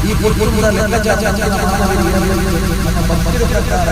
ಈ ಪುರುಷರ ಲೆಕ್ಕಾಚಾರ ಭಕ್ತಿಯ ಪ್ರಕಾರ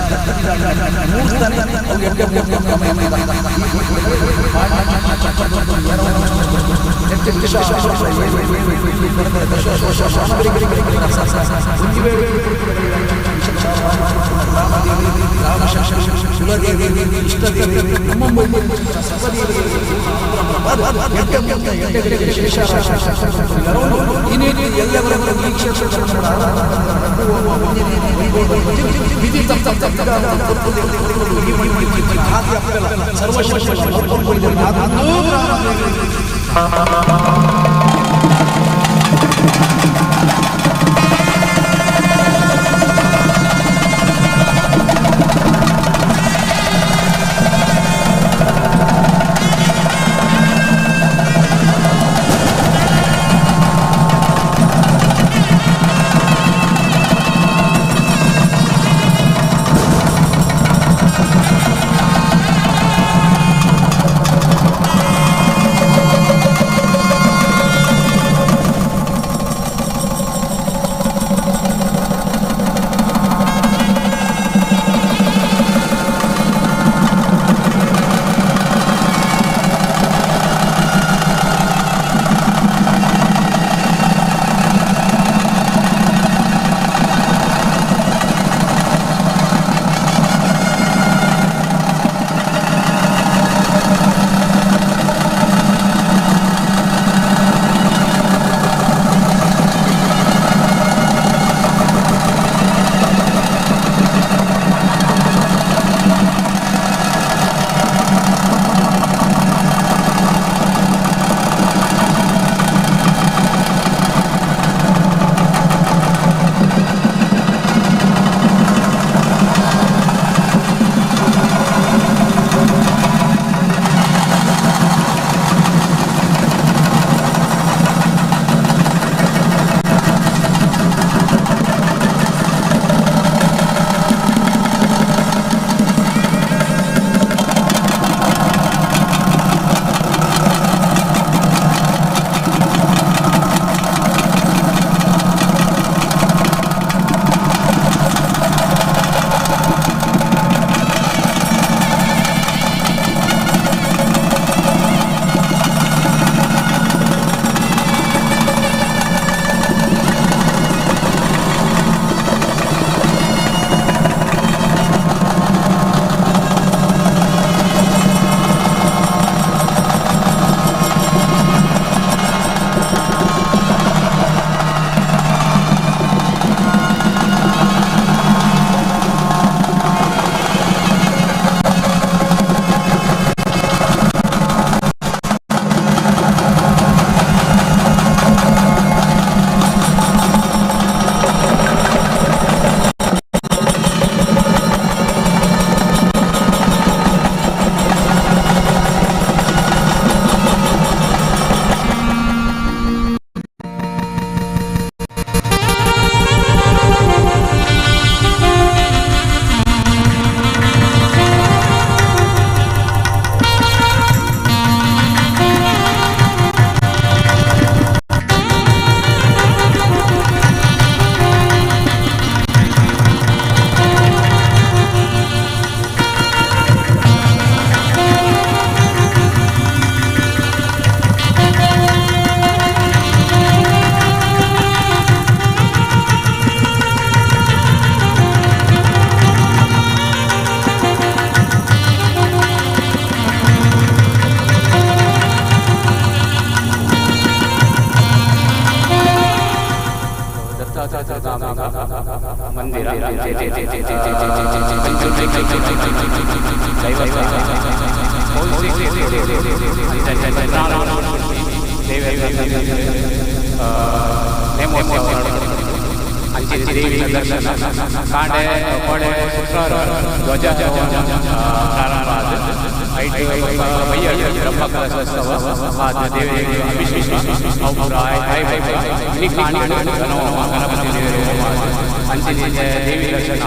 ಮಂದಿರ ದೇವಿ ದರ್ಶನ ಕಾಂಡೆ ಕೋಡೆ ಶುಕ್ರವಾರ ಧ್ವಜ ಪ್ರಾರಂಭ ಆದ ಐದು ಬೈಯ ಬ್ರಹ್ಮ ಕಲಶೋತ್ಸವ ದೇವಿ ಅಭಿಷೇಕ ಗಣಪತಿ ದೇವಿ ಅಂಚಿನ ದೇವಿ ದರ್ಶನ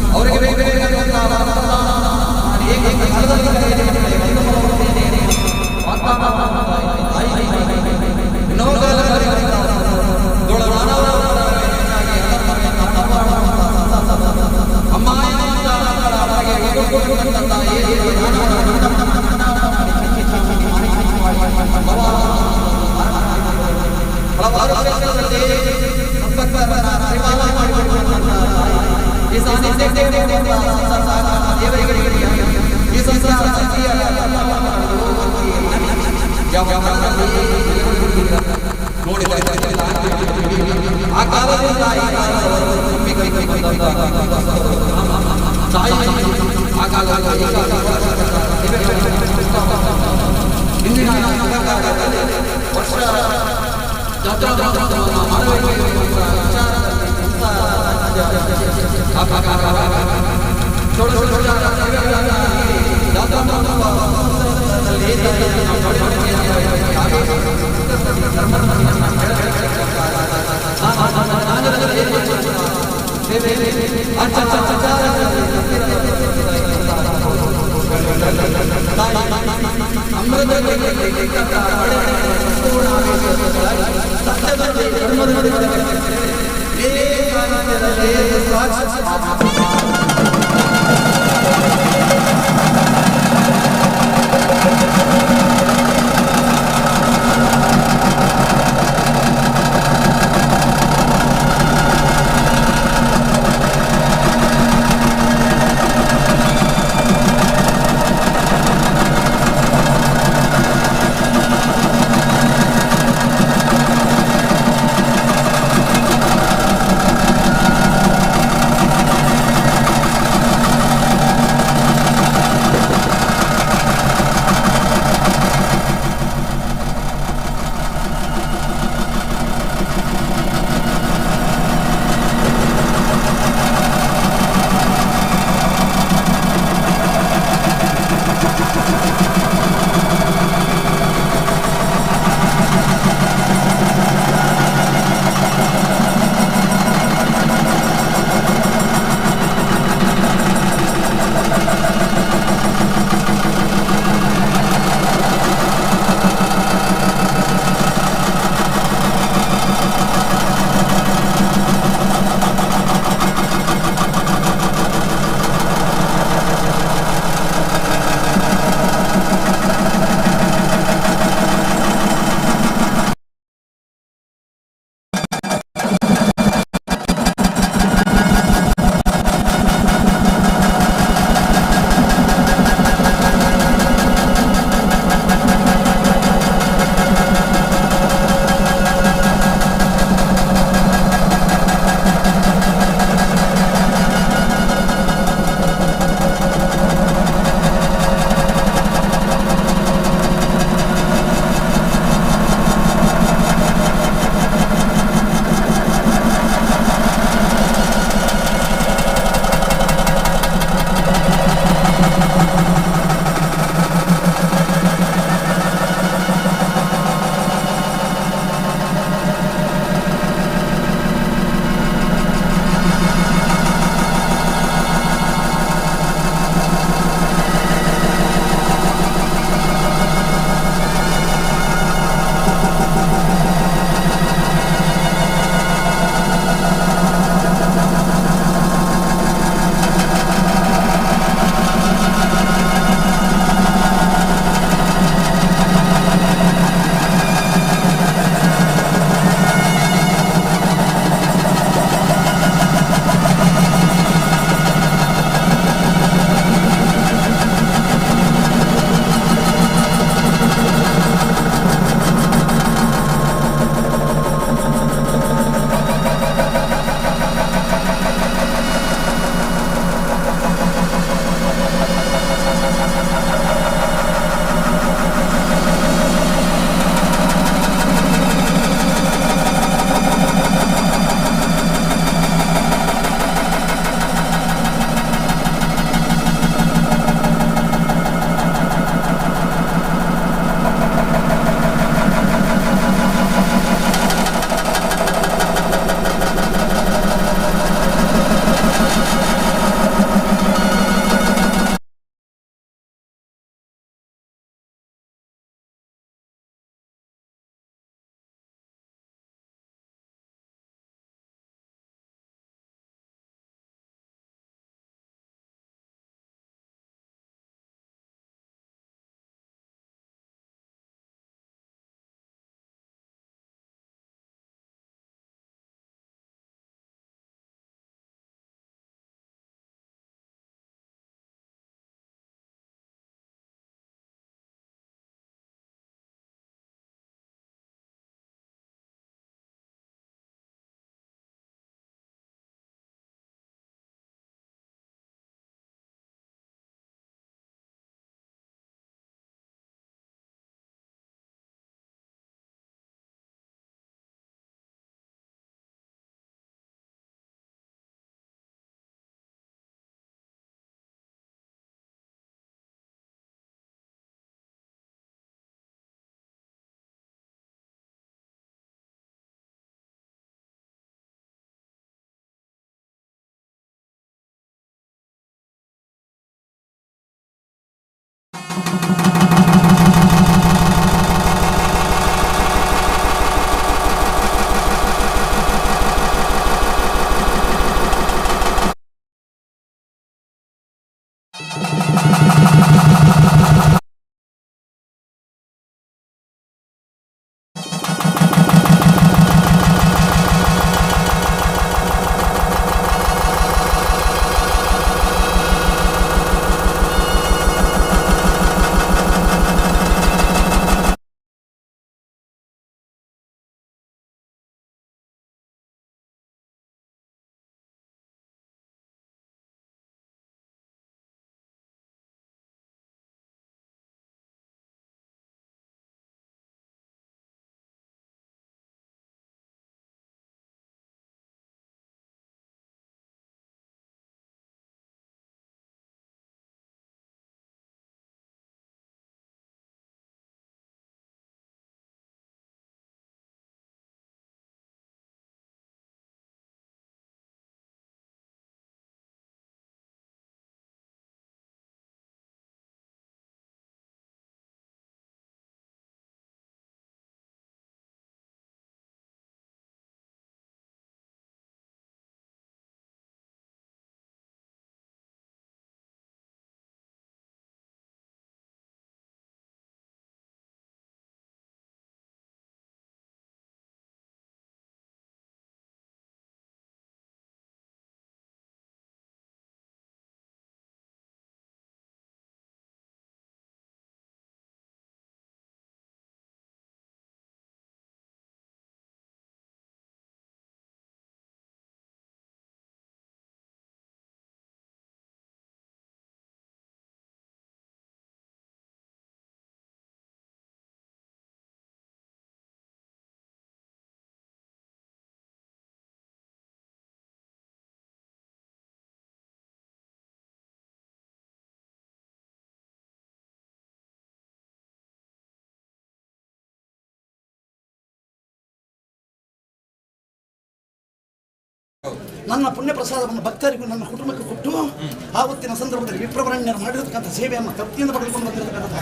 ಅವರಿಗೆ ಆ ಕಾಲದಿಂದ ಇಂದಿನ ವರ್ಷ ಜಾತ್ರಾ ನನ್ನ ಪುಣ್ಯ ಪ್ರಸಾದವನ್ನು ಭಕ್ತರಿಗೂ ನನ್ನ ಕುಟುಂಬಕ್ಕೆ ಕೊಟ್ಟು ಆವತ್ತಿನ ಸಂದರ್ಭದಲ್ಲಿ ವಿಪ್ರವರಣ್ಯರು ಮಾಡಿರತಕ್ಕಂಥ ಸೇವೆಯನ್ನು ತೃಪ್ತಿಯಿಂದ ಪಡೆದುಕೊಂಡು ಬಂದಿರತಕ್ಕಂಥ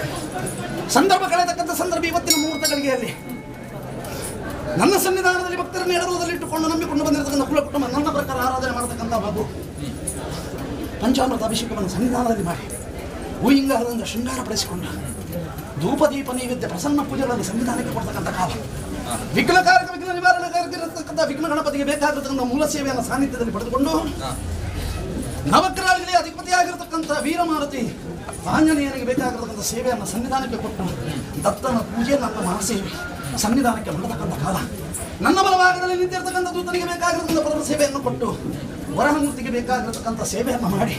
ಸಂದರ್ಭ ಕಳೆತಕ್ಕಂಥ ಸಂದರ್ಭ ಇವತ್ತಿನ ಮುಹೂರ್ತಗಳಿಗೆಯಲ್ಲಿ ನನ್ನ ಸನ್ನಿಧಾನದಲ್ಲಿ ಭಕ್ತರನ್ನು ಎಡದಲ್ಲಿ ಇಟ್ಟುಕೊಂಡು ನಂಬಿಕೊಂಡು ಬಂದಿರತಕ್ಕಂಥ ಕುಲ ಕುಟುಂಬ ನನ್ನ ಪ್ರಕಾರ ಆರಾಧನೆ ಮಾಡತಕ್ಕಂಥ ಮಗು ಪಂಚಾಮೃತ ಅಭಿಷೇಕವನ್ನು ಸನ್ನಿಧಾನದಲ್ಲಿ ಮಾಡಿ ಹೂಯಿಂಗಾರದಿಂದ ಶೃಂಗಾರಪಡಿಸಿಕೊಂಡು ಧೂಪದೀಪ ನೈವೇದ್ಯ ಪ್ರಸನ್ನ ಪೂಜೆಗಳನ್ನು ಸಂವಿಧಾನಕ್ಕೆ ಕೊಡ್ತಕ್ಕಂಥ ಕಾಲ ವಿಘ್ನಕಾರಕ ವಿಘ್ನ ನಿವಾರಣೆಗಾರಕ್ಕಿರತಕ್ಕಂಥ ವಿಘ್ನ ಗಣಪತಿಗೆ ಬೇಕಾಗಿರತಕ್ಕಂಥ ಮೂಲ ಸೇವೆಯನ್ನು ಸಾನ್ನಿಧ್ಯದಲ್ಲಿ ಪಡೆದುಕೊಂಡು ನವಗ್ರಹಗಳಿಗೆ ಅಧಿಪತಿಯಾಗಿರತಕ್ಕಂಥ ವೀರಮಾರುತಿ ಆಂಜನೇಯನಿಗೆ ಬೇಕಾಗಿರತಕ್ಕಂಥ ಸೇವೆಯನ್ನು ಸನ್ನಿಧಾನಕ್ಕೆ ಕೊಟ್ಟು ದತ್ತನ ಪೂಜೆ ನನ್ನ ಮಹಾಸೇವೆ ಸನ್ನಿಧಾನಕ್ಕೆ ಮಾಡತಕ್ಕಂಥ ಕಾಲ ನನ್ನ ಬಲಭಾಗದಲ್ಲಿ ನಿಂತಿರತಕ್ಕಂಥ ದೂತನಿಗೆ ಬೇಕಾಗಿರತಕ್ಕಂಥ ಪರಮ ಸೇವೆಯನ್ನು ಕೊಟ್ಟು ವರಹಮೂರ್ತಿಗೆ ಬೇಕಾಗಿರತಕ್ಕಂಥ ಸೇವೆಯನ್ನು ಮಾಡಿ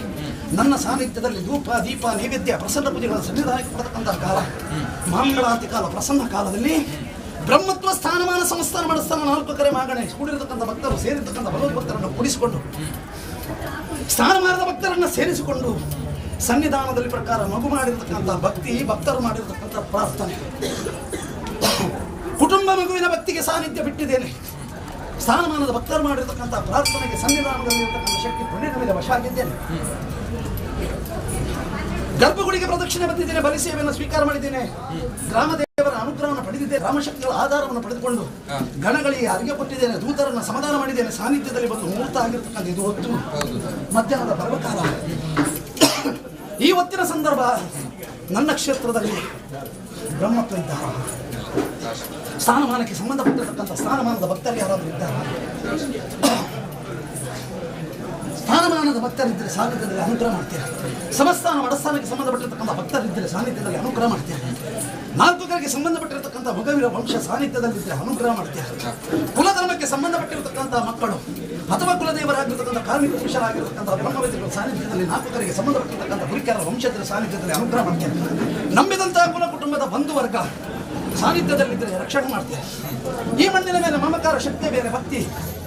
ನನ್ನ ಸಾನ್ನಿಧ್ಯದಲ್ಲಿ ಧೂಪ ದೀಪ ನೈವೇದ್ಯ ಪ್ರಸನ್ನ ಪೂಜೆಗಳನ್ನು ಸನ್ನಿಧಾನಕ್ಕೆ ಕೊಡತಕ್ಕಂಥ ಕಾಲ ಮಂಗಳಾತಿ ಕಾಲ ಪ್ರಸನ್ನ ಕಾಲದಲ್ಲಿ ಬ್ರಹ್ಮತ್ವ ಸ್ಥಾನಮಾನ ಸಂಸ್ಥಾನ ಮಾಡಿಸ್ತಾನ 4 ಕರೆ ಮಾಗಣೆ ಕೂಡಿರತಕ್ಕಂಥ ಭಕ್ತರು ಸೇರಿರ್ತಕ್ಕಂಥ ಭಗವದ್ಭಕ್ತರನ್ನು ಕೂಡಿಸಿಕೊಂಡು ಸ್ಥಾನಮಾನದ ಭಕ್ತರನ್ನು ಸೇರಿಸಿಕೊಂಡು ಸನ್ನಿಧಾನದಲ್ಲಿ ಪ್ರಕಾರ ಮಗು ಮಾಡಿರತಕ್ಕಂಥ ಭಕ್ತಿ ಭಕ್ತರು ಮಾಡಿರತಕ್ಕಂಥ ಪ್ರಾರ್ಥನೆ ಕುಟುಂಬ ಮಗುವಿನ ಭಕ್ತಿಗೆ ಸಾನ್ನಿಧ್ಯ ಬಿಟ್ಟಿದ್ದೇನೆ ಸ್ಥಾನಮಾನದ ಭಕ್ತರು ಮಾಡಿರತಕ್ಕಂಥ ಪ್ರಾರ್ಥನೆಗೆ ಸನ್ನಿಧಾನದಲ್ಲಿರತಕ್ಕಂಥ ಶಕ್ತಿ ಪುಣ್ಯದ ಮೇಲೆ ವಶ ಆಗಿದ್ದೇನೆ ಗರ್ಭಗುಡಿಗೆ ಪ್ರದಕ್ಷಿಣೆ ಬಂದಿದ್ದೇನೆ ಬಲಿ ಸೇವೆಯನ್ನು ಸ್ವೀಕಾರ ಮಾಡಿದ್ದೇನೆ ಗ್ರಾಮ ದೇವರ ಅನುಗ್ರಹವನ್ನು ಪಡೆದಿದ್ದೇನೆ ರಾಮಶಕ್ತಿಗಳ ಆಧಾರವನ್ನು ಪಡೆದುಕೊಂಡು ಗಣಗಳಿಗೆ ಅರಿಗೆ ಕೊಟ್ಟಿದ್ದೇನೆ ದೂತರನ್ನು ಸಮಾಧಾನ ಮಾಡಿದ್ದೇನೆ ಸಾನ್ನಿಧ್ಯದಲ್ಲಿ ಬಂದು ಮುಹೂರ್ತ ಆಗಿರ್ತಕ್ಕಂಥ ಇದು ಹೊತ್ತು ಮಧ್ಯಾಹ್ನದ ಪರ್ವಕಾಲ ಈ ಹೊತ್ತಿನ ಸಂದರ್ಭ ನನ್ನ ಕ್ಷೇತ್ರದಲ್ಲಿ ಬ್ರಹ್ಮತ್ವ ಇದ್ದಾರೆ ಸ್ಥಾನಮಾನಕ್ಕೆ ಸಂಬಂಧಪಟ್ಟಿರತಕ್ಕಂಥ ಸ್ಥಾನಮಾನದ ಭಕ್ತರು ಯಾರಾದರೂ ಇದ್ದಾರೆ ಸ್ಥಾನಮಾನದ ಭಕ್ತರಿದ್ದರೆ ಸಾನ್ನಿಧ್ಯದಲ್ಲಿ ಅನುಗ್ರಹ ಮಾಡ್ತಾರೆ ಸಮಸ್ಥಾನ ಮಡಸ್ಥಾನಕ್ಕೆ ಸಂಬಂಧಪಟ್ಟಿರತಕ್ಕಂಥ ಭಕ್ತರಿದ್ದರೆ ಸಾನ್ನಿಧ್ಯದಲ್ಲಿ ಅನುಗ್ರಹ ಮಾಡ್ತಾರೆ 4 ಕರೆಗೆ ಸಂಬಂಧಪಟ್ಟಿರತಕ್ಕಂಥ ಮಗವಿರ ವಂಶ ಸಾನ್ನಿಧ್ಯದಲ್ಲಿದ್ದರೆ ಅನುಗ್ರಹ ಮಾಡ್ತಾರೆ ಕುಲಧರ್ಮಕ್ಕೆ ಸಂಬಂಧಪಟ್ಟಿರತಕ್ಕಂಥ ಮಕ್ಕಳು ಅಥವಾ ಕುಲದೇವರಾಗಿರ್ತಕ್ಕಂಥ ಕಾರ್ಮಿಕ ಪುರುಷರಾಗಿರತಕ್ಕಂಥ ಬ್ರಹ್ಮವೇದಿಗಳ ಸಾನ್ನಿಧ್ಯದಲ್ಲಿ 4 ಕರೆಗೆ ಸಂಬಂಧಪಟ್ಟಿರತಕ್ಕಂಥ ಹುರಿಕೆಯರ ವಂಶದ ಸಾನ್ನಿಧ್ಯದಲ್ಲಿ ಅನುಗ್ರಹ ಮಾಡ್ತಾರೆ ನಂಬಿದಂತಹ ಕುಲ ಕುಟುಂಬದ ಬಂಧುವರ್ಗ ಸಾನ್ನಿಧ್ಯದಲ್ಲಿದ್ದರೆ ರಕ್ಷಣೆ ಮಾಡ್ತಾರೆ ಈ ಮಣ್ಣಿನ ಮೇಲೆ ಮಮಕಾರ ಶಕ್ತಿಯ ಬೇರೆ ಭಕ್ತಿ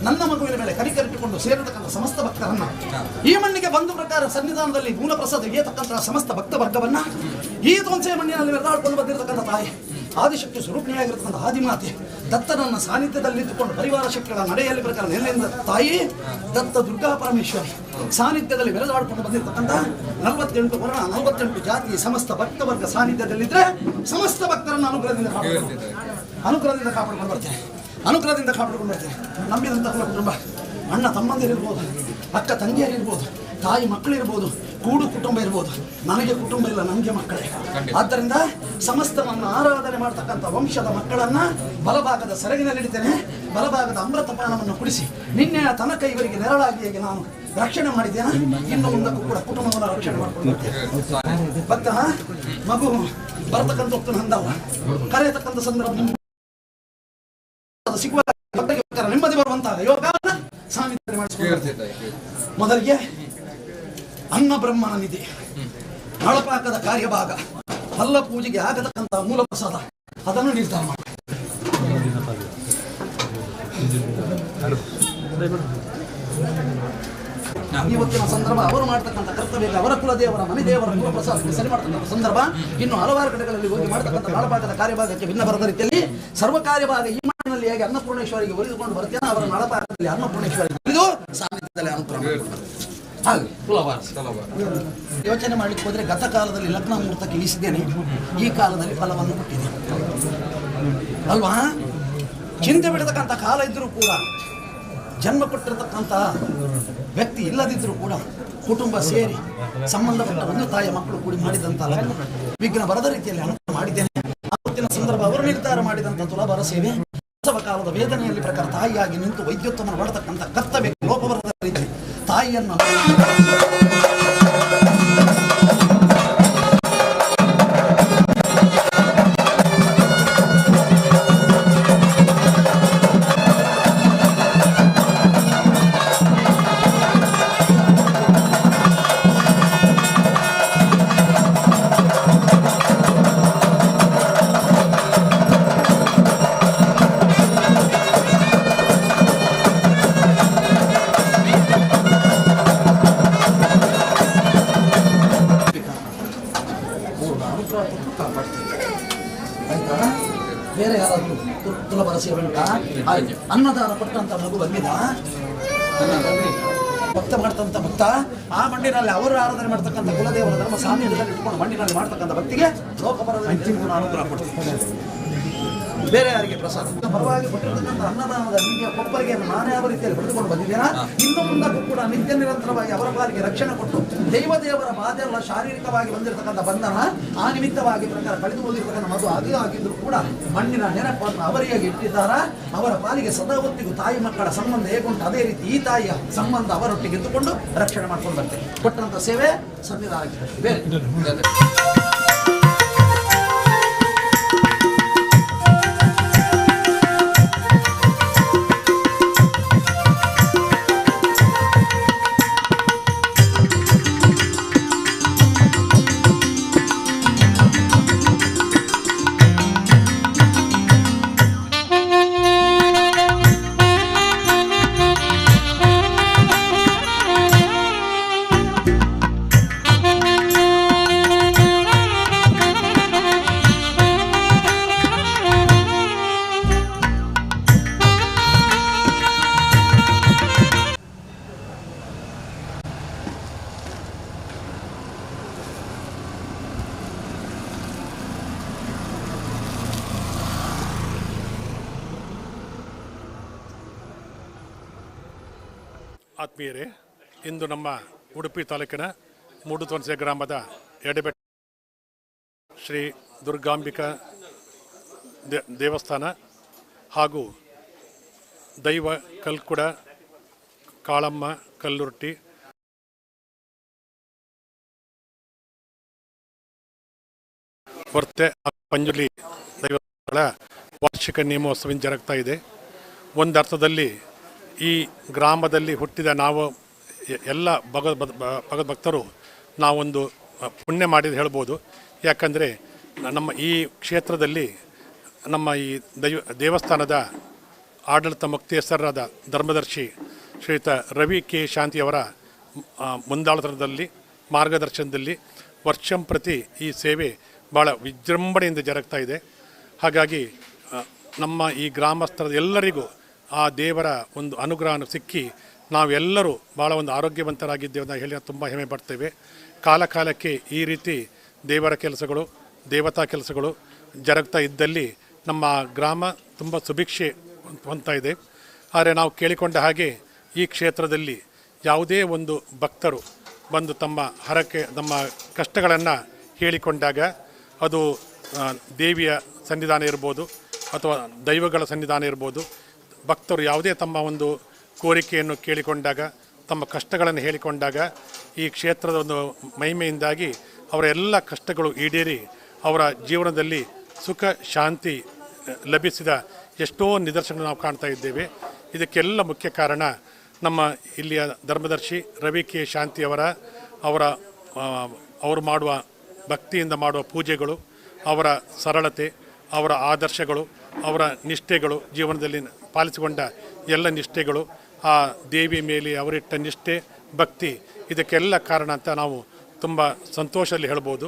ನನ್ನ ಮಗುವಿನ ಮೇಲೆ ಕರಿಕರಿಟ್ಟುಕೊಂಡು ಸೇರತಕ್ಕಂಥ ಸಮಸ್ತ ಭಕ್ತರನ್ನ ಈ ಮಣ್ಣಿಗೆ ಬಂಧು ಪ್ರಕಾರ ಸನ್ನಿಧಾನದಲ್ಲಿ ಮೂಲ ಪ್ರಸಾದ ಇಯತಕ್ಕಂತಹ ಸಮಸ್ತ ಭಕ್ತ ವರ್ಗವನ್ನ ಈ ತೋನ್ಸೆ ಮಣ್ಣಿನಲ್ಲಿ ಮೆರೆದಾಡ್ಕೊಂಡು ಬಂದಿರತಕ್ಕಂಥ ತಾಯಿ ಆದಿಶಕ್ತಿ ಸ್ವರೂಪಿಣಿಯಾಗಿರ್ತಕ್ಕಂಥ ಆದಿಮಾತೆ ದತ್ತನನ್ನ ಸಾನ್ನಿಧ್ಯದಲ್ಲಿ ಇಟ್ಟುಕೊಂಡು ಪರಿವಾರ ಶಕ್ತಿಗಳ ನಡೆಯಲ್ಲಿ ಪ್ರಕಾರ ನೆಲೆಯಿಂದ ತಾಯಿ ದತ್ತ ದುರ್ಗಾ ಪರಮೇಶ್ವರಿ ಸಾನ್ನಿಧ್ಯದಲ್ಲಿ ಮೆರೆದಾಡ್ಕೊಂಡು ಬಂದಿರತಕ್ಕಂಥ 48 ವರ್ಣ 48 ಜಾತಿ ಸಮಸ್ತ ಭಕ್ತ ವರ್ಗ ಸಾನ್ನಿಧ್ಯದಲ್ಲಿದ್ದರೆ ಸಮಸ್ತ ಭಕ್ತರನ್ನು ಅನುಗ್ರಹದಿಂದ ಕಾಪಾಡ್ಕೊಂಡು ಬರ್ತೇನೆ ನಂಬಿದಂಥ ಕುಟುಂಬ ಅಣ್ಣ ತಮ್ಮಂದಿರಿರ್ಬೋದು ಅಕ್ಕ ತಂಗಿಯರಿರ್ಬೋದು ತಾಯಿ ಮಕ್ಕಳಿರ್ಬೋದು ಕೂಡು ಕುಟುಂಬ ಇರ್ಬೋದು ನನಗೆ ಕುಟುಂಬ ಇಲ್ಲ ನನಗೆ ಮಕ್ಕಳೇ ಆದ್ದರಿಂದ ಸಮಸ್ತವನ್ನು ಆರಾಧನೆ ಮಾಡ್ತಕ್ಕಂಥ ವಂಶದ ಮಕ್ಕಳನ್ನ ಬಲಭಾಗದ ಸೆರಗಿನಲ್ಲಿ ಹಿಡಿತೇನೆ ಬಲಭಾಗದ ಅಮೃತಪಾನವನ್ನು ಕುಡಿಸಿ ನಿನ್ನೆ ತನಕ ಇವರಿಗೆ ನೆರಳಾಗಿ ನಾನು ರಕ್ಷಣೆ ಮಾಡಿದ್ದೇನೆ ಇನ್ನು ಮುಂದಕ್ಕೂ ಕೂಡ ಕುಟುಂಬವನ್ನು ರಕ್ಷಣೆ ಮಾಡ್ಕೊಂಡು ಭಕ್ತ ಮಗು ಬರ್ತಕ್ಕಂಥ ಹೊತ್ತು ನಂದಲ್ಲ ಕರೆಯತಕ್ಕಂಥ ಸಂದರ್ಭ ಸಿಗುವ ನೆಮ್ಮದಿ ಬರುವಂತಹ ಯೋಗ ಸಾನ್ನಿಧ್ಯ ಮಾಡಿಸಿಕೊಳ್ಳುತ್ತೆ ಮೊದಲಿಗೆ ಅನ್ನ ಬ್ರಹ್ಮನ ನಿಧಿ ನಳಪಾಕದ ಕಾರ್ಯಭಾಗ ಅಲ್ಲ ಪೂಜೆಗೆ ಆಗತಕ್ಕಂತಹ ಮೂಲ ಪ್ರಸಾದ ಅದನ್ನು ನಿರ್ಧಾರ ಮಾಡಿ ಇವತ್ತಿನ ಸಂದರ್ಭ ಅವರು ಮಾಡ್ತಕ್ಕಂಥ ಕರ್ತವ್ಯ ಅವರ ಕುಲದೇವರ ಮನೆದೇವರ ಮೂಲ ಪ್ರಸಾದಕ್ಕೆ ಸರಿ ಮಾಡ್ತಕ್ಕಂಥ ಸಂದರ್ಭ ಇನ್ನು ಹಲವಾರು ಕಡೆಗಳಲ್ಲಿ ಹೋಗಿ ಮಾಡ್ತಕ್ಕಂಥ ನಳಪಾಕದ ಕಾರ್ಯಭಾಗಕ್ಕೆ ಭಿನ್ನ ಬರದ ರೀತಿಯಲ್ಲಿ ಸರ್ವ ಕಾರ್ಯಭಾಗ ಈ ಮಣ್ಣಿನಲ್ಲಿ ಹೇಗೆ ಅನ್ನಪೂರ್ಣೇಶ್ವರಿಗೆ ಒಲಿದುಕೊಂಡು ಬರ್ತೇನೆ ಅವರ ನಳಪಾಕದಲ್ಲಿ ಅನ್ನಪೂರ್ಣೇಶ್ವರಿಗೆ ಒಲಿದು ಸಾನ್ನಿಧ್ಯದಲ್ಲಿ ಅನುಗ್ರಹ ಯೋಚನೆ ಮಾಡಲಿಕ್ಕೆ ಹೋದ್ರೆ ಗತ ಕಾಲದಲ್ಲಿ ಲಗ್ನ ಮುಹೂರ್ತಕ್ಕೆ ಇಳಿಸಿದ್ದೇನೆ ಈ ಕಾಲದಲ್ಲಿ ಫಲವನ್ನು ಕೊಟ್ಟಿದ್ದೇನೆ ಅಲ್ವಾ ಚಿಂತೆ ಬಿಡತಕ್ಕಂಥ ಕಾಲ ಇದ್ರೂ ಕೂಡ ಜನ್ಮ ಕೊಟ್ಟಿರತಕ್ಕಂಥ ವ್ಯಕ್ತಿ ಇಲ್ಲದಿದ್ರೂ ಕೂಡ ಕುಟುಂಬ ಸೇರಿ ಸಂಬಂಧಪಟ್ಟ ಒಂದು ತಾಯಿಯ ಮಕ್ಕಳು ಕೂಡಿ ಮಾಡಿದಂಥ ಲಗ್ನ ವಿಘ್ನ ಬರದ ರೀತಿಯಲ್ಲಿ ಅನುಗ್ರಹ ಮಾಡಿದ್ದೇನೆ ಅವತ್ತಿನ ಸಂದರ್ಭ ಅವರು ನಿರ್ಧಾರ ಮಾಡಿದಂಥ ತುಲಾಭಾರ ಸೇವೆ ಕಾಲದ ವೇದನೆಯಲ್ಲಿ ಪ್ರಕಾರ ತಾಯಿಯಾಗಿ ನಿಂತು ವೈದ್ಯೋತ್ತಮನ ಮಾಡತಕ್ಕಂಥ ಕರ್ತವ್ಯ ಲೋಪವರದ ರೀತಿ ತಾಯಿಯನ್ನು ಬೇರೆ ಯಾರಾದರೂ ತುಲ ಭರಸೆ ಉಂಟಾ? ಅನ್ನದಾನ ಕೊಟ್ಟಂತ ಮಗು ಬಂದಿದ ಭಕ್ತ ಮಾಡ್ತಂಥ ಭಕ್ತ ಆ ಮಣ್ಣಿನಲ್ಲಿ ಅವರು ಆರಾಧನೆ ಮಾಡ್ತಕ್ಕಂಥ ಕುಲದೇವರ ಧರ್ಮ ಸಾನ್ನಿಧ್ಯದಲ್ಲಿ ಇಟ್ಕೊಂಡು ಮಣ್ಣಿನಲ್ಲಿ ಮಾಡ್ತಕ್ಕಂಥ ಭಕ್ತಿಗೆ ಲೋಕಪರದಲ್ಲಿ ಅನುಗ್ರಹ ಕೊಡ್ತೀನಿ. ಬೇರೆ ಯಾರಿಗೆ ಪ್ರಸಾದ ಪರವಾಗಿ ಕೊಟ್ಟಿರ್ತಕ್ಕಂಥ ಅನ್ನದಾನದ ನಿಧಿಯ ಕೊಪ್ಪರಿಗೆ ನಾನೇ ಯಾವ ರೀತಿಯಲ್ಲಿ ಪಡೆದುಕೊಂಡು ಬಂದಿದ್ದೀರಾ, ಇನ್ನು ಮುಂದಕ್ಕೂ ಕೂಡ ನಿತ್ಯ ನಿರಂತರವಾಗಿ ಅವರ ಪಾಲಿಗೆ ರಕ್ಷಣೆ ಕೊಟ್ಟು ದೇವರ ಬಾಧೆಲ್ಲ ಶಾರೀರಿಕವಾಗಿ ಬಂದಿರತಕ್ಕಂಥ ಬಂಧನ ಆ ನಿಮಿತ್ತವಾಗಿ ಪ್ರಕಾರ ಕಳೆದು ಹೋಗಿರ್ತಕ್ಕಂಥ ಮಧು ಅದು ಆಗಿದ್ರು ಕೂಡ ಮಣ್ಣಿನ ನೆನಪನ್ನು ಅವರಿಗೆ ಇಟ್ಟಿದ್ದಾರ. ಅವರ ಪಾಲಿಗೆ ಸದಾ ಹೊತ್ತಿಗೂ ತಾಯಿ ಮಕ್ಕಳ ಸಂಬಂಧ ಹೇಗುಂಟು ಅದೇ ರೀತಿ ಈ ತಾಯಿಯ ಸಂಬಂಧ ಅವರೊಟ್ಟಿಗೆ ಇದ್ದುಕೊಂಡು ರಕ್ಷಣೆ ಮಾಡ್ಕೊಂಡು ಬರ್ತೇವೆ. ಕೊಟ್ಟಂತ ಸೇವೆ ಸನ್ನಿಧಾನ ಬೇರೆ. ಆತ್ಮೀಯರೇ, ಇಂದು ನಮ್ಮ ಉಡುಪಿ ತಾಲೂಕಿನ ಮೂಡುತೊನ್ಸೆ ಗ್ರಾಮದ ಎಡೆಬೆಟ್ಟ ಶ್ರೀ ದುರ್ಗಾಂಬಿಕಾ ದೇವಸ್ಥಾನ ಹಾಗೂ ದೈವ ಕಲ್ಕುಡ ಕಾಳಮ್ಮ ಕಲ್ಲುರ್ಟಿ ವರ್ತೆ ಪಂಜುರ್ಲಿ ದೈವಗಳ ವಾರ್ಷಿಕ ನೇಮೋತ್ಸವ ಜರುಗ್ತಾ ಇದೆ. ಒಂದು ಅರ್ಥದಲ್ಲಿ ಈ ಗ್ರಾಮದಲ್ಲಿ ಹುಟ್ಟಿದ ನಾವು ಎಲ್ಲ ಭಕ್ತರು ನಾವೊಂದು ಪುಣ್ಯ ಮಾಡಿದ ಹೇಳ್ಬೋದು. ಯಾಕಂದರೆ ನಮ್ಮ ಈ ಕ್ಷೇತ್ರದಲ್ಲಿ ನಮ್ಮ ಈ ದೇವಸ್ಥಾನದ ಆಡಳಿತ ಮುಕ್ತೇಶ್ವರರಾದ ಧರ್ಮದರ್ಶಿ ಶ್ರೀಯುತ ರವಿ ಕೆ ಶಾಂತಿಯವರ ಮುಂದಾಳತನದಲ್ಲಿ ಮಾರ್ಗದರ್ಶನದಲ್ಲಿ ವರ್ಷಂಪ್ರತಿ ಈ ಸೇವೆ ಭಾಳ ವಿಜೃಂಭಣೆಯಿಂದ ಜರುಗ್ತಾ ಇದೆ. ಹಾಗಾಗಿ ನಮ್ಮ ಈ ಗ್ರಾಮಸ್ಥರ ಎಲ್ಲರಿಗೂ ಆ ದೇವರ ಒಂದು ಅನುಗ್ರಹ ಸಿಕ್ಕಿ ನಾವೆಲ್ಲರೂ ಭಾಳ ಒಂದು ಆರೋಗ್ಯವಂತರಾಗಿದ್ದೇವೆ ಅಂತ ಹೇಳಿ ತುಂಬ ಹೆಮ್ಮೆ ಪಡ್ತೇವೆ. ಕಾಲ ಕಾಲಕ್ಕೆ ಈ ರೀತಿ ದೇವರ ಕೆಲಸಗಳು ದೇವತಾ ಕೆಲಸಗಳು ಜರುಗ್ತಾ ಇದ್ದಲ್ಲಿ ನಮ್ಮ ಗ್ರಾಮ ತುಂಬ ಸುಭಿಕ್ಷೆ ಹೊಂದ್ತಾ ಇದೆ. ಆದರೆ ನಾವು ಕೇಳಿಕೊಂಡ ಹಾಗೆ ಈ ಕ್ಷೇತ್ರದಲ್ಲಿ ಯಾವುದೇ ಒಂದು ಭಕ್ತರು ಬಂದು ತಮ್ಮ ಹರಕೆ ನಮ್ಮ ಕಷ್ಟಗಳನ್ನು ಹೇಳಿಕೊಂಡಾಗ ಅದು ದೇವಿಯ ಸನ್ನಿಧಾನ ಇರ್ಬೋದು ಅಥವಾ ದೈವಗಳ ಸನ್ನಿಧಾನ ಇರ್ಬೋದು, ಭಕ್ತರು ಯಾವುದೇ ತಮ್ಮ ಒಂದು ಕೋರಿಕೆಯನ್ನು ಕೇಳಿಕೊಂಡಾಗ ತಮ್ಮ ಕಷ್ಟಗಳನ್ನು ಹೇಳಿಕೊಂಡಾಗ ಈ ಕ್ಷೇತ್ರದ ಒಂದು ಮಹಿಮೆಯಿಂದಾಗಿ ಅವರ ಎಲ್ಲ ಕಷ್ಟಗಳು ಈಡೇರಿ ಅವರ ಜೀವನದಲ್ಲಿ ಸುಖ ಶಾಂತಿ ಲಭಿಸಿದ ಎಷ್ಟೋ ನಿದರ್ಶನ ನಾವು ಕಾಣ್ತಾ ಇದ್ದೇವೆ. ಇದಕ್ಕೆಲ್ಲ ಮುಖ್ಯ ಕಾರಣ ನಮ್ಮ ಇಲ್ಲಿಯ ಧರ್ಮದರ್ಶಿ ರವಿ ಕೆ ಶಾಂತಿಯವರ ಅವರು ಮಾಡುವ ಭಕ್ತಿಯಿಂದ ಮಾಡುವ ಪೂಜೆಗಳು, ಅವರ ಸರಳತೆ, ಅವರ ಆದರ್ಶಗಳು, ಅವರ ನಿಷ್ಠೆಗಳು, ಜೀವನದಲ್ಲಿ ಪಾಲಿಸಿಕೊಂಡ ಎಲ್ಲ ನಿಷ್ಠೆಗಳು, ಆ ದೇವಿ ಮೇಲೆ ಅವರಿಟ್ಟ ನಿಷ್ಠೆ ಭಕ್ತಿ ಇದಕ್ಕೆಲ್ಲ ಕಾರಣ ಅಂತ ನಾವು ತುಂಬ ಸಂತೋಷದಲ್ಲಿ ಹೇಳ್ಬೋದು.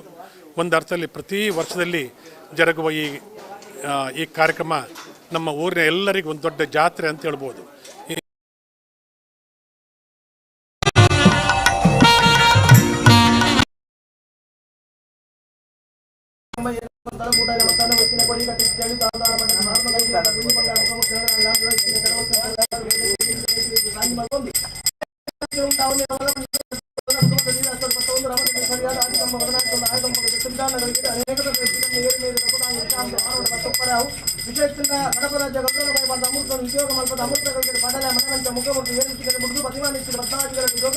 ಒಂದು ಅರ್ಥದಲ್ಲಿ ಪ್ರತಿ ವರ್ಷದಲ್ಲಿ ಜರುಗುವ ಈ ಕಾರ್ಯಕ್ರಮ ನಮ್ಮ ಊರಿನ ಎಲ್ಲರಿಗೂ ಒಂದು ದೊಡ್ಡ ಜಾತ್ರೆ ಅಂತ ಹೇಳ್ಬೋದು. ವಿಶೇಷದಿಂದ ಕಡಪ ರಾಜ್ಯ ಗೌರವಪಡಿಸಿದ ಅಮೃತ ಉದ್ಯೋಗ ಮಲ್ಪದ ಅಮೃತಗಳಿಗೆ ಪಡಲ ಮನವಂತ ಮುಖಮುಖಿ ಏರಿಸಿದರೆ ಮುಡಿದು ಪ್ರತಿಮಾನಿಸಿದ ಭಕ್ತಾದಿಗಳ ಯೋಗ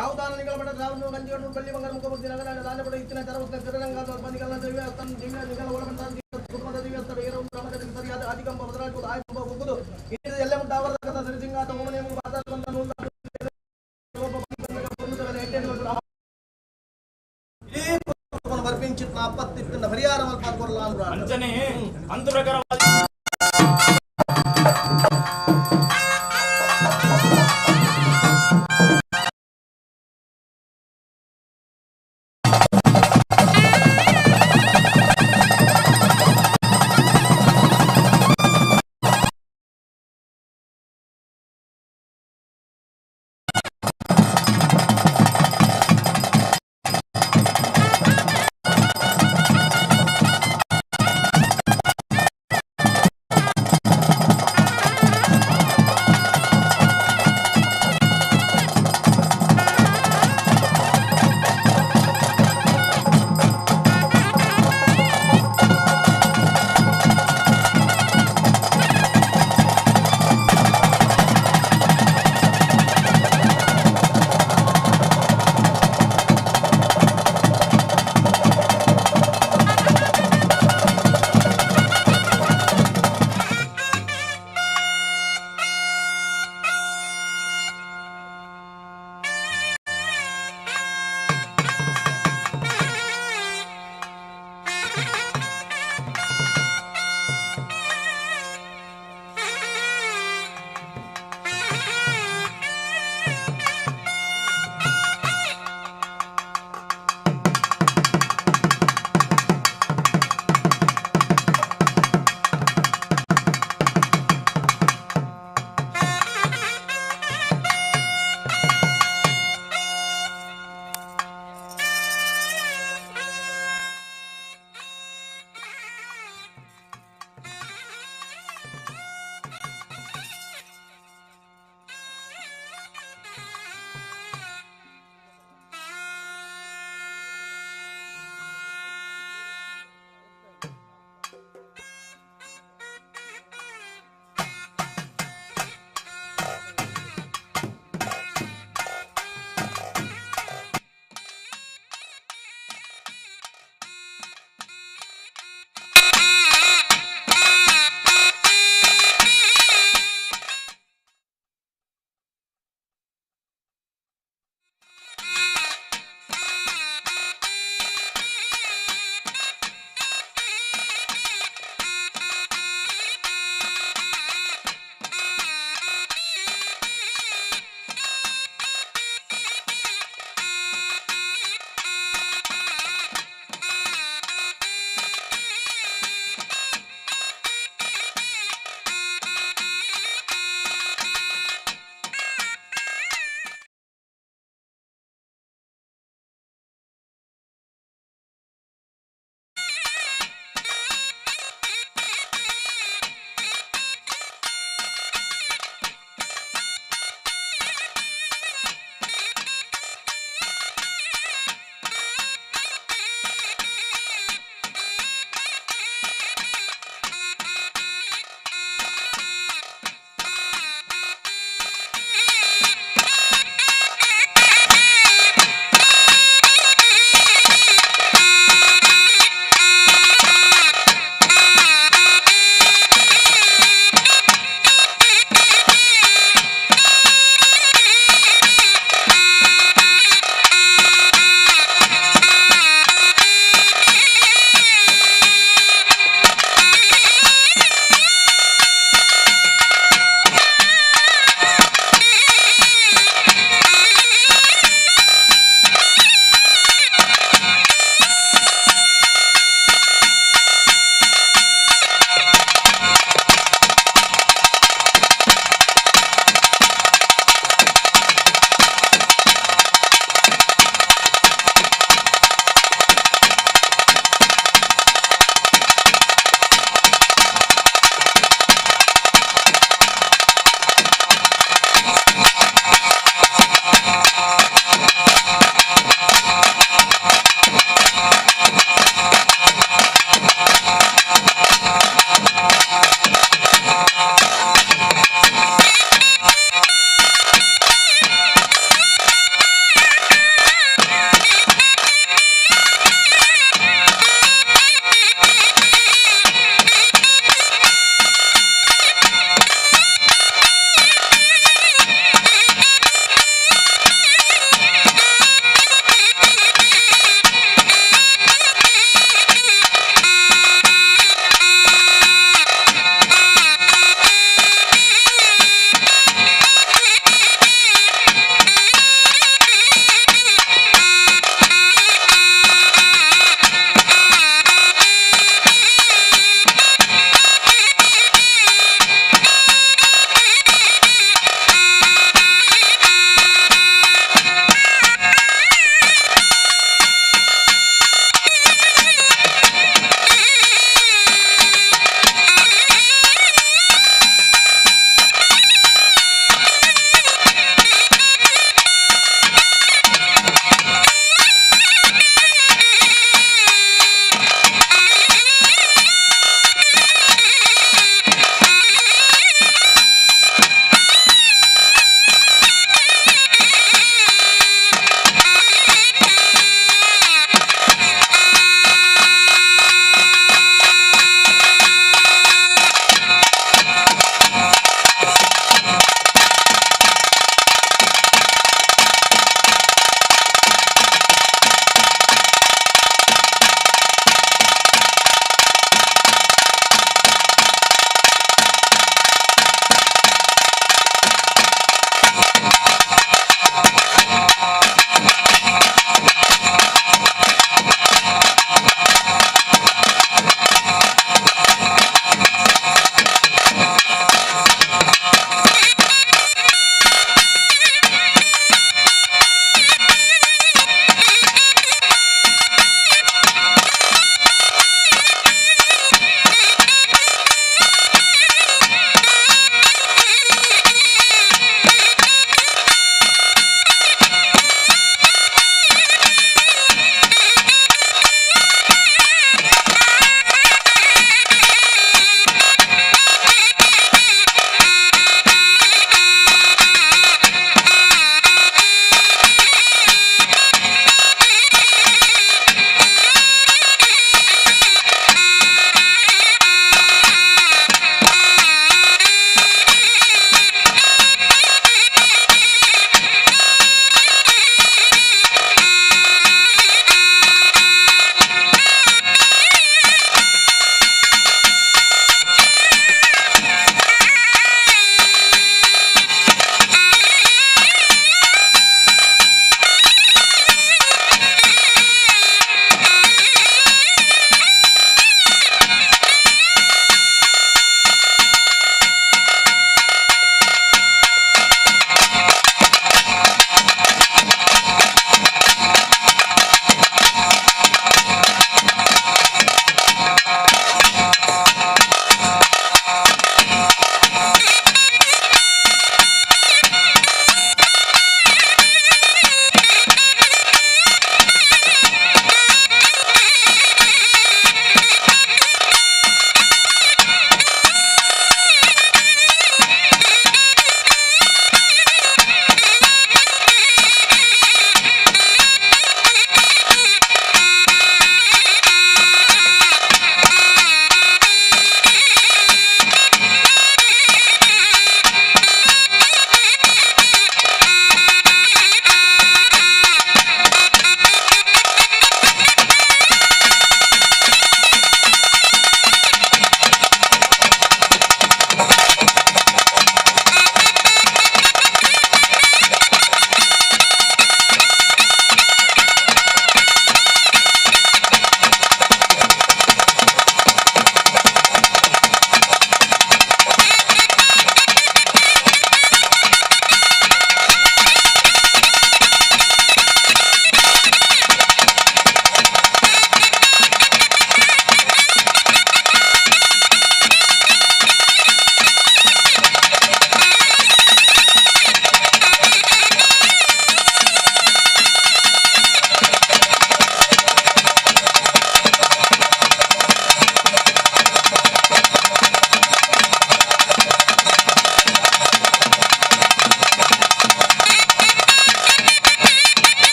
ಸಾವುದಾನ ನಿಗಮಪಟ್ಟ ಸಾವನ್ನು ಗಂಜಿಯನ್ನು ಬೆಳ್ಳಿ ಬಂಗಾರ ಮುಖಮೂರ್ತಿ ನಗರ ದಾನಪಡ ಇತ್ತಿನ ಚರವಸ್ನ ತಿರುರಂಗ ಬಂದಿಗಳ ದೇವಸ್ಥಾನ ನಿಗಲ ಒಳಪಂತ ಕುಟುಂಬದ ದೇವಸ್ಥಾನ ಏರವು ಗ್ರಾಮದಲ್ಲಿ ಸರಿಯಾದ ಆದಿಕಂಬ ಬದಲಾಗುವುದು ಆಯ್ತು ಹೋಗುವುದು ಇದು ಎಲ್ಲ ಮುಂಟಾವರ್ಧಕದ ಸರಿಸಿಂಗಾತ ಹೋಮನೆ ಬಾದಾರ ಬಂದ ಬರ್ಪಿಂಚಿತ್ ಅಪ್ಪತ್ತಿತ್ತಿನ ಪರಿಹಾರ ಮಲ್ಪಾರ್ಕೊಲ್ಲ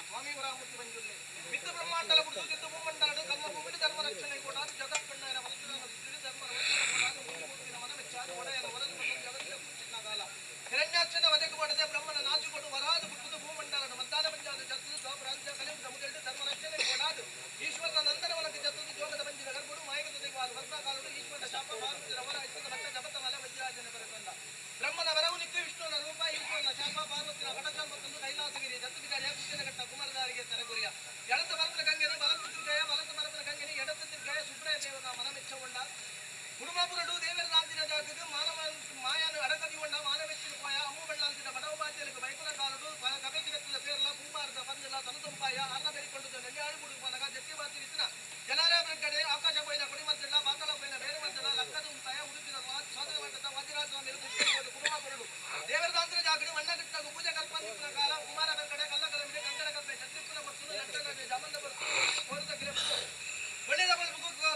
ಸ್ವಾಮಿ ವರಾಮೂರ್ತಿ ಬಂಜುಲ್ಲೆ ಮಿತ್ರ ಬ್ರಹ್ಮಾಂಡಲ ಬಿಟ್ಟು ಭೂಮಂಡಲ ಕರ್ಮ ಭೂಮಿ ಧರ್ಮ ರಕ್ಷಣೆ ಕೂಡ ಜಗತ್ಕಣ್ಣನ ಧರ್ಮ ಮೂರ್ತಿನ ಮನ ಮೆಚ್ಚಾದ ಒಡೆಯನ ವರದು ಜಗತ್ತಿನ ಕಾಲ ಹಿರಣ್ಯಾಕ್ಷನ ವಧೆಗೆ ಕೊಡದೆ ಬ್ರಹ್ಮನ ನಾಚುಕೊಡು ವರಾದು ಬಿಟ್ಟುದು ಭೂಮಂಡಲನ ಮದ್ದಾನ ಪಂಚಾದ ಜತ್ತದು ದ್ವಾಪರಾಂತ್ಯ ಕಲಿಯುಗ ಸಮುದ್ರದ ಧರ್ಮ ರಕ್ಷಣೆ ಕೊಡಾದು ಈಶ್ವರನ ನಂದನವನಕ್ಕೆ ಜತ್ತದು ಜೋಗದ ಬಂಜಿನ ಗರ್ಭುಡು ಮಾಯಕದ ದೈವಾದ ವರ್ತಾಕಾಲುಡು ಈಶ್ವರನ ಶಾಪ ಭಾರತದ ರವರ ಇಷ್ಟದ ಭಟ್ಟ ಜಪತ ಮಲ ವಜ್ರಾಜನ ಬರೆಕೊಂಡ ಬ್ರಹ್ಮನ ವರವು ನಿತ್ಯ ವಿಷ್ಣುವನ ರೂಪ ಈಶ್ವರನ ಶಾಪ ಪಾರ್ವತಿನ ಕಟಚರ್ಮತ್ತೊಂದು ಕೈಲಾಸಗಿರಿ ದತ್ತಬಿಗಾರಿಯ ಕುಶಲಘಟ್ಟ ಕುಮಾರಧಾರಿಗೆ ತರಗುರಿಯ ಎಡತ ಬರಪನ ಗಂಗೆನು ಬಲತ ದುರ್ಗಯ ಬಲತ ಬರಪನ ಗಂಗೆನಿ ಎಡತ ದುರ್ಗಯ ಸುಬ್ರಯ ದೇವನ ಮನ ಮೆಚ್ಚಗೊಂಡ ಕುಡುಮಾಪುರಡು ದೇವರ ರಾಂತಿನ ಜಾಗಕ್ಕೆ ಮಾಯನು ಅಡಕದಿಗೊಂಡ ಮಾನವೆಚ್ಚಿನ ಪಾಯ ಅಮ್ಮು ಬೆಳ್ಳಾಂತಿನ ಬಡವ ಬಾಧ್ಯಲಿಗೆ ಬೈಕುಲ ಕಾಲಡು ಕಪೆತಿ ಬೆತ್ತದ ಪೇರ್ಲ ಪೂಮಾರದ ಪಂದಿಲ ತನತಂಪಾಯ ಅನ್ನ ಬೆರಿಕೊಂಡುದು ನೆಲ್ಯಾಳು ಗುಡು ಪನಗ ಜತ್ತಿ ಬಾತಿ ವಿತ್ತಿನ ಜನಾರ ಬೆಕ್ಕಡೆ ಆಕಾಶ ಪೈನ ಕೊಡಿಮರ್ತಿಲ್ಲ ಪಾತಾಳ ಪೈನ ಬೇರೆ ಮರ್ತಿಲ್ಲ ಲಕ್ಕದ ಉಂಟಾಯ ಉಡುಪಿನ ಸ್ವಾತಂತ್ರ್ಯ ಮಂಟದ ವಾದಿರಾಜಸ್ವಾಮಿ ಕುಡುಮಾಪುರಡು ದೇವರ ರಾಂತಿನ ಜಾಗಡೆ ಮಣ್ಣಗಿಟ್ಟಾಗ ಪೂಜೆ ಕಲ್ಪನಿನ ಕಾಲ ಕುಮಾರ ಬೆಕ್ಕಡೆ ಕಲ್ಲ ಕಲಮಿಡೆ ಕಂಗಡ ಕಪ್ಪೆ ಚತ್ತಿಪ್ಪನ ಬರ್ತುದು ಲಟ್ಟದ ಜಾಮಂದ ಬರ್ತುದು ಕೋರಿತ ಗಿರಪ್ಪು ಒಳ್ಳೆಯ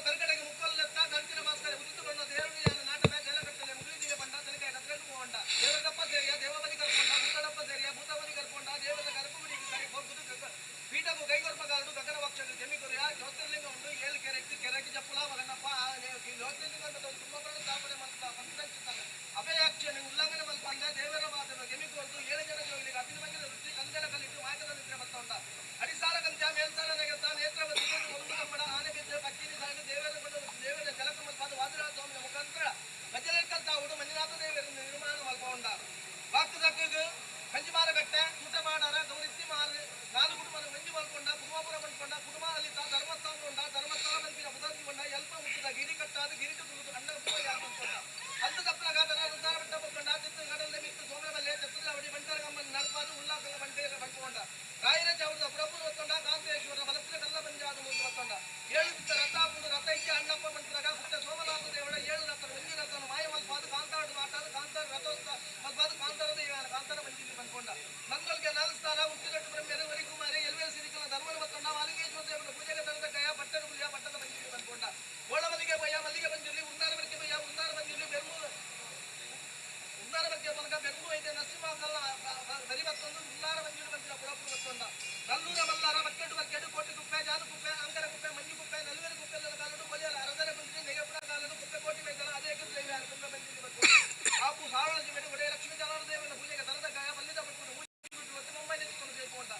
ಬೆರಗಡೆಗೆ ಮುಕ್ಕಲ್ಲೆತ್ತ ಗಂಟಿನ ಮಾಸ್ಕರೆ ಉದಿತುಕೊಂಡು ದೇವರಿಯಾದ ನಾಟಕ ಜಲಗಟ್ಟಲೆ ಮುಗಿದಿಗೆ ಬಂಡ ತನಿಖೆ ಕತ್ರೆಂಡು ಹೋಂಡ ದೇವರಪ್ಪ ಸೇರಿಯ ದೇವಬಲಿ ಕರ್ಕೊಂಡ ಭೂತಳಪ್ಪ ಸೇರಿಯ ಭೂತಬಲಿ ಕರ್ಕೊಂಡ ದೇವರ ಗರ್ಭಗುಡಿಗೆ ಕೈ ಹೋಗುದು ಪೀಠವು ಕೈಗೊರ್ಪಗಾರಡು ಗಗನ ವಕ್ಷಗಳು ಜಮಿಕೊರೆಯ ಜ್ಯೋತಿರ್ಲಿಂಗ ಉಂಡು ಏಳು ಕೆರೆಕ್ತಿ ಕೆರೆಗೆ ಜಪ್ಪುಲ ಮಗನಪ್ಪ ಜ್ಯೋತಿರ್ಲಿಂಗ ತುಂಬಗಳು ಸ್ಥಾಪನೆ ಮಾಡ್ತಾ ಪಂಚರಂಚಿತಾಗ ಅಭಯಾಕ್ಷಣೆ ಉಲ್ಲಂಘನೆ ಮಲ್ಪಂದ ದೇವರ ಮಾತನ್ನು ಜಮಿಕೊರ್ದು 7 ಜನ ಜೋಗಿಲಿಗೆ ಅಭಿಮನ್ಯದ ವೃತ್ತಿ ಕಂದೆಲ ಕಲಿತು ಮಾಯಕದ ನಿದ್ರೆ ಬತ್ತೊಂಡ ಅಡಿಸಾಲ ಕಂಚ ಮೇಲ್ಸಾಲ ನೆಗೆತ ನೇತ್ರವತಿ ಒಂದು ಕಂಬಡ ಆನೆ ಬಿದ್ದ ಪಕ್ಕಿನಿ ಸಾಗಿ ದೇವರ ಜಲಕ ಮಲ್ಪಾದ ವಾದಿರಾಜ ಸ್ವಾಮಿಯ ಮುಖಾಂತರ ಗಜಲಕ್ಕಂತ ಉಡು ಮಂಜುನಾಥ ದೇವರ ನಿರ್ಮಾಣ ಮಲ್ಪೊಂಡ ವಾಕ್ತು ದಕ್ಕಗ ಕಂಜಿಮಾರ ಗಟ್ಟೆ ಊಟ ಮಾಡಾರ ಗೌರಿತ್ತಿ ಮಾರ ನಾಲು ಕುಟುಂಬದ ಮಂಜು ಮಲ್ಕೊಂಡ ಕುರುಮಾಪುರ ಬಂದ್ಕೊಂಡ ಕುಟುಂಬ ಅಲ್ಲಿದ್ದ ಧರ್ಮಸ್ಥಾನ ಉಂಡ ಧರ್ಮಸ್ಥಳ ಬಂದಿನ ಬುಧಂಕೊಂಡ ಎಲ್ಪ ಮುಟ್ಟಿದ ಗಿರಿ ಕಟ್ಟಾದ ಗಿರಿಟು ತುಳಿದು ಅಣ್ಣ ಕೂಡ ಯಾರು ಬಂದ್ಕೊಂಡ ಅಂತ ತಪ್ಪನಾಗ ಉದ್ದಾರ ಬೆಟ್ಟ ಬಂದ್ಕೊಂಡ ಚಿತ್ರ ಗಡಲೆ ಮಿತ್ತು ಸೋಮರಮಲ್ಲೆ ಚತ್ರ ಅವಡಿ ಬಂಟರ ಗಮ್ಮನ ನಡಪಾದು ಉಲ್ಲಾಕಲ ಬಂಟೇರ ಬಂದ್ಕೊಂಡ ರಾಯರ ಚೌರದ ಪ್ರಭು ಹೊತ್ತೊಂಡ ಕಾಂತೇಶ್ವರ ಬಲತ್ರ ಕಲ್ಲ ಬಂಜಾದ ಮೂರು ಹೊತ್ತೊಂಡ 7 ರಥ ಪುಡು ರಥ ಇಕ್ಕೆ ಅಣ್ಣಪ್ಪ ಬಂಟರಾಗ ಪುಟ್ಟ ಸೋಮನಾಥ ದೇವರ 7 ರಥ ಒಂಜಿ ರಥನ ಮಾಯ ಮಲ್ಪಾದು ಕಾಂತಾಡು ನಾಟಾದ ಕಾಂತಾರ ರಥೋತ್ಸವ ಮಲ್ಪಾದು ಕಾಂತಾರದ ಇವನ ಕಾಂತಾರ ಬಂಜಿಲಿ ಬಂದ್ಕೊಂಡ ಮಂಗಲ್ಗೆ 4 ಸ್ಥಾನ ಹುಟ್ಟಿದಟ್ಟು ಬ್ರಹ್ಮೆರು ವರಿಕುಮಾರಿ ಎಲ್ವೇಲ್ ಸಿರಿಕಲ ಧರ್ಮನ ಬತ್ತೊಂಡ ಮಾಲಿಂಗೇಶ್ವರ ದೇವರ ಪೂಜೆಗೆ ತರದ ಕಯ ಪಟ್ಟದ ಪೂಜೆ ಪಟ್ಟದ ಬಂಜಿಲಿ ಬಂದ್ಕೊಂಡ ಓಳ ಮಲ್ಲಿಗೆ ಬಯ್ಯ ಮಲ್ಲಿಗೆ ಬಂಜಿಲಿ ಉನ್ನಾರ ಬರಿಕೆ ಬಯ್ಯ ಉನ್ನಾರ ಬಂಜಿಲಿ ಬೆರ್ಮು ಉನ್ನಾರ ಬಗ್ಗೆ ಮೂಲಕ ಬೆರ್ಮು ಐತೆ ನರಸಿಂಹ ಕಲ್ಲ ಬರಿ ಮತ್ತೊಂದು ಉನ್ನಾರ ಬಂಜಿಲಿ ಬಂದಿನ ಕುಳಪುರ ಬತ್ತೊಂಡ ನಲ್ಲೂರ ಮಲ್ಲಾರ ಬಕ್ಕೆಟ್ಟು ಬಕ್ಕೆಟ್ಟು ಕೋಟಿ ಕುಪ್ಪೆ ಜಾನು ಕುಪ್ಪೆ ಅಂಕರ ಕುಪ್ಪೆ ಮಂಜು ಕುಪ್ಪೆ ನಲ್ವೇರು ಕುಪ್ಪೆ ಕಾಲಡು ಬಲಿಯಲ್ಲ ಅರದರೆ ಬಂದಿದೆ ನೆಗೆಪುರ ಕಾಲಡು ಕುಪ್ಪೆ ಕೋಟಿ ಬೈದಲ್ಲ ಅದೇ ದೈವ ಕುಪ್ಪೆ ಬಂದಿದೆ ಬಂತು ಆಪು ಸಾವಳ ಜಿಮೆಡು ಒಡೆಯ ಲಕ್ಷ್ಮೀ ಜಲಾನ ದೇವನ ಪೂಜೆಗೆ ತರದ ಕಾಯ ಬಲ್ಲಿದ ಬಿಟ್ಟು ಬಿಟ್ಟು ಮುಂಬೈ ನೆಚ್ಚಿಕೊಂಡು ಸೇರ್ಕೊಂಡ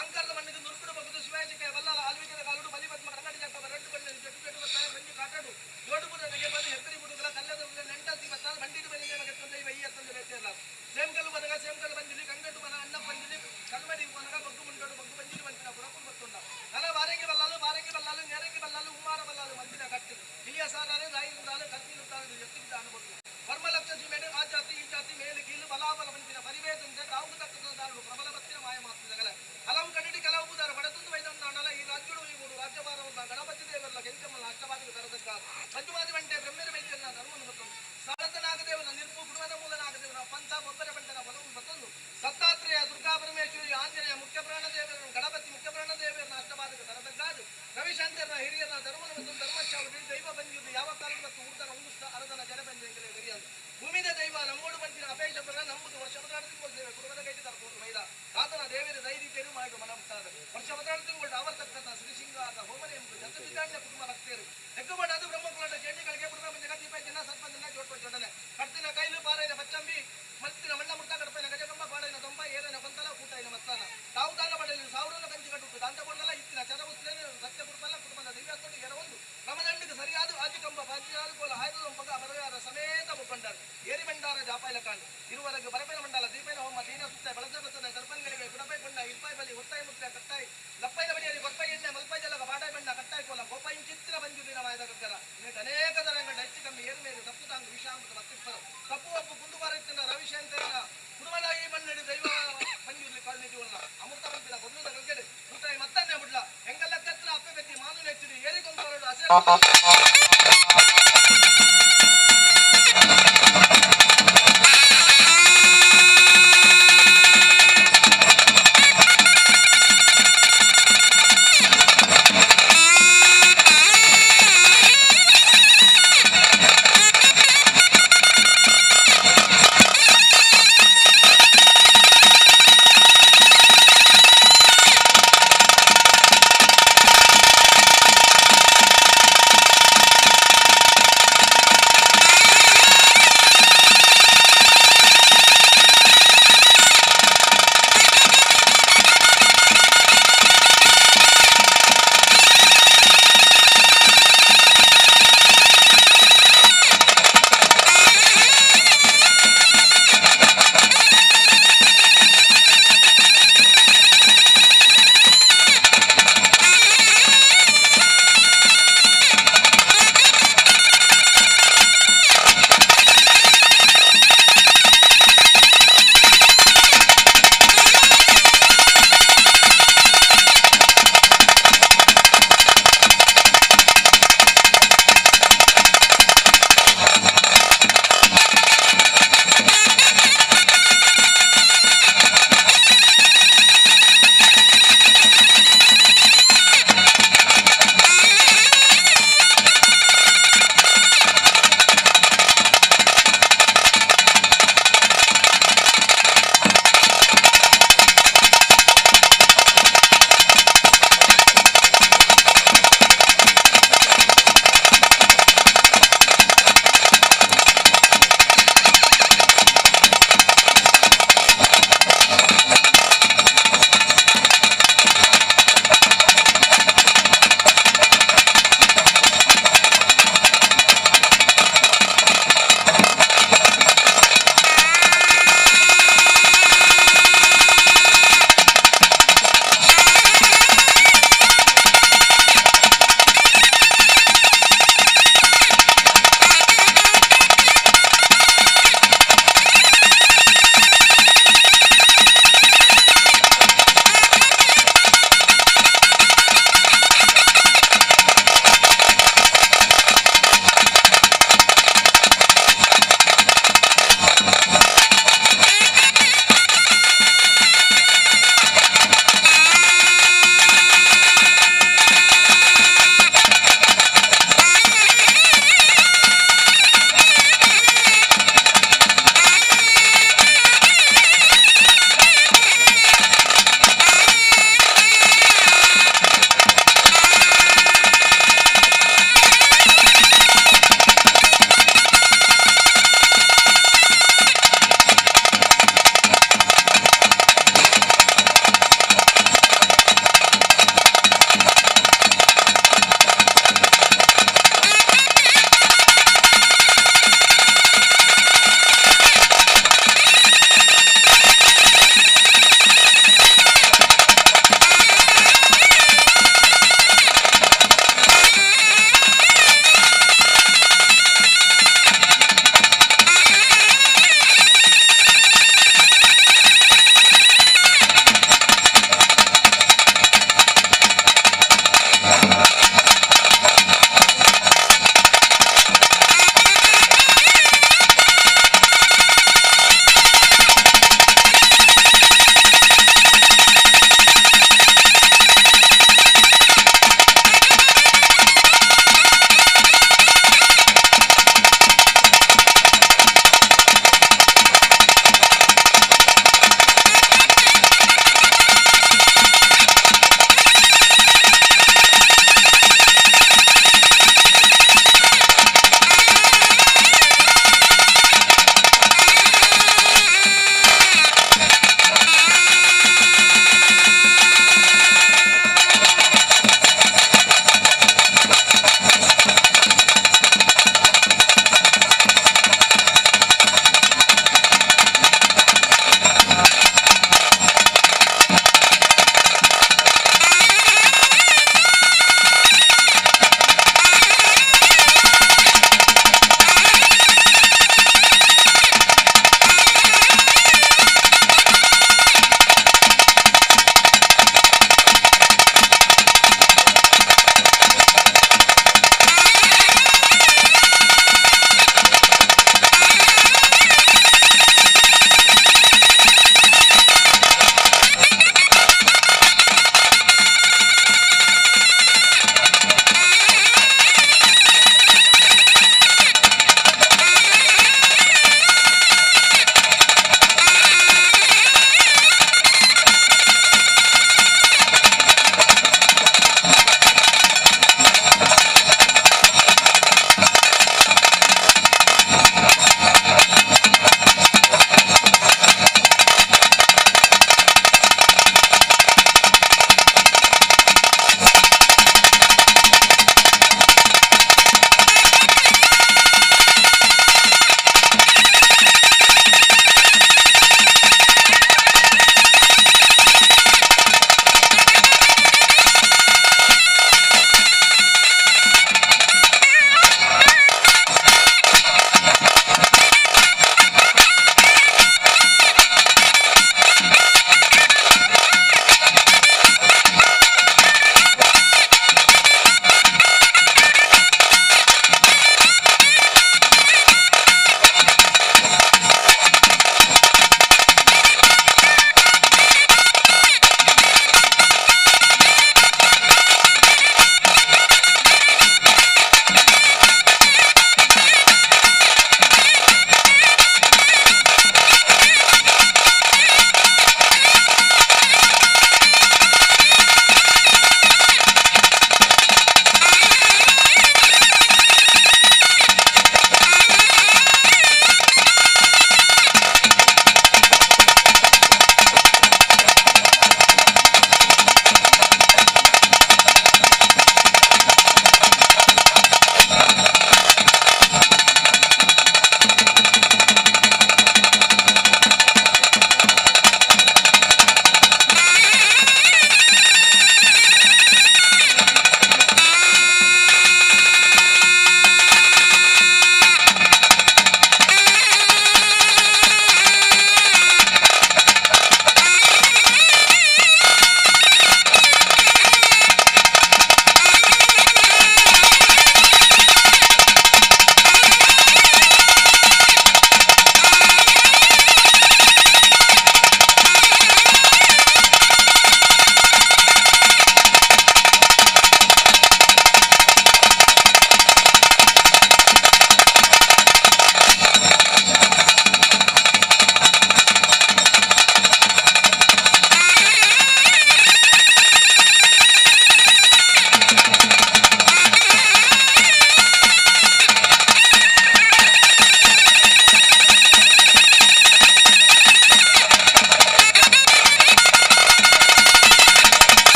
ಅಂಕರದ ಮಣ್ಣಿಗೆ ನುರುಕುಡು ಬಗ್ಗದು ಶಿವಾಜಿಕೆ ಬಲ್ಲಲ್ಲ ಆಲ್ವಿಕದ ಕಾಲಡು ಬಲಿ ಬದ್ಮ ಕನ್ನಡಿ ಜಾಕ ರೆಡ್ಡು ಬಣ್ಣ ಜಟ್ಟು ಜಟ್ಟು ಬತ್ತಾಯ ಮಂಜು ಕಾಟಾಡು ಜೋಡು ಬುಡ ನೆಗೆ ಬಂದು ಹೆಬ್ಬರಿ ಬುಡುಗಳ ಕಲ್ಲದ ನೆಂಟತಿ ಬತ್ತಾದ ಬಂಡಿದು ಬಲಿಗೆ ಮಗ ತಂದೆ ವೈಯ ತಂದೆ ಬೇತಿರಲ್ಲ ಸೇಮ್ಕಲ್ಲು ಬನಗ ಸೇಮ್ಕಲ್ಲು ಬಂದಿಲಿ ಕಂಗಟ್ಟು ಮನ ಅಣ್ಣ ಬಂದಿಲಿ ಕಲ್ಮಡಿ ಮನಗ ಬಗ್ಗು ಮುಂಡೋಡು ಬಗ್ಗು ಬಂದಿಲಿ ಬಂದಿನ ಪುರಪುರ ಬತ್ತೊಂಡ ನಲ ಬಾರಂಗಿ ಬಲ್ಲಾಲು ನೇರಂಗಿ ಬಲ್ಲಾಲು ಉಮ್ಮಾರ ಬಲ್ಲಾಲು ಮಂದಿನ ಕಟ್ಟಿ ಇಲ್ಲಿಯ ಸಾಲಾಲೆ ರಾಯಿರುಂದಾಲು ಕತ್ತಿಲು ತಾಳು ಎತ್ತಿದ ಅನುಭವ ವರ್ಮಲಕ್ಷ ಜಿಮೆಡು ಆ ಜಾತಿ ಈ ಜಾತಿ ಮೇಲೆ ಕೀಲು ಬಲಾಬಲ ಬಂದಿನ ಪರಿವೇದಂತೆ ತಾವು ತಕ್ಕದ ದಾರುಡು ಪ್ರಬಲ ಬತ್ತಿನ ಮಾಯ ಮಾತುದಗಲ ಹಲವು ಕಡಿಡಿ ಕೆಲವು ಬುದಾರ ಬಡತಂದು ವೈದಂಡಾಂಡಲ ಈ ರಾಜ್ಯಗಳು ಈ ಮೂರು ರಾಜ್ಯಭಾರವನ್ನ ಗಣಪತಿ ದೇವರಲ್ಲ ಕೆಂಚಮ್ಮಲ್ಲ ಅಷ್ಟವಾದಿಗೆ ತರದಕ್ಕ ಪಂಚವಾದಿ ಬಂಟೆ ಬ್ರಹ್ಮೇರ ವೈದ್ಯನ ಧರ್ಮವನ್ನು ಬತ್ತೊಂದು ಸಾಳದ ನಾಗದೇವನ ನಿರ್ಪು ಕುಟುಂಬದ ಮೂಲ ನಾಗದೇವನ ಪಂಚ ಬೊಬ್ಬರ ಬಂಟನ ಬಲವನ್ನು ಬತ್ತೊಂದು ದತ್ತಾತ್ರೇಯ ದುರ್ಗಾ ಪರಮೇಶ್ವರಿ ಆಂಜನೇಯ ಮುಖ್ಯ ಪ್ರಾಣ ದೇವರನ್ನು ಗಣಪತಿ ಮುಖ್ಯ ಪ್ರಾಣ ದೇವರನ್ನ ಅಷ್ಟವಾದಿಗೆ ತರದಕ್ಕಾದು ರವಿಶಂಕರನ ಹಿರಿಯರ ಧರ್ಮವನ್ನು ಬಂದು ಧರ್ಮಚಾವಡಿ ದೈವ ಬಂದಿದ್ದು ಯಾವ ಕಾಲದ ಊರ್ಧನ ಉಂಗುಷ್ಟ ಅರದನ ಜನಬಂಧೆಂಗಲೇ ಹಿರಿಯದು ಭೂಮಿದ ದೈವ ನಮ್ಮೋಡು ಬಂದಿನ ಅಪೇಕ್ಷ ಬರ ನಮ್ಮದು ವರ್ಷ ಬದಲಾಡ್ತಿದ್ದೇವೆ ಕುಟುಂಬದ ಕೈಗೆ ತರ್ಕೊಂಡು ಮೈದ ಆತನ ದೇವರ ದೈರಿಕೆರು ಮಾಡಿ ಮನ ಮುಟ್ಟಾದ ವರ್ಷ ಬದಲಾಡ್ತಿಕೊಂಡು ಆವರ್ತಕ್ಕಂಥ ಶ್ರೀಶೃಂಗಾರದ ಹೋಮನೆ ಎಂಬುದು ಜಗತ್ತಿದ್ದಾಂಡ ಕುಟುಂಬ ಭಕ್ತರು ಎಕ್ಕಬಡ ಅದು ಬ್ರಹ್ಮಕುಲದ ಜೇಟಿಗಳಿಗೆ ಪುಟ್ಟ ಜಗತ್ತಿಪ ಜನ ಸರ್ಪ ಜನ ಜೋಡ್ಕೊಂಡು ಜೊಡನೆ ಕಡ್ತಿನ ಕೈಲು ಪಾರೈನ ಬಚ್ಚಂಬಿ ಮತ್ತಿನ ಮಣ್ಣ ಮುಟ್ಟ ಕಡಪೈನ ಗಜಗಂಬ ಪಾಡೈನ ದೊಂಬ ಏರನ ಕೊಂತಲ ಕೂಟೈನ ಮತ್ತಾನ ತಾವು ತಾನ ಪಡೆಯಲು ಸಾವಿರನ್ನು ಕಂಚಿ ಕಟ್ಟುವುದು ದಾಂತಗೊಂಡಲ್ಲ ಇತ್ತಿನ ಚರವಸ್ತ್ರೇನ ಸತ್ಯ ಕುಟುಂಬಲ್ಲ ಕುಟುಂಬದ ದಿವ್ಯಾಸ್ತೊಟ್ಟಿಗೆ ಎರವೊಂದು ರಮದಂಡಿಗೆ ಸರಿಯಾದ ಆಜಿಕಂಬ ಪಾಜಿಯಾದ ಕೋಲ ಆಯ್ದು ಮಗ ಬರಗಾರ ಸಮೇತ ಮುಖಂಡರು ಏರಿ ಬಂಡಾರ ಜಾಪಾಯಿಲ ಕಾಂಡು ಇರುವರೆಗೆ ಬರಪೈನ ಮಂಡಲ ದೀಪೈನ ಹೋಮ ದೀನ ಸುತ್ತ ಬಳಸ ಬರ್ತದೆ ದರ್ಪನ್ಗಳಿಗೆ ಗುಡಪೈ ಕೊಂಡ ಇಲ್ಪಾಯಿ ಬಲಿ ಒತ್ತಾಯಿ ಮುತ್ತ ಕಟ್ಟಾಯಿ ಲಪ್ಪೈನ ಬಡಿಯಲ್ಲಿ ಕೊಪ್ಪೈ ಎಣ್ಣೆ ಮಲ್ಪೈ ಜಲಗ ಬಾಡಾಯಿ ಬಣ್ಣ ಕಟ್ಟಾಯಿ ಕೋಲ ಕೋಪಾಯಿ ಚಿತ್ರ ಬಂಜುದಿನ ವಾಯದ ಗಗ್ಗರ ಇನ್ನಿಟ್ಟು ಅನೇಕ ದರಂಗಡ ಹೆಚ್ಚು ಕಮ್ಮಿ ಏರು ಮೇಲೆ ತಪ್ಪು ತಾಂಗ ವಿಷಾಂತ ಮತ್ತಿಪ್ಪರು ತಪ್ಪು ಒಪ್ಪು ಕುಂದುಬಾರತ್ತಿನ ರವಿಶಂಕರನ ಕುಡುಮಲ ಈ ಮಣ್ಣಡಿ ದೈವ ಬಂಜುರ್ಲಿ ಕಳ್ನಿದಿವಲ್ಲ ಅಮೃತ ಬಂಪಿನ ಬದಲುದ ಗಗ್ಗಡೆ ಊಟಾಯಿ ಮತ್ತನ್ನೇ ಬಿಡ್ಲ ಹೆಂಗಲ್ಲ ಕತ್ರ ಅಪ್ಪೆ ಬೆತ್ತಿ ಮಾನು ನೆಚ್ಚಿಡಿ ಏರಿಗೊಂದು ಅಸೆ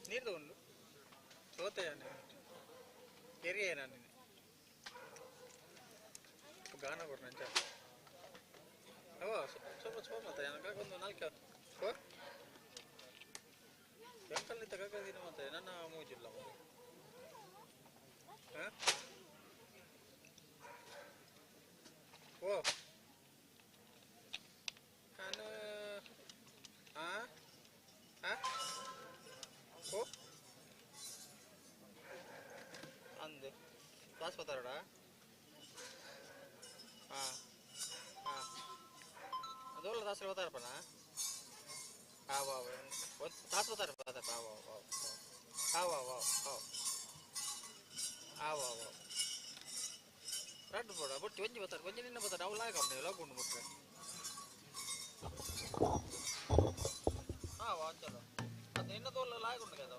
ನೀರು ತಗೊಂಡು ಸೋತೆ ಕೆರಿಯ ನಾನು ಗಾನ ಕೊಡ್ರಿ ನಂಚ ಸ್ವಲ್ಪ ಮತ್ತೆ ನನಗೊಂದು ನಾಲ್ಕು ಬೆಂಕಲ್ಲಿ ತಗೋದಿನ ಮತ್ತೆ ನನ್ನ ಮೂಜಿಲ್ಲ ಓ ನಾನು ಓ ಅಂದೆ ಕ್ಲಾಸ್ ಬರ್ತಾರಡ ಅದೋಲ್ಲ ತಾಸು ಬರ್ತಾರಪ್ಪನ ಒಂದು ತಾಸು ಬರ್ತಾರಪ್ಪ ರಡ್ಡು ಬೋಡ ಬುಟ್ಟಿ ಒಂಜಿ ಬರ್ತಾರೆ ಒಂಜಿ ನಿನ್ನ ಬರ್ತಾರೆ ಅವು ಲಾಗ ಲಾಗುಂಡು ಮುಟ್ರೆ ಚಲೋ ಅದು ನಿನ್ನ ತೋಲ್ ಲಾಗುಂಡು కదా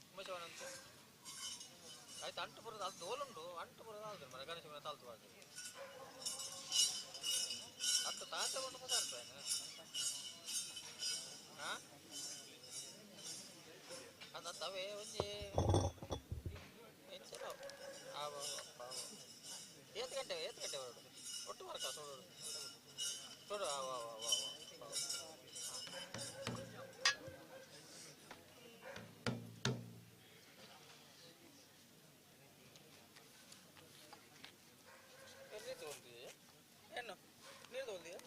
ಉಮೇಶವನಂತ ಆಯ್ತು ಅಂಟು ಬರೋದು ಅದು ತೋಲುಂಡು ಅಂಟು ಬರೋದು ಆದ್ರೆ ಮರ ಗಣೇಶ ಮನೆ ತಾಲ್ತು ಬಾಗಿ ಹತ್ತು ತಾಸ ಕೊಂಡು ಮಾತಾಡ್ತಾನೆ ಅದು ತವೆ ಒಂಜಿ ಚಲೋ ಏತ್ ಗಂಟೆ ಹೊರಡು ಒಟ್ಟು ವರ್ಕ ಸೋಡು ನೀರು ತಗೊಂಡಿದ್ದೀಯ ಏನು ನೀರು ತಗೊಂಡಿದ್ದೀಯ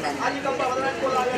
ಆದಿಕಂಬ ಬದಲಾಯಿಸಿಕೊಳ್ಳಾಗ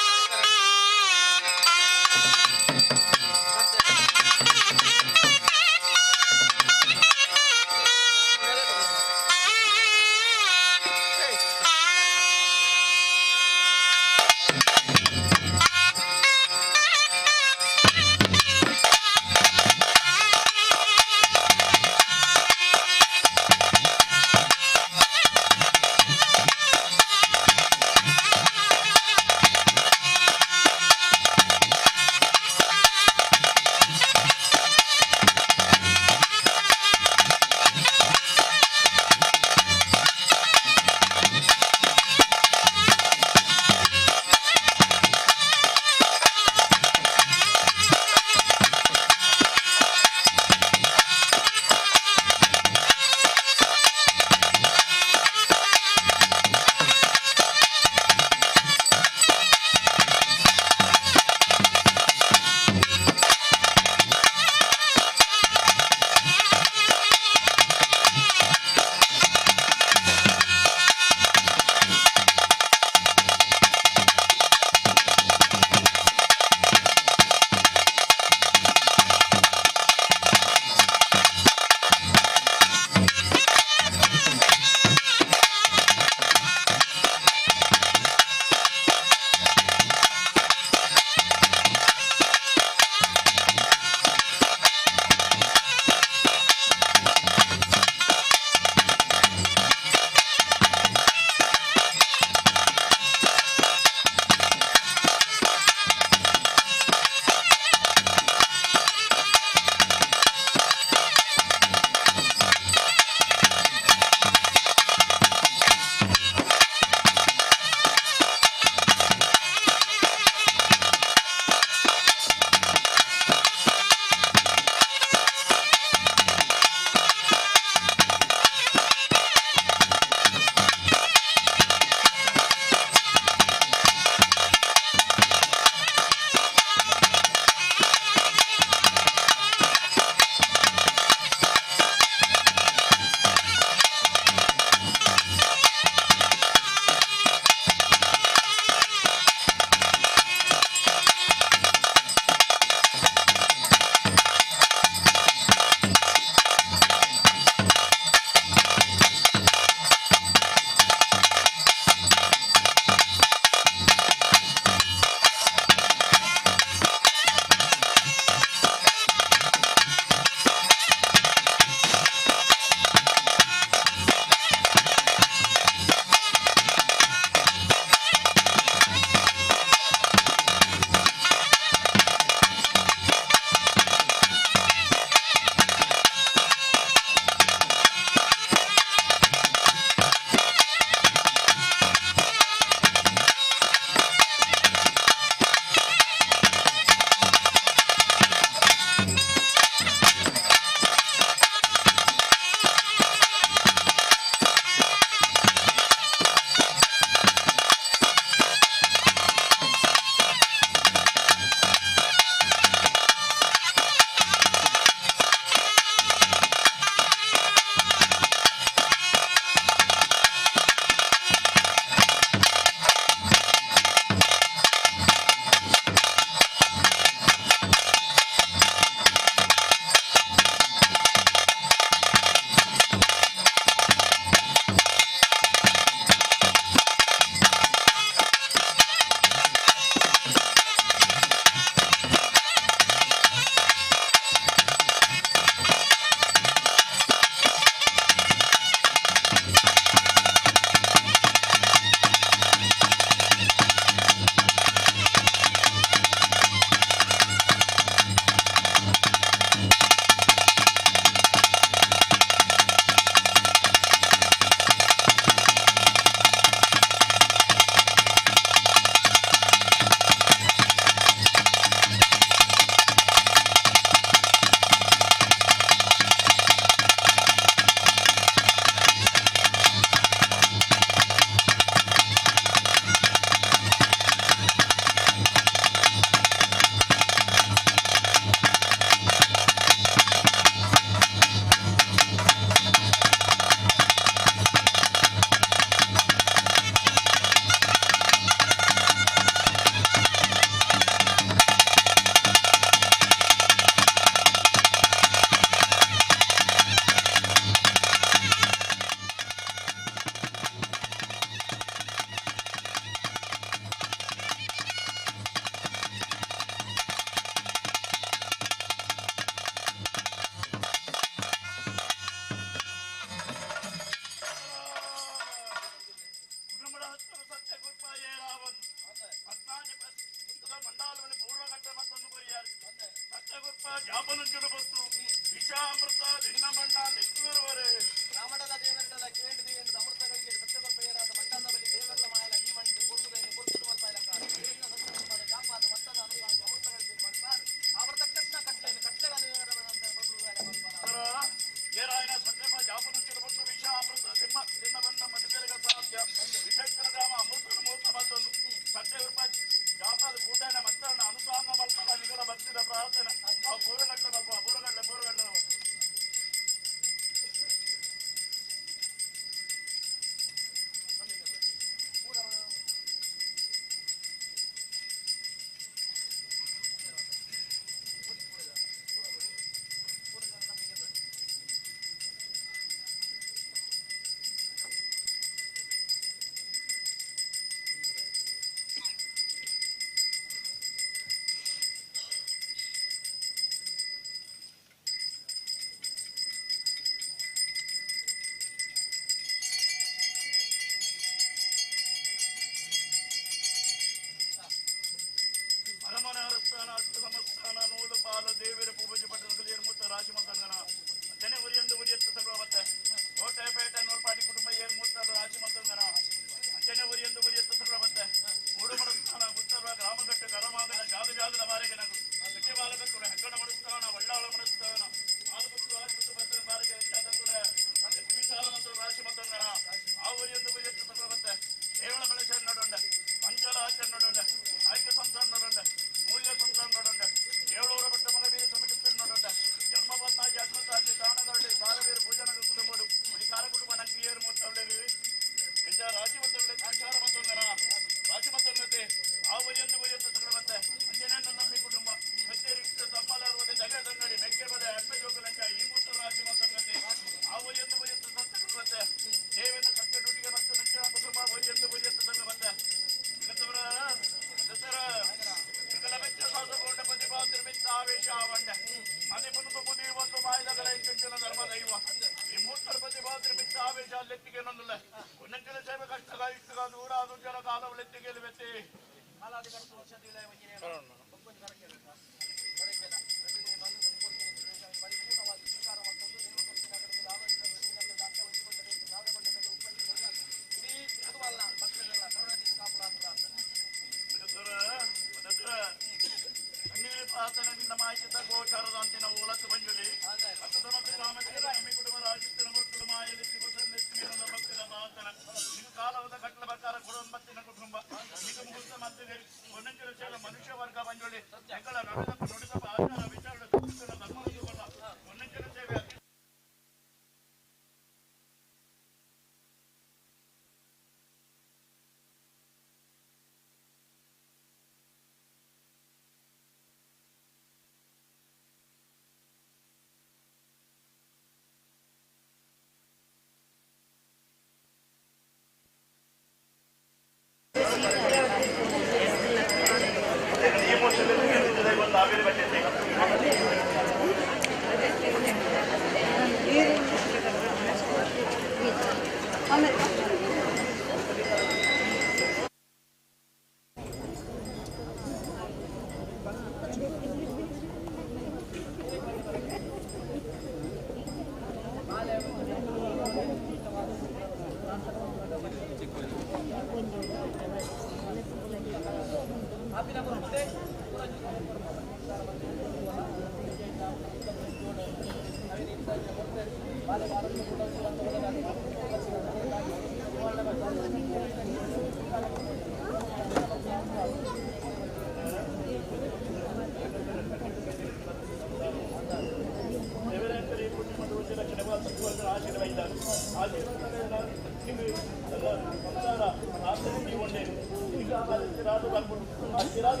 ಆಶೀರ್ವಾದ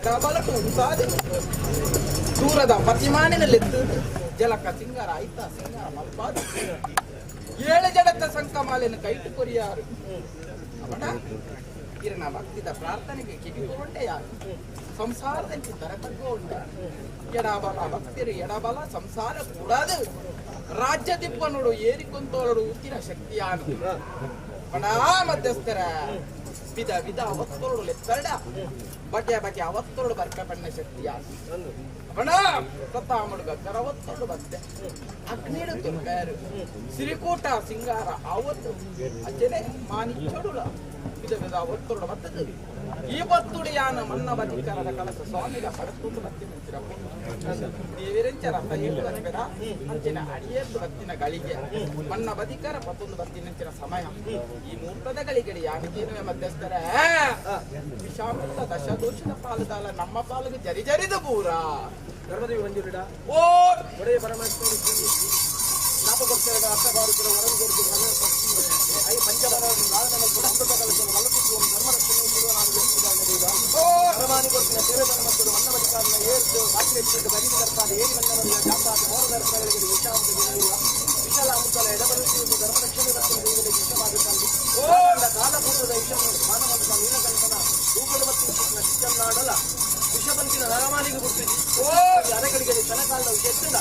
ಎಡಬಲಟು ಉಂಟಾದೆ ದೂರದ ಪ್ರತಿಮಾನಿನಲ್ಲಿದ್ದು ಜಲಕ ಸಿಂಗಾರ ಆಯ್ತ ಸಿಂಗಾರ ಮಲ್ಪಾದ 7 ಜಡತ್ತ ಸಂಕಮಾಲೆಯನ್ನು ಕೈಟು ಕೊರಿಯಾರು ಅವನ ಇರನ ಭಕ್ತಿದ ಪ್ರಾರ್ಥನೆಗೆ ಕಿವಿಕೊಂಡೆ ಯಾರು ಸಂಸಾರದಲ್ಲಿ ತರಕಗೊಂಡ ಎಡಬಲ ಭಕ್ತಿರು ಎಡಬಲ ಸಂಸಾರ ಕೂಡದು ರಾಜ್ಯ ದಿಪ್ಪನೋಡು ಏರಿಕೊಂತೋಳಡು ಉತ್ತಿನ ಶಕ್ತಿಯಾನು ಬಡ ಮಧ್ಯಸ್ಥರ ವಿಧ ವಿಧ ಅವತ್ತೋಡು ಲೆತ್ತರಡ ಬಗೆ ಬಗೆ ಅವತ್ತೋಡು ಬರ್ಕಪಣ್ಣ ಶಕ್ತಿಯಾನು ಬಡ ಪ್ರತಾಮುಡುಗ ಕರವತ್ತೋಡು ಬತ್ತೆ ಅಗ್ನಿಡು ತುರ್ಕಾರು ಸಿರಿಕೋಟ ಸಿಂಗಾರ ಅವತ್ತು ಅಜ್ಜನೆ ಮಾನಿಚ್ಚೋಡುಲ ವಿಧ ವಿಧ ಅವತ್ತೋಡು ಬರ್ತದೆ ಈ ಬತ್ತುಡಿಯಾನ ಮನ್ನ ಬದಿಕರದ ಕಲಸ ಸ್ವಾಮಿಗ ಪಡಕೊಂಡು ಬತ್ತಿ ನಿಂತಿರಪ್ಪ ದೇವರಂಚರ ಹೇಳುವರ ಅಂಚಿನ ಅಡಿಯದ್ದು ಬತ್ತಿನ ಗಳಿಗೆ ಮನ್ನ ಬದಿಕರ ಪತ್ತೊಂದು ಬತ್ತಿ ನಿಂತಿನ ಸಮಯ ಈ ಮುಹೂರ್ತದ ಗಳಿಗೆ ಯಾನಿಗೇನುವೆ ಮಧ್ಯಸ್ಥರ ವಿಷಾಮೃತ ದಶದೋಷದ ಪಾಲದಾಲ ನಮ್ಮ ಪಾಲಿಗೆ ಜರಿ ಜರಿದು ಪೂರ ಧರ್ಮದೇವಿ ಮಂಜುರಿಡ ಓ ಒಡೆಯ ಪರಮೇಶ್ವರ ನಾಪಕೊಡ್ತಾರೆ ಅರ್ಥಭಾರತದ ವರದಿ ಕೊಡುತ್ತೆ ಐ ಪಂಚವರ ನಾಲ್ಕನ ಗುಣಸ್ತುತ ಕಲಿಸಲು ಮಲಪಿಸುವ ಧರ್ಮರಕ್ಷಣೆ ಪರಮಾನಿ ಕೊಟ್ಟಿನ ಸೇವೆತನ ಮತ್ತು ಮನ್ನವಧಿಕಾರನ ಏರ್ದು ಬಾಕಿಲೆಚ್ಚಿದ್ದು ಬರಿದು ಬರ್ತಾರೆ ಏರಿ ಮನ್ನವರಿಗೆ ಜಾತಾದ ಮೋರದರ್ಶಗಳಿಗೆ ವಿಷಾಂತ ವಿಶಾಲ ಮುತ್ತಲ ಎಡಬರುತ್ತಿರುವುದು ಧರ್ಮರಕ್ಷಣೆ ಮತ್ತು ವಿಷಮಾಗುತ್ತದೆ ಕಾಲಪೂರ್ವದ ವಿಷಯವನ್ನು ಮಾನವಂತ ನೀಲಕಂಠನ ರೂಪದ ಮತ್ತು ಶಿಕ್ಷಣಾಡಲ ವಿಷಪಂಚಿನ ನರಮಾನಿಗೆ ಬಿಟ್ಟಿದ್ದು ಅರೆಗಳಿಗೆ ತನಕಾಲದ ವಿಷಯತ್ತಿಲ್ಲ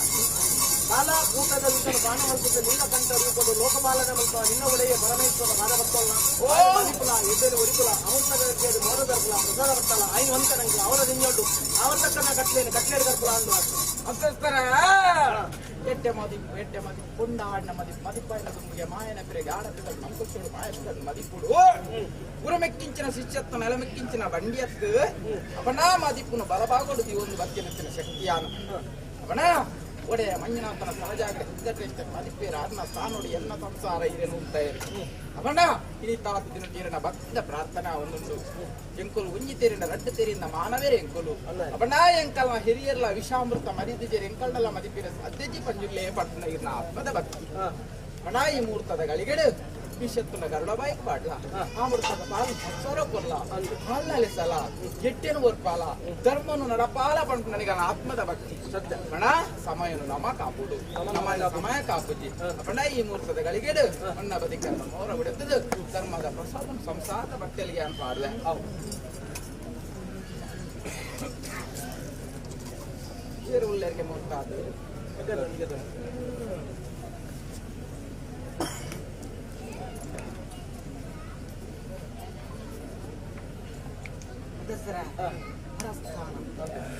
ಕಾಲಕೂಟದ ವಿಷಯ ಬಾಣವರ್ಗದ ನೀಲಕಂಠ ರೂಪದ ಲೋಕಪಾಲನ ಮತ್ತು ನಿನ್ನ ಒಳೆಯ ಪರಮೇಶ್ವರ ಮಾನವತ್ತಲ್ಲ ಮಣಿಕುಲ ಎದ್ದೇರು ಒರಿಕುಲ ಅಮೃತಗರ್ಭ್ಯದ ಮೋರದರ್ಪುಲ ಪ್ರಸಾದ ಬರ್ತಲ್ಲ ಐನು ವಂಕನಂಗೆ ಅವರ ದಿನ್ಯೊಡ್ಡು ಅವತ್ತಕ್ಕನ ಕಟ್ಲೇನು ಕಟ್ಲೇರು ಗರ್ಭುಲ ಅಂದು ಅಕ್ಕಸ್ತರ ಎಟ್ಟೆ ಮದಿ ಕೊಂಡಾಡಿನ ಮದಿಪಾಯಿನ ದುಂಬಿಗೆ ಮಾಯನ ಬೆರೆಗೆ ಆಡತಿದ್ದ ಮಂಕುಶೋಡು ಮಾಯಸ್ಕದ ಮದಿಪುಡು ಗುರುಮೆಕ್ಕಿಂಚಿನ ಶಿಷ್ಯತ್ವ ನೆಲಮೆಕ್ಕಿಂಚಿನ ಬಂಡಿಯತ್ತು ಅವನ ಮದಿಪುನು ಬಲಭಾಗೋಡು ಒಂದು ಬತ್ತಿನ ಶಕ್ತಿಯಾನು ಅವನ ಒಡೆಯ ಮಂಜುನಾಥನ ಸಹಜಾಗ್ರೆ ಸಿದ್ಧಕ್ರಿಸ್ತ ಮದಿಪೇರ ಅನ್ನ ಸ್ಥಾನೋಡಿ ಎನ್ನ ಸಂಸಾರ ಇರೇನು ಉಂಟಾಯಿರು ಅವನ ಇನಿತಾತ ದಿನ ತೀರಿನ ಭಕ್ತ ಪ್ರಾರ್ಥನಾ ಒಂದುಂಡು ಎಂಕುಲು ಉಂಜಿತೇರಿನ ರಡ್ಡು ತೇರಿಂದ ಮಾನವೇರೆ ಎಂಕುಲು ಅವನ ಎಂಕಲ್ನ ಹಿರಿಯರ್ಲ ವಿಷಾಮೃತ ಮರಿದಿಜೇರಿ ಎಂಕಲ್ನಲ್ಲ ಮದಿಪೇರ ಅದ್ದೆಜಿ ಪಂಜುಲ್ಲೇ ಪಟ್ಟಣ ಇರ್ನ ಆತ್ಮದ ಭಕ್ತಿ ಅವನ ಈ ಮುಹೂರ್ತದ ಗಳಿಗೆಡು ವಿಷತ್ತುನ ಗರುಡ ಬಾಯ್ಕ್ ಪಾಡ್ಲ ಆ ಮುಹೂರ್ತದ ಪಾಲು ಸಂಸಾರ ಕೊರ್ಲ ಹಾಲ್ನಲೆಸಲ ಎಟ್ಟೆನು ಒರ್ಪಾಲ ಧರ್ಮನು ನಡಪಾಲ ಪಂಟು ನನಗೆ ಆತ್ಮದ ಭಕ್ತಿ ಸತ್ಯ ಬಣ ಸಮಯನು ನಮ ಕಾಪುಡು ನಮ್ಮಲ್ಲ ಸಮಯ ಕಾಪುಜಿ ಬಣ ಈ ಮುಹೂರ್ತದ ಗಳಿಗೆಡು ಅನ್ನ ಬದಿಕನ್ನು ಮೋರ ಬಿಡುತ್ತದೆ ಧರ್ಮದ ಪ್ರಸಾದ ಸಂಸಾರದ ಭಕ್ತಿಯಲ್ಲಿಗೆ ಅಂತ ಆಡ್ದೆ ಉಳ್ಳೇರಿಗೆ ಮುಹೂರ್ತ ಆದ್ರೆ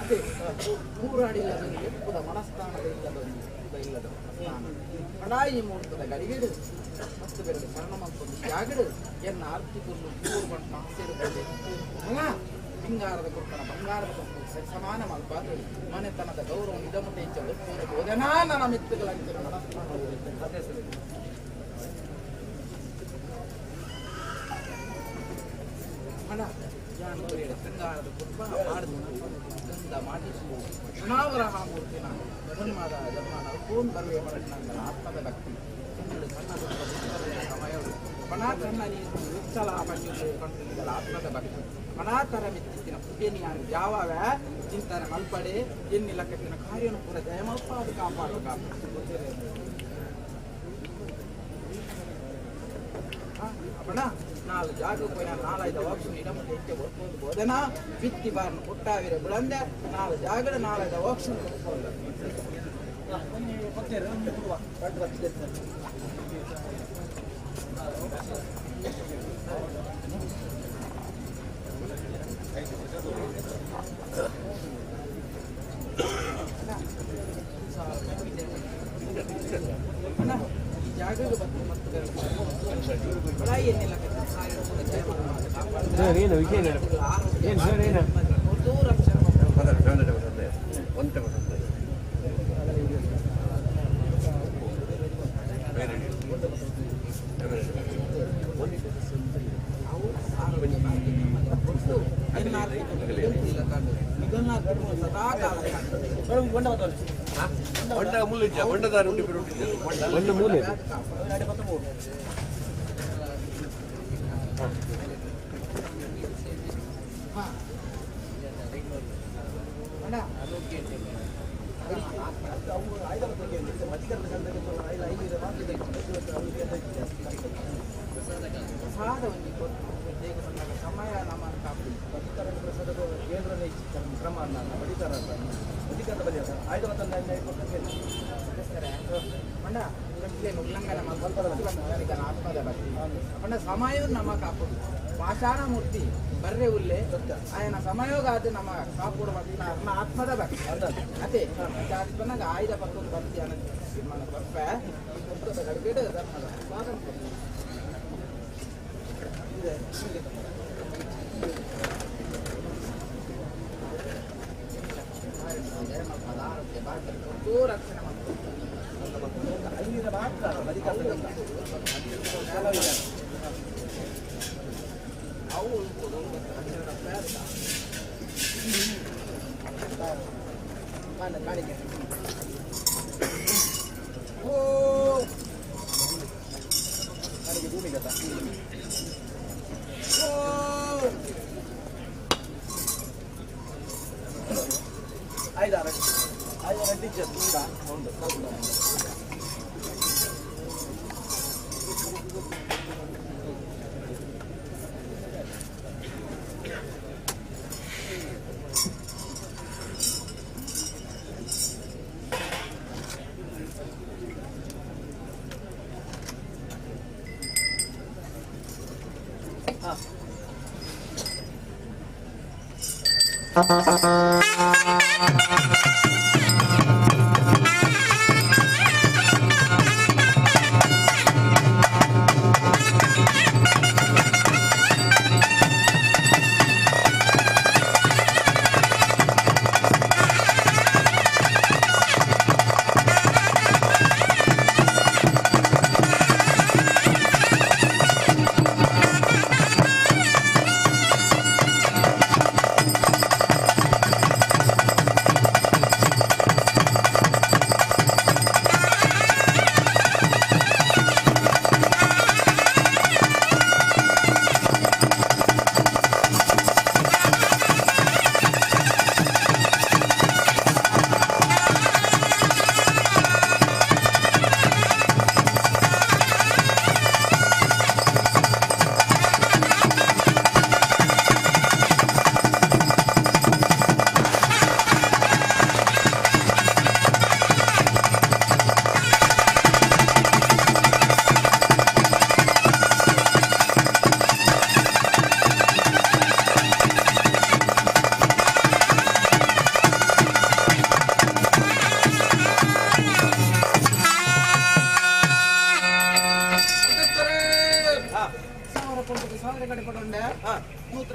ಅದೇ ಮೂರಾಡಿಲ್ಲದೊಂದು ಎಪ್ಪುದ ಮನಸ್ಥಾನದ ಇಲ್ಲದ ಪಡಾಯಿ ಮುಹೂರ್ತದ ಗಡಿಗೆಡು ಮತ್ತು ಬೆರಡು ಶರಣಮಂತೊಂದು ತ್ಯಾಗಡು ಎನ್ನ ಆರ್ತಿಪುರ್ಲು ಪೂರ್ವಂತ ಸೇರುತ್ತದೆ ಬಂಗಾರದ ಕೊಟ್ಟನ ಬಂಗಾರದ ಕೊಟ್ಟು ಸಮಾನ ಮಲ್ಪಾದು ಮನೆತನದ ಗೌರವ ನಿಧಮತೆ ಹೆಚ್ಚಲು ಬೋಧನಾ ನನ್ನ ಮಿತ್ತುಗಳಂತೆ ಮನಸ್ಥಾನ ಹಣ ಬಂಗಾರದ ಕುಟುಂಬ ಮಾಡಿದ ಮಾಡಿಸುವ ಚುನಾವರ ಮೂರ್ತಿನ ಜನ್ಮದ ಜನ್ಮನ ಫೋನ್ ಬರುವೆ ಮರಣ್ಣ ಆತ್ಮದ ಭಕ್ತಿ ಸಮಯ ಪಣ ಕಣ್ಣ ನೀರು ಉಚ್ಚಲ ಕಂಡು ಆತ್ಮದ ಭಕ್ತಿ ಪಣಾತರ ಮೆತ್ತಿನ ಪುಟೇನಿಯಾನು ಯಾವಾಗ ಚಿಂತನೆ ಮಲ್ಪಡೆ ಎನ್ನಿಲ್ಲ ಕಟ್ಟಿನ ಕಾರ್ಯನು ಪೂರ ದಯಮಲ್ಪಾದ ಕಾಪಾಡುಗ ಅಪ್ಪಣ ನಾಲ್ಕು ಜಾಗ ಪೋಯಿನ 4-5 ವರ್ಷ ಇಡಮುಂದೆ ಹೆಚ್ಚೆ ಒರ್ಕೊಂಡು ಬೋಧನಾ ಬಿತ್ತಿ ಬಾರನ್ನು ಕೊಟ್ಟಾವಿರ ಬಿಳಂದೆ 4 ಜಾಗದ 4-5 ವರ್ಷ ಜಾಗದ ಬಗ್ಗೆ ಏನಿಲ್ಲ ಸದಾ ಕಾಲ ಸಮಯ ನಮ್ಮ ಕ್ರಮ ಬಡಿತಾರ ಅಧಿಕಾರದ ಬದಿಯ ಆಯ್ತು ಮಂಡ ಉಲ್ಲಂಘನ ಮಂಡ ಸಮಯ ನಮ್ಮ ಕಾಪುಡು ಪಾಷಾಣ ಮೂರ್ತಿ ಬರ್ರೆ ಉಲ್ಲೆ ఆయన సమయోగాది నమ కాపుడు మన ఆత్మద అదే దానికి ఆయుధ పక్కన భక్తి అన్నది మన గొప్ప గడిపేడు ధర్మద భాగం ರಕ್ಷಣೆ ಅವು ಕಾಣಿಕೆ ಓ ಕಾಣಿಕೆ ಭೂಮಿಗೆ ಐದಾರು ಟೀಚರ್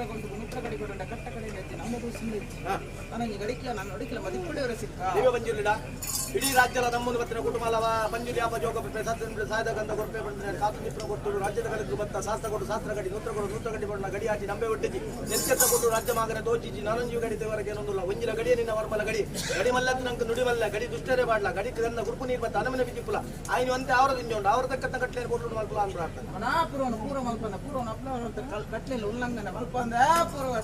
ಉಂಟು ನೂತ್ರ ಕಡೆ ಕೊಡುಂಡೆ ಕಟ್ಟ ಕಡೆ ನಮ್ಮದು ಸುಮ್ಮನೆ ನನಗೆ ಗಡಿಕಿಲ್ಲ ನಾನು ಅಡಿಕಿಲ್ಲ ಮದಿಪುಡಿಯವರ ಸಿಕ್ಕ ನೀವೇ ಬಂಜಿಲ್ಲ ಇಡೀ ರಾಜ್ಯದ ನಮ್ಮನ್ನು ಬತ್ತಿನ ಕುಟುಂಬಲವ ಪಂಜುಲಿ ಅಪ್ಪ ಜೋಗ ಸಾಯದಗಂತ ಕೊರಪೆ ಬಂದ ಕಾತು ನಿಪ್ರ ಕೊಟ್ಟು ರಾಜ್ಯದ ಕಲೆದು ಬತ್ತ ಶಾಸ್ತ್ರ ಕೊಟ್ಟು ಶಾಸ್ತ್ರ ಗಡಿ ನೂತ್ರ ಗಡಿ ಬಣ್ಣ ಗಡಿ ಹಾಕಿ ನಂಬೆ ಒಟ್ಟಿಜಿ ಎಚ್ಚೆತ್ತ ಕೊಟ್ಟು ರಾಜ್ಯ ಮಾಗನ ದೋಚಿಜಿ ನಾನಂಜು ಗಡಿ ದೇವರಿಗೆ ಏನೊಂದಿಲ್ಲ ಒಂಜಿನ ಗಡಿಯ ನಿನ್ನ ವರ್ಮಲ ಗಡಿ ಗಡಿ ಮಲ್ಲತ್ತು ನಂಗೆ ನುಡಿಮಲ್ಲ ಗಡಿ ದುಷ್ಟರೇ ಮಾಡ್ಲ ಗಡಿ ನನ್ನ ಗುರುಪು ನೀರು ಬತ್ತ ಅನಮನೆ ಬಿಜಿಪ್ಪುಲ ಆಯ್ನು ಅಂತೆ ಅವರ ತಿಂಜೋಂಡು ಅವ್ರ ತಕ್ಕಂತ ಕಟ್ಲೆ ಕೊಟ್ಟು ಮಲ್ಪಲ ಅಂತ ಪ್ರಾರ್ಥನೆ ಮನಾಪುರವನ್ನು ಪೂರ್ವ ಮಲ್ಪನ ಪೂರ್ವನ ಅಪ್ಲ ಕಟ್ಲೆಯಲ್ಲಿ ಉಲ್ಲಂಘನೆ ಮಲ್ಪ ಅಂದ ಪೂರ್ವ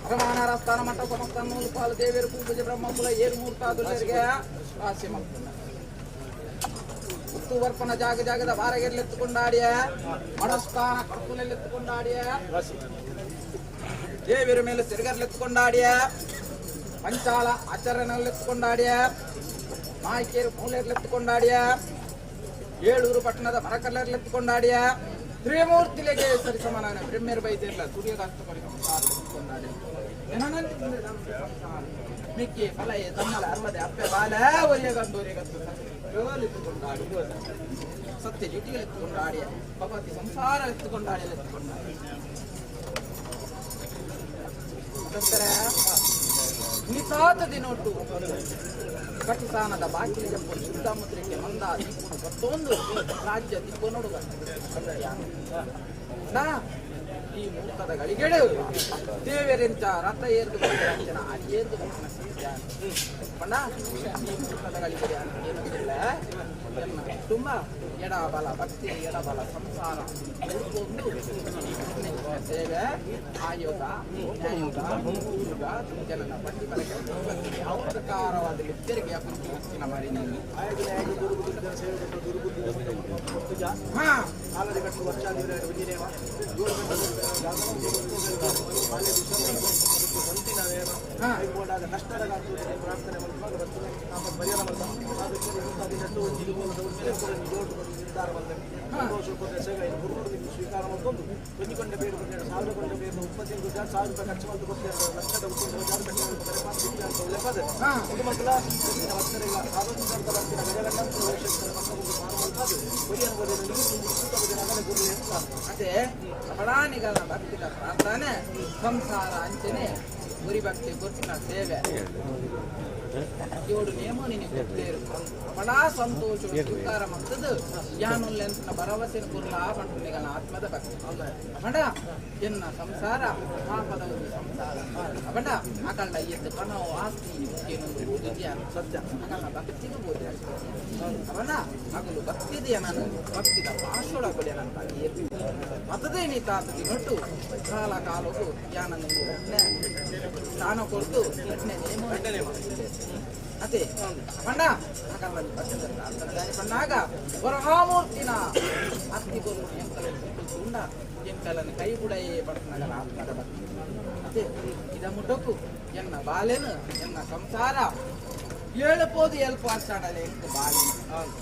ಅರಮಾನರ ಸ್ಥಾನ ಮಟ್ಟ ಸಮಸ್ತ ನೂರು ಪಾಲು ದೇವಿಯರು ಪೂಜೆ ಬ್ರಹ್ಮಕುಲ ಏಳು ಮೂರ್ತಾದುರಿಗೆ ರಾಶಿ ಮಕ್ಕಳು ವರ್ಪನ ಜಾಗದ ಬಾರಗೆಲ್ಲೆತ್ತುಕೊಂಡಾಡಿಯ ಮನಸ್ಥಾನ ಕರ್ಕುಲೆತ್తుಕೊಂಡಾಡಿಯ ದೇವಿಯರ ಮೇಲೆ ಸಿರಿಗರ್ಲೆತ್ತುಕೊಂಡಾಡಿಯ ಪಂಚಾಲ ಆಚರಣೆಲ್ಲೆತ್ತುಕೊಂಡಾಡಿಯ ನಾಯಕಿಯರು ಮೂಲೆರ್ಲೆತ್ತುಕೊಂಡಾಡಿಯ ಏಳೂರು ಪಟ್ಟಣದ ಮರಕಲ್ಲೆತ್ತುಕೊಂಡಾಡಿಯ ತ್ರಿಮೂರ್ತಿಲೆಗೆ ಸರಿ ಸಮಾನ ಬ್ರಹ್ಮೇರು ಬೈದಿಲ್ಲ ಸೂರ್ಯಗಾಸ್ತಕೊಂಡಾಡಿ ಮಿಕ್ಕಿ ಫಲಯ ತಮ್ಮಲ ಅರ್ಮದೆ ಅಪ್ಪೆ ಬಾಲ ಒಯ್ಯಗಂದೂರಿಗಂತು ಎತ್ತುಕೊಂಡಾಡಿ ಸತ್ಯ ಜಿಟಿಯಲ್ಲಿ ಎತ್ತುಕೊಂಡಾಡಿಯ ಭಗವತಿ ಸಂಸಾರ ಎತ್ತುಕೊಂಡಾಡಿ ಅಂತಂದ್ರೆ ನಿತಾತ ದಿನೊಟ್ಟು ಕಟಿಸಾನದ ಬಾಕಿ ಸುತ್ತಮುದ್ರಕ್ಕೆ ಮಂದ ದೀಪುಡು ಮತ್ತೊಂದು ರಾಜ್ಯ ದಿಕ್ಕು ನೋಡುವ ಈ ಮುಹೂರ್ತದ ಗಳಿಗೆಡು ದೇವರೆಂಚ ರಥ ಏರ್ದು ಬಂದ ಅಲ್ಲಿ ಏರ್ದು ಬಣ್ಣ ಈ ಮುಹೂರ್ತದ ಗಳಿಗೆಡೆ ಏನಂತಿಲ್ಲ ತುಂಬ ಎಡಬಲ ಭಕ್ತಿ ಎಡಬಲ ಸಂಸಾರ ಒಂದು ಸೇವೆ ಆಯೋಗ ನ್ಯಾಯೋಗ ಯುಗ ಜನನ ಪಂಡಿತರಿಗೆ ಯಾವ ಪ್ರಕಾರವಾದ ಎಚ್ಚರಿಕೆಯ ಕುರಿತು ಹೆಚ್ಚಿನ ಮಾಡಿ ಸ್ವೀಕಾರ ಮಾಡ್ಕೊಂಡು ಹೊಂದಿಕೊಂಡ ಬೇರು ಸಾವಿರಕೊಂಡ ಬೇರು 25,000 ರೂಪಾಯಿ ಖರ್ಚು ಮಾಡ್ತು ಗೊತ್ತಿಲ್ಲ ಲಕ್ಷದ ಮಕ್ಕಳ ವಸ್ತುಗಳಿಲ್ಲ ಸಾರ್ವಜನಿಕ ಬರ್ತಿನ ಗಜಗಂಡ ಅದೇ ಬಡಾನಿಗಳ ಭಕ್ತಿನ ಪ್ರಾರ್ಥನೆ ಸಂಸಾರ ಅಂಚನೆ ಗುರಿ ಭಕ್ತಿ ಗುರುತಿನ ಸೇವೆ ಏಳು ನೇಮ ನಿನಗೆ ಗೊತ್ತೇರು ಬಡ ಸಂತೋಷ ಸ್ವೀಕಾರ ಮಾಡ್ತದ್ದು ಯಾನುಲ್ಲೆಂತ ಭರವಸೆನ ಕುರ್ಲಾ ಪಂಡಿಗಳ ಆತ್ಮದ ಭಕ್ತಿ ಬಡ ಎನ್ನ ಸಂಸಾರ ಪಾಪದ ಒಂದು ಸಂಸಾರ ಬಡ ಅಕಲ್ಲ ಎದ್ದು ಕನವು ಆಸ್ತಿ ಏನೊಂದು ಓದಿದ್ಯಾ ಸತ್ಯ ಅಕಲ್ಲ ಭಕ್ತಿಗೂ ಓದಿ ಅವನ ಮಗಳು ಭಕ್ತಿದೆಯ ನಾನು ಭಕ್ತಿದ ಪಾಶೋಳ ಕೊಡೆಯನಂತ ಮತದೇ ನೀ ತಾತದಿ ನೊಟ್ಟು ಕಾಲ ಕಾಲವು ಯಾನನ್ನು ಸ್ಥಾನ ಕೊಟ್ಟು ನೇಮ ಅದೇ ಪಂಡ ಪಂಡಾಗ ವರಹಾಮೂರ್ತಿನ ಅತ್ತಿ ಕೊರು ಎಂಕಲ ಎಂಕಲನ್ನು ಕೈ ಬುಡಯೇ ಪಟ್ಟಣಗಳ ಆತ್ಮದ ಭಕ್ತಿ ಅದೇ ಇದ ಮುಟ್ಟಕು ಎನ್ನ ಬಾಲೆನು ಎನ್ನ ಸಂಸಾರ ಏಳುಪೋದು ಎಲ್ಪು ಅಷ್ಟಾಡಲೆ ಎಂಟು ಬಾಲೆನು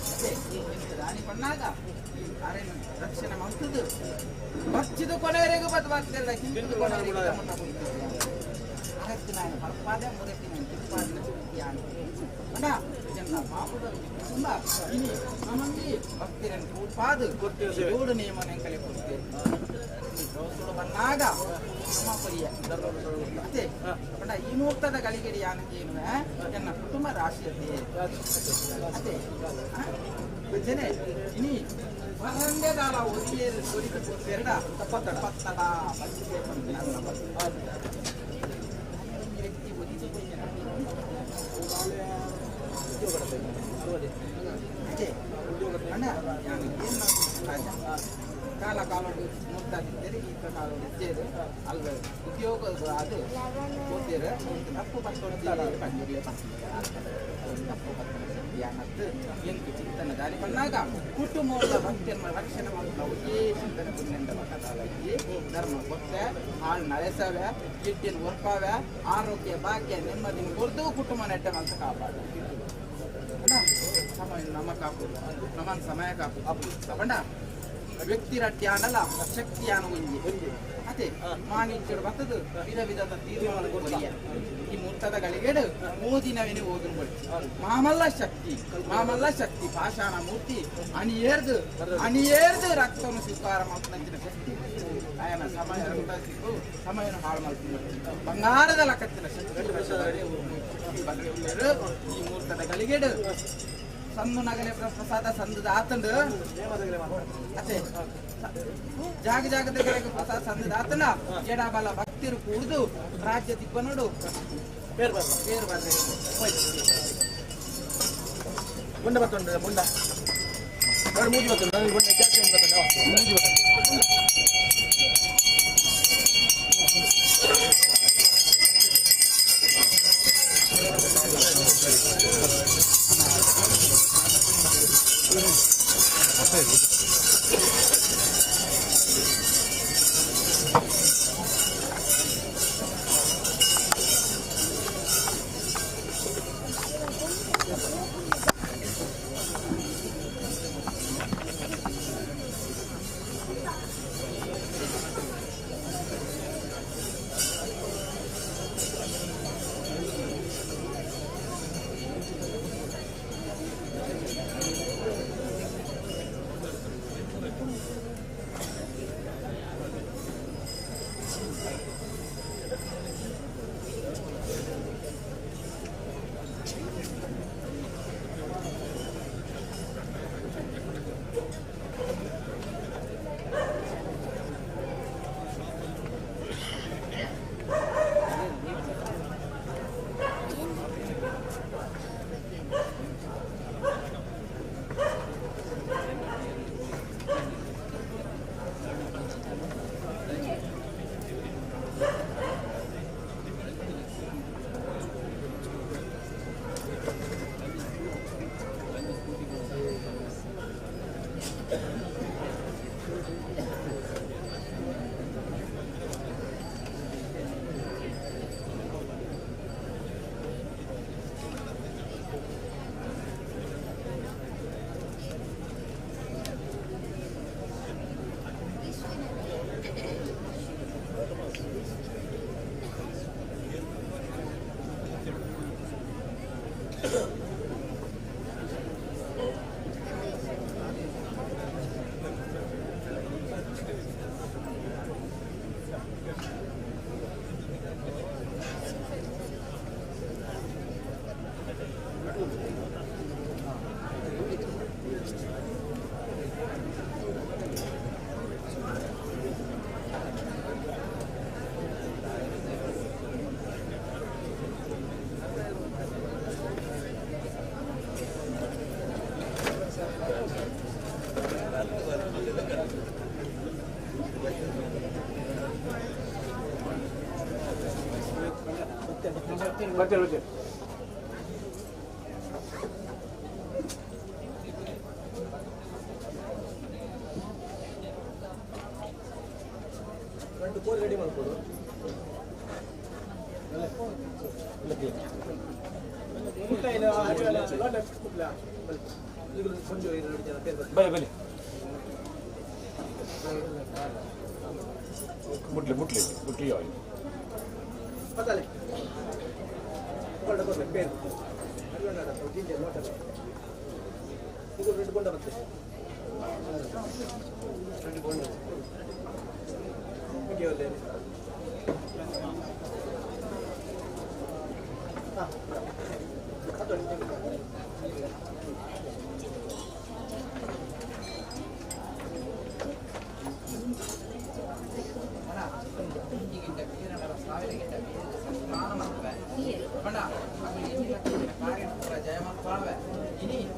ಅದೇ ಎಂಟು ದಾನಿ ಪಣ್ಣಾಗ ಅರೆನು ರಕ್ಷಣೆ ಮಾಡ್ತದ್ದು ಬಚ್ಚಿದು ಕೊನೆಯವರೆಗೂ ಬದ್ ಬರ್ತಿಲ್ಲ ಹಿಂದಿನ ಕೊನೆಯವರೆಗೂ ಮುಟ್ಟ ಅಗತ್ಯ ನಾನು ಹೊರಪಾದೆ ಮುರತಿ ನಾನು ತಿರುಪಾದಿನ ಅಣ್ಣ ಜನ ಪಾಪದ ತುಂಬ ಇನಿ ನಮ್ಮಲ್ಲಿ ಭಕ್ತಿರನ್ನು ಕೂಡ್ಪಾದು ಏಳು ನಿಯಮನ ಕಲೆ ಕೊಡ್ತೇವೆ ಬಂದಾಗ ನಮ್ಮ ಪರಿಯ ಅದೇ ಬಡ ಈ ಮುಹೂರ್ತದ ಗಳಿಗೆಡಿ ಯಾನಕ್ಕೆ ಏನು ನನ್ನ ಕುಟುಂಬ ರಾಶಿಯತೆ ಅದೇ ಜನೆ ಇನಿ ವರಂಡೆದಾಲ ಒದಿಯೇರು ಒರಿದು ಕೊಡ್ತೇರಡ ಪತ್ತಡ ವ್ಯಕ್ತಿ ಒದಿದು ಕಾಲ ಕಾಲೋಡು ಮುದ್ದಾಗಿದ್ದರೆ ಈ ಕಾಲ ಇದ್ದೇವೆ ಅಲ್ವ ಉದ್ಯೋಗ ಅದು ಓದಿದ್ರೆ ಒಂದು ತಪ್ಪು ಪಟ್ಟೊಡ್ತಾರೆ ಬಂದಿರಲಿ ತಪ್ಪು ಪಟ್ಟು ಎಂಟು ಚಿಂತನೆ ದಾರಿ ಬಂದಾಗ ಕುಟುಂಬದ ಭಕ್ತಿಯನ್ನು ರಕ್ಷಣೆ ಮಾಡುವ ಒಂದೇ ಚಿಂತನೆ ಪುಣ್ಯಂದ ಪಕ್ಕದಲ್ಲಿ ಧರ್ಮ ಕೊಟ್ಟೆ ಹಾಳು ನಡೆಸವೆ ಇಟ್ಟಿನ ಒರ್ಪಾವೆ ಆರೋಗ್ಯ ಭಾಗ್ಯ ನೆಮ್ಮದಿನ ಕೊಡ್ದು ಕುಟುಂಬ ನೆಟ್ಟೆ ಅಂತ ಕಾಪಾಡ ಸಮಯ ನಮ್ಮ ಕಾಪುದು ನಮ್ಮನ್ ಸಮಯ ಕಾಪುದು ಬಣ್ಣ ವ್ಯಕ್ತಿ ರಟ್ಯಾನಲ್ಲ ಶಕ್ತಿಯಾನ ಒಂಜಿ ಅದೇ ಮಾನಿಚ್ಚರು ಬರ್ತದು ವಿಧ ವಿಧದ ತೀರ್ಮಾನ ಈ ಮುಹೂರ್ತದ ಗಳಿಗೆಡು ಓದಿನವೇನೆ ಓದನ್ ಬಳಿ ಮಾಮಲ್ಲ ಶಕ್ತಿ ಪಾಷಾಣ ಮೂರ್ತಿ ಅಣಿಯೇರ್ದು ರಕ್ತವನ್ನು ಸ್ವೀಕಾರ ಮಾಡ್ತಂಚಿನ ಶಕ್ತಿ ಆಯನ ಸಮಯ ಸಿಕ್ಕು ಸಮಯನ ಹಾಳು ಮಾಡ್ತೀನಿ ಬಂಗಾರದ ಲಕ್ಕತ್ತಿನ ಶಕ್ತಿ ಈ ಮುಹೂರ್ತದ ಗಳಿಗೆಡು ಸಂದು ನಗಲೆ ಪ್ರಸಾದ ಸಂದದ ಆತಂಡು ಅದೇ ಜಾಗದ ಗಳಿಗೆ ಪ್ರಸಾದ ಸಂದದ ಆತನ ಎಡಬಲ ಭಕ್ತಿರು ಕೂಡ್ದು ರಾಜ್ಯ ದಿಬ್ಬ ನೋಡು ಬೇರು ಬಂದ್ರೆ ಮುಂಡ ಬರ್ತುಂಡು ಮುಂಡ ಮೂಜಿ ಬರ್ತುಂಡು ಮೂಜಿ ಗಂಟು ಕೋರಿ ರೆಡಿ ಮಾಡ್ಕೊಡು. ಮುಟ್ಲಿ ಮುಟ್ಲಿ ಮುಟ್ಲಿ ಪತ್ತಾಲೆ ಪೇನ್ ಜಿಂಜೆ ಲೋಟ ಇದು ರೆಡ್ ಕೊಂಡ ಬರ್ತದೆ. ರೆಡ್ ಕೊಂಡ ini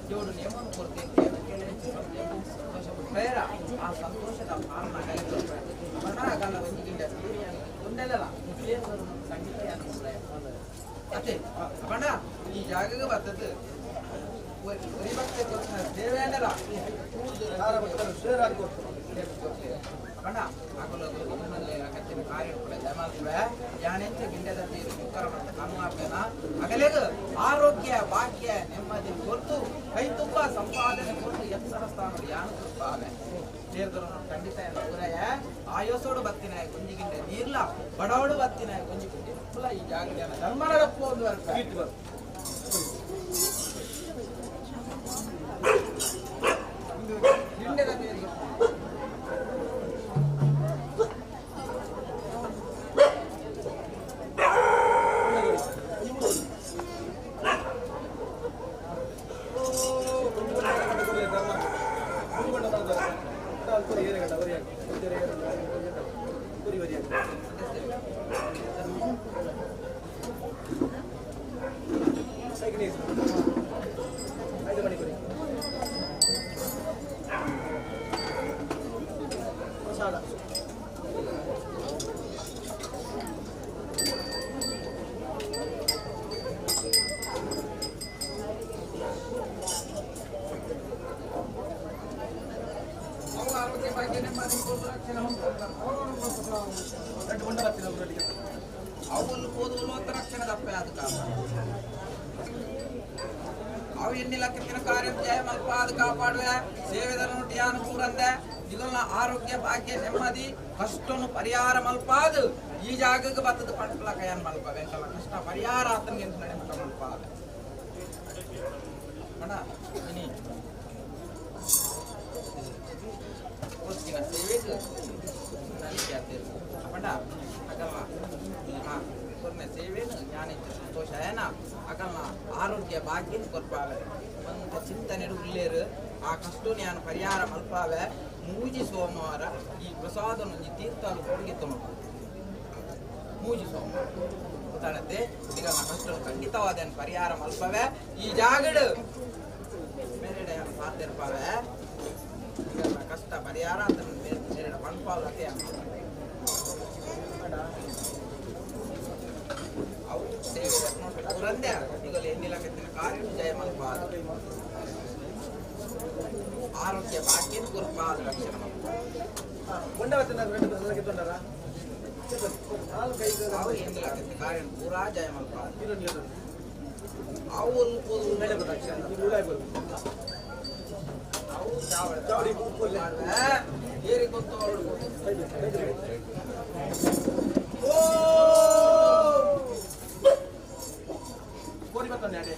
jodoh ni mana kurang ಆ ಸಂತೋಷದ ಕಾರಣ mana ಬಂದಿಗಿಂದ ಒಂದಲ್ಲ ಸಂಗೀತ ಅತ್ತೆ ಬಣ್ಣ ಈ ಜಾಗಕ್ಕೆ ಬರ್ತದೆ ದೇವೇಂದ್ರ ಬಣ್ಣ ಅಗತ್ಯ ಕಾರ್ಯ ಕೂಡ ಜಮಾಲ್ತವೆ ಯಾನೆಂತ ಗಿಂಡದ ಕರ್ಮ ಅಗಲೇಗ ಆರೋಗ್ಯ ಭಾಗ್ಯ ನೆಮ್ಮದಿ ಕೊಟ್ಟು ಕೈ ತುಂಬ ಸಂಪಾದನೆ ಕೊಟ್ಟು ಎತ್ತರ ಸ್ಥಾನ ಯಾನು ತುಪ್ಪಾವೆ ಸೇರಿದ್ರು ಖಂಡಿತ ಊರಯ್ಯ ಆಯೋಸೋಡು ಬತ್ತಿನ ಗುಂಜಿಗಿಂಡ ನೀರ್ಲ ಬಡವಡು ಬತ್ತಿನ ಗುಂಜಿಗಿಂಡ ಫುಲ್ಲ ಈ ಜಾಗ ಧರ್ಮರಪ್ಪ ಒಂದು ವರ್ಗ ಗಿಂಡದ ನೀರಿಗೆ ಅವು ಎನ್ನಿಲ್ಲ ಕೆತ್ತಿನ ಕಾರ್ಯ ಜಯ ಮಲ್ಪಾದ ಕಾಪಾಡುವ ಸೇವೆದನ್ನು ಟಿಯಾನು ಕೂರಂದೆ ಇದನ್ನ ಆರೋಗ್ಯ ಭಾಗ್ಯ ನೆಮ್ಮದಿ ಕಷ್ಟನು ಪರಿಹಾರ ಮಲ್ಪಾದ ಈ ಜಾಗಕ್ಕೆ ಬತ್ತದ ಪಟ್ಲ ಕೈಯನ್ ಮಲ್ಪ ವೆಂಕಲ ಕಷ್ಟ ಪರಿಹಾರ ಆತನಿಗೆ ನಡೆಮಟ ಮಲ್ಪಾದ ಅಣ್ಣ ಇನಿ ಓಸ್ಕಿನ ಸೇವೆಗೆ ನನಗೆ ಆಗ್ತಿಲ್ಲ ಅಣ್ಣ ಆಗಲ್ಲ ಹಾ ಕೊರ್ನೆ ಸೇವೆನು ಜ್ಞಾನಿತ ಸಂತೋಷ ಏನ ಆಗಲ್ಲ ಆರೋಗ್ಯ ಭಾಗ್ಯ ಕೊರ್ಪಾವೆ ಒಂದು ಚಿಂತನೆ ಉಳ್ಳೇರು ಆ ಕಷ್ಟ ಜ್ಞಾನ ಪರಿಹಾರ ಮಲ್ಪಾವೆ ಮೂಜಿ ಸೋಮವಾರ ಈ ಪ್ರಸಾದ ತೀರ್ಥಾಲು ಕೊಡುಗೆ ತುಂಬ ಮೂಜಿ ಸೋಮವಾರ ಗೊತ್ತಾಗತ್ತೆ ಈಗ ಕಷ್ಟ ಖಂಡಿತವಾದ ಪರಿಹಾರ ಮಲ್ಪವೆ ಈ ಜಾಗಡು ಬೇರೆ ಸಾಧ್ಯರ್ಪಾವೆ ಕಷ್ಟ ಪರಿಹಾರ ಅಂತ ಬೇರೆ ಮಲ್ಪಾವಲತೆ ಅವು ಸೇವೆ ಈಗ ಎನ್ನಿಲ್ಲ ಕೆತ್ತಿನ ಕಾರ್ಯ ಜಯ ಮಲ್ಪಾದ ಆರೋಗ್ಯ ಭಾಗ್ಯ ಗುರುಪಾದ ಲಕ್ಷಣ ಅವು ಎನ್ನಿಲ್ಲ ಕೆತ್ತಿನ ಕಾರ್ಯ ಪೂರಾ ಜಯ ಮಲ್ಪಾದ ಅವು ಅವು ಚಾವಡಿ ಏರಿ ಗೊತ್ತು ಕೋರಿ ಬರ್ತಾನೆ ಅಡೆ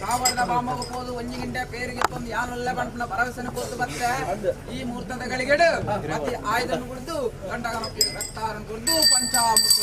ಕಾವಲದ ಬಾಮಗ ಹೋದು ಒಂಜಿ ಗಂಟೆ ಪೇರಿಗೆ ತಂದು ಯಾನೆಲ್ಲ ಬಂಟನ ಭರವಸೆನ ಕೊಟ್ಟು ಬತ್ತೆ ಈ ಮುಹೂರ್ತದ ಗಳಿಗೆಡು ಅತಿ ಆಯುಧನ್ನು ಕುಡಿದು ಗಂಡಗನ ರಕ್ತಾರನ್ನು ಕುಡಿದು ಪಂಚಾಮೃತ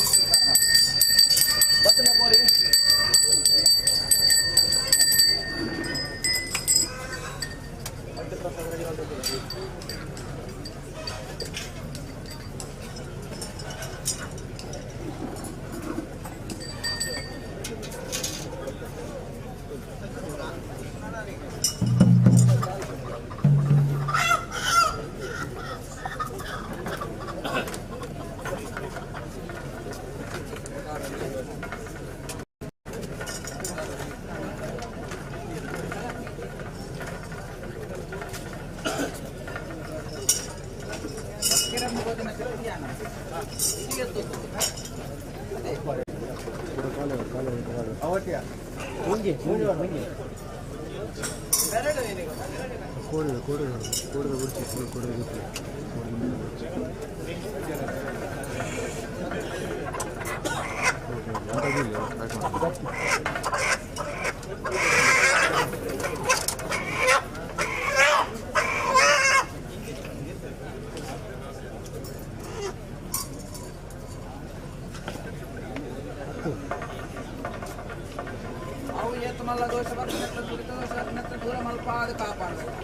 ಅವು ಏತಮಲ್ಲ ದೋಷ ಬರ್ತದೆ ದುರಿತ ದೋಷ ದೂರ ಮಲ್ಪಾದ ಕಾಪಾಡಬೇಕು.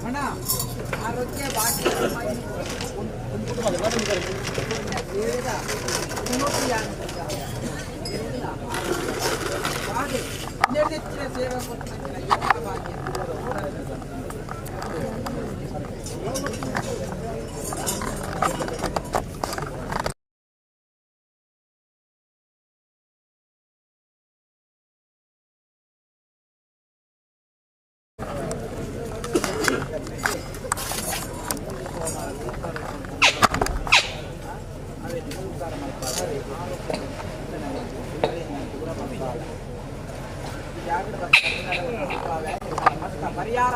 ಅಣ್ಣ ಆರೋಗ್ಯ ಭಾಗ್ಯ ನಿರ್ದಿಷ್ಟ ಸೇವೆ ಕೊಟ್ಟಿನ ಯೋಗ ಭಾಗ್ಯ ಪರಿಹಾರ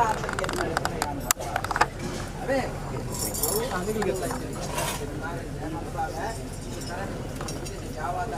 ಅದೇ ಯಾವಾದ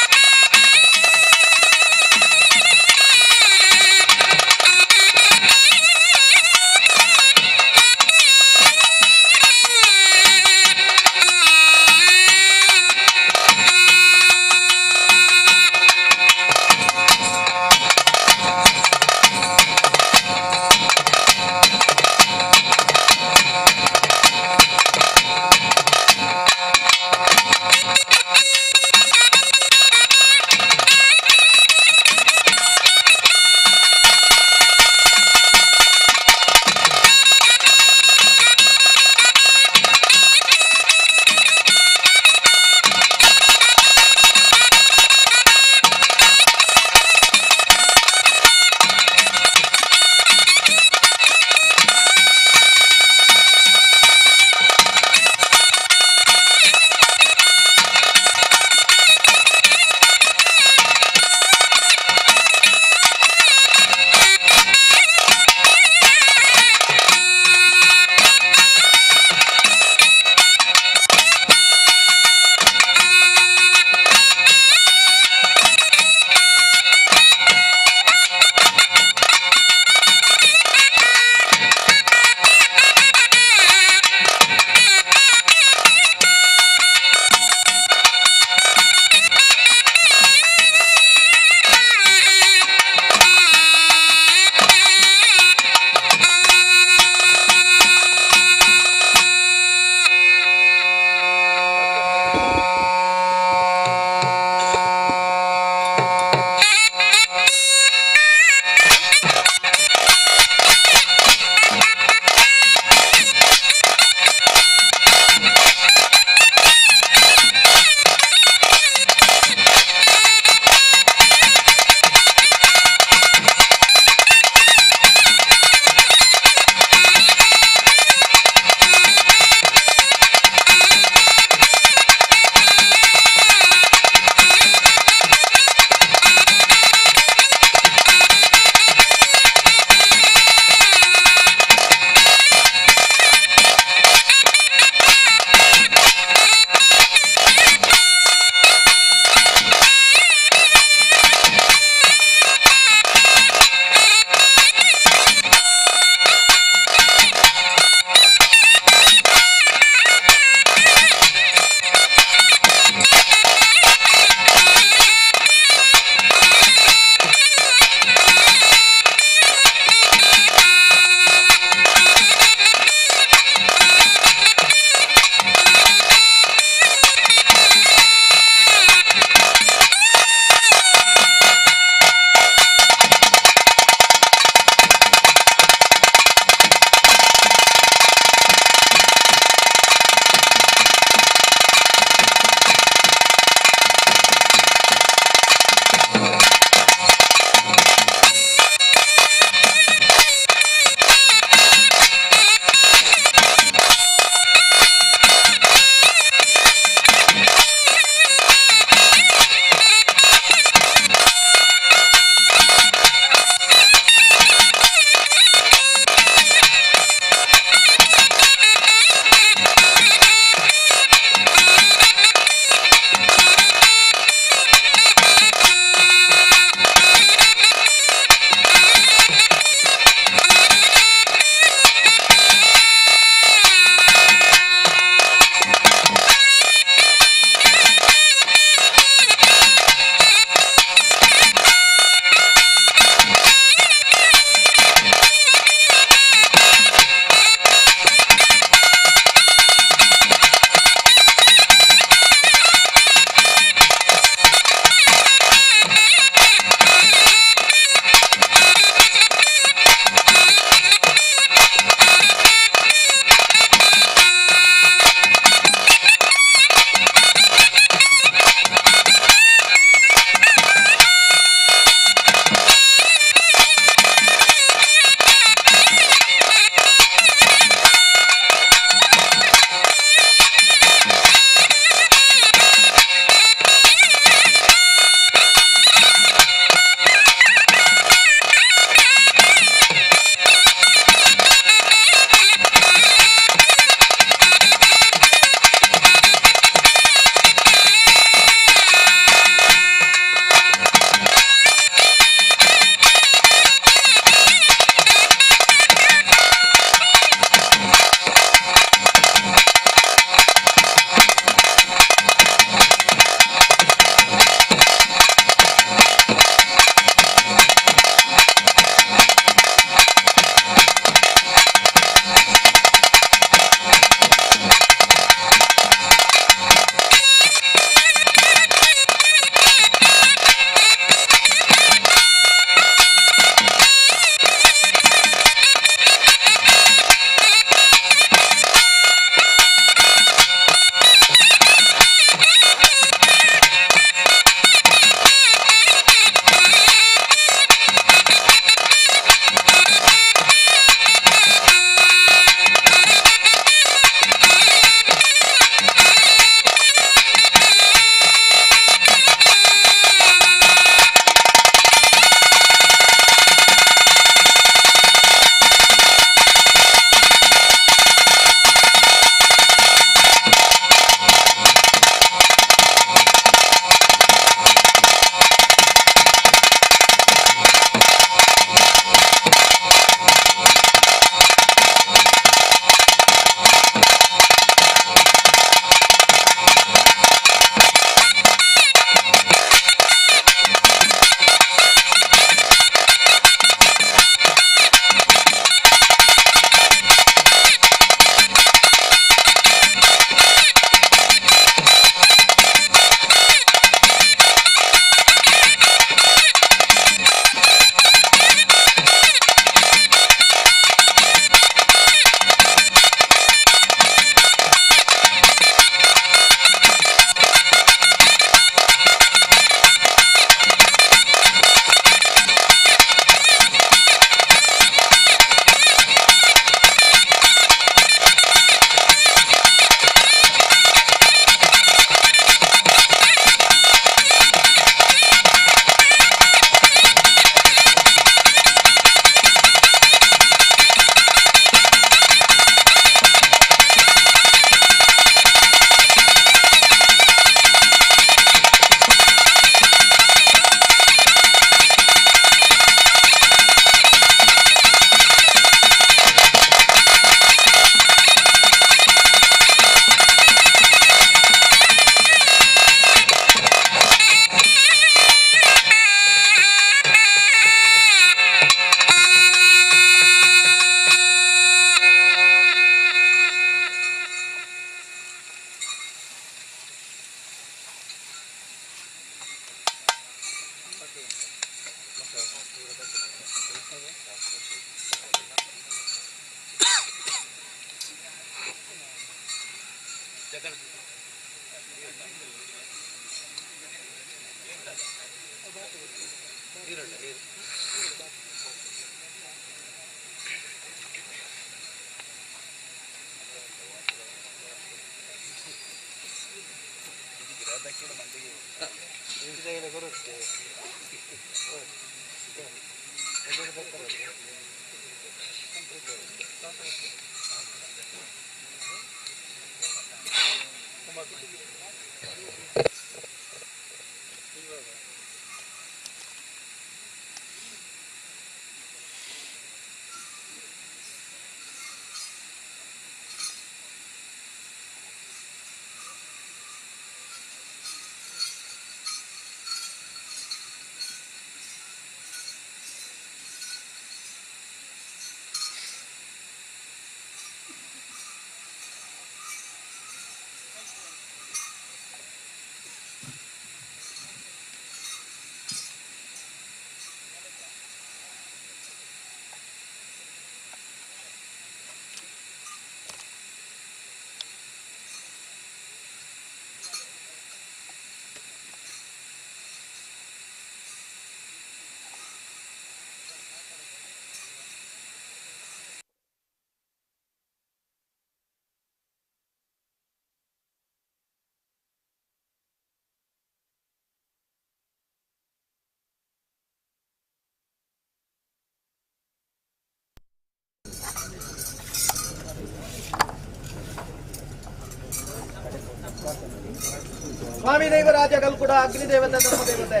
ಸ್ವಾಮಿ ದೇವರಾಜ ಕಲ್ಕುಡ ಅಗ್ನಿದೇವತೆ ಧರ್ಮದೇವತೆ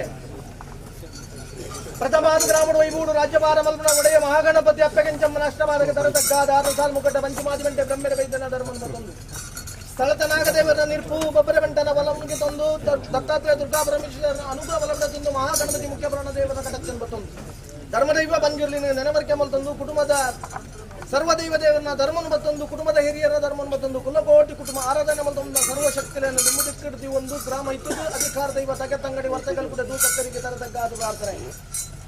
ಪ್ರಥಮಾದ ಗ್ರಾಮದ ವೈಭೂಡು ರಾಜ್ಯಭಾರ ಮಲ್ಪನ ಒಡೆಯ ಮಹಾಗಣಪತಿ ಅಪ್ಪಗೆಂಚಮ್ಮನ ಅಷ್ಟಮಾದಕ ತರತಗ್ಗಾದ ಆರು ಸಾಲ್ ಮುಖಟ ಪಂಚಮಾದಿ ಗಂಟೆ ಬ್ರಹ್ಮರ ವೈದ್ಯನ ಧರ್ಮನ ತಂದು ಸ್ಥಳತನಾಗದೇವರ ನಿರ್ಪೂ ಬಬ್ಬರ ಬಂಟನ ಬಲವನಿಗೆ ತಂದು ದತ್ತಾತ್ರೇಯ ದುರ್ಗಾ ಪರಮೇಶ್ವರನ ಅನುಗ್ರಹ ಬಲವನ್ನ ತಂದು ಮಹಾಗಣಪತಿ ಮುಖ್ಯ ಪ್ರಾಣ ದೇವರ ಕಟಕ್ಷನ್ ಬತ್ತೊಂದು ಧರ್ಮದೈವ ಬಂಜುರ್ಲಿನ ನೆನವರಿಕೆ ಮಲ್ತಂದು ಕುಟುಂಬದ ಸರ್ವದೈವ ದೇವರನ್ನ ಧರ್ಮನ ಬತ್ತೊಂದು ಕುಟುಂಬದ ಹಿರಿಯರ ಧರ್ಮನ ಬತ್ತೊಂದು ಕುಲಕೋಟಿ ಕುಟುಂಬ ಆರಾಧನೆ ಮಲ್ತೊಂದು ಸರ್ವಶಕ್ತಿಯನ್ನು ದುಮ್ಮುದಿಕ್ಕಿಡ್ತಿ ಒಂದು ಗ್ರಾಮ ಇತ್ತು ಅಧಿಕಾರ ದೈವ ತಗೆ ತಂಗಡಿ ವರ್ತಗಳು ಕೂಡ ದೂತಕ್ಕರಿಗೆ ತರತಗ್ಗಾದ ಪ್ರಾರ್ಥನೆ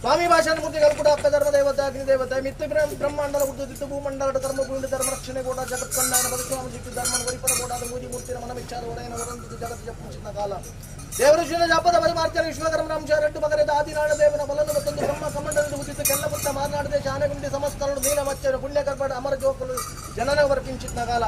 ಸ್ವಾಮಿ ಭಾಷಣ ಮೂರ್ತಿಗಳು ಕೂಡ ಅಪ್ಪ ಧರ್ಮ ದೇವತೆ ಅಗ್ನಿದೇವತೆ ಮಿತ್ತ ಬ್ರಹ್ಮಾಂಡದ ಉದ್ದು ಭೂಮಂಡಲ ಧರ್ಮ ಭೂಮಿ ಧರ್ಮ ರಕ್ಷಣೆ ಕೂಡ ಜಗತ್ ಕಂಡಾನ ಬದುಕುವ ಜಿಟ್ಟು ಧರ್ಮ ವರಿಪರ ಕೂಡ ಮೂಜಿ ಮೂರ್ತಿನ ಮನವಿಚಾರ ಒಡೆಯನ ವರಂದು ಜಗತ್ ಜಪಿಸಿದ ಕಾಲ ದೇವರ ಶಿವನ ಜಾಪದ ಪರಿಮಾರ್ಚನ ವಿಶ್ವಕರ್ಮನಾಂಶ ರೆಡ್ಡು ಮಗರದ ಆದಿನಾಳ ದೇವನ ಬಲನ್ನು ಮತ್ತೊಂದು ಬ್ರಹ್ಮ ಕಮಂಡಲದ ಉದಿತ ಕೆಲ್ಲ ಮುತ್ತ ಮಾತನಾಡದೆ ಶಾನೆಗುಂಡಿ ಸಮಸ್ತರಡು ನೀಲ ಮಚ್ಚರ ಪುಣ್ಯ ಕರ್ಪಡ ಅಮರ ಜೋಕಲು ಜನನ ವರ್ಪಿಂಚಿನ ಕಾಲ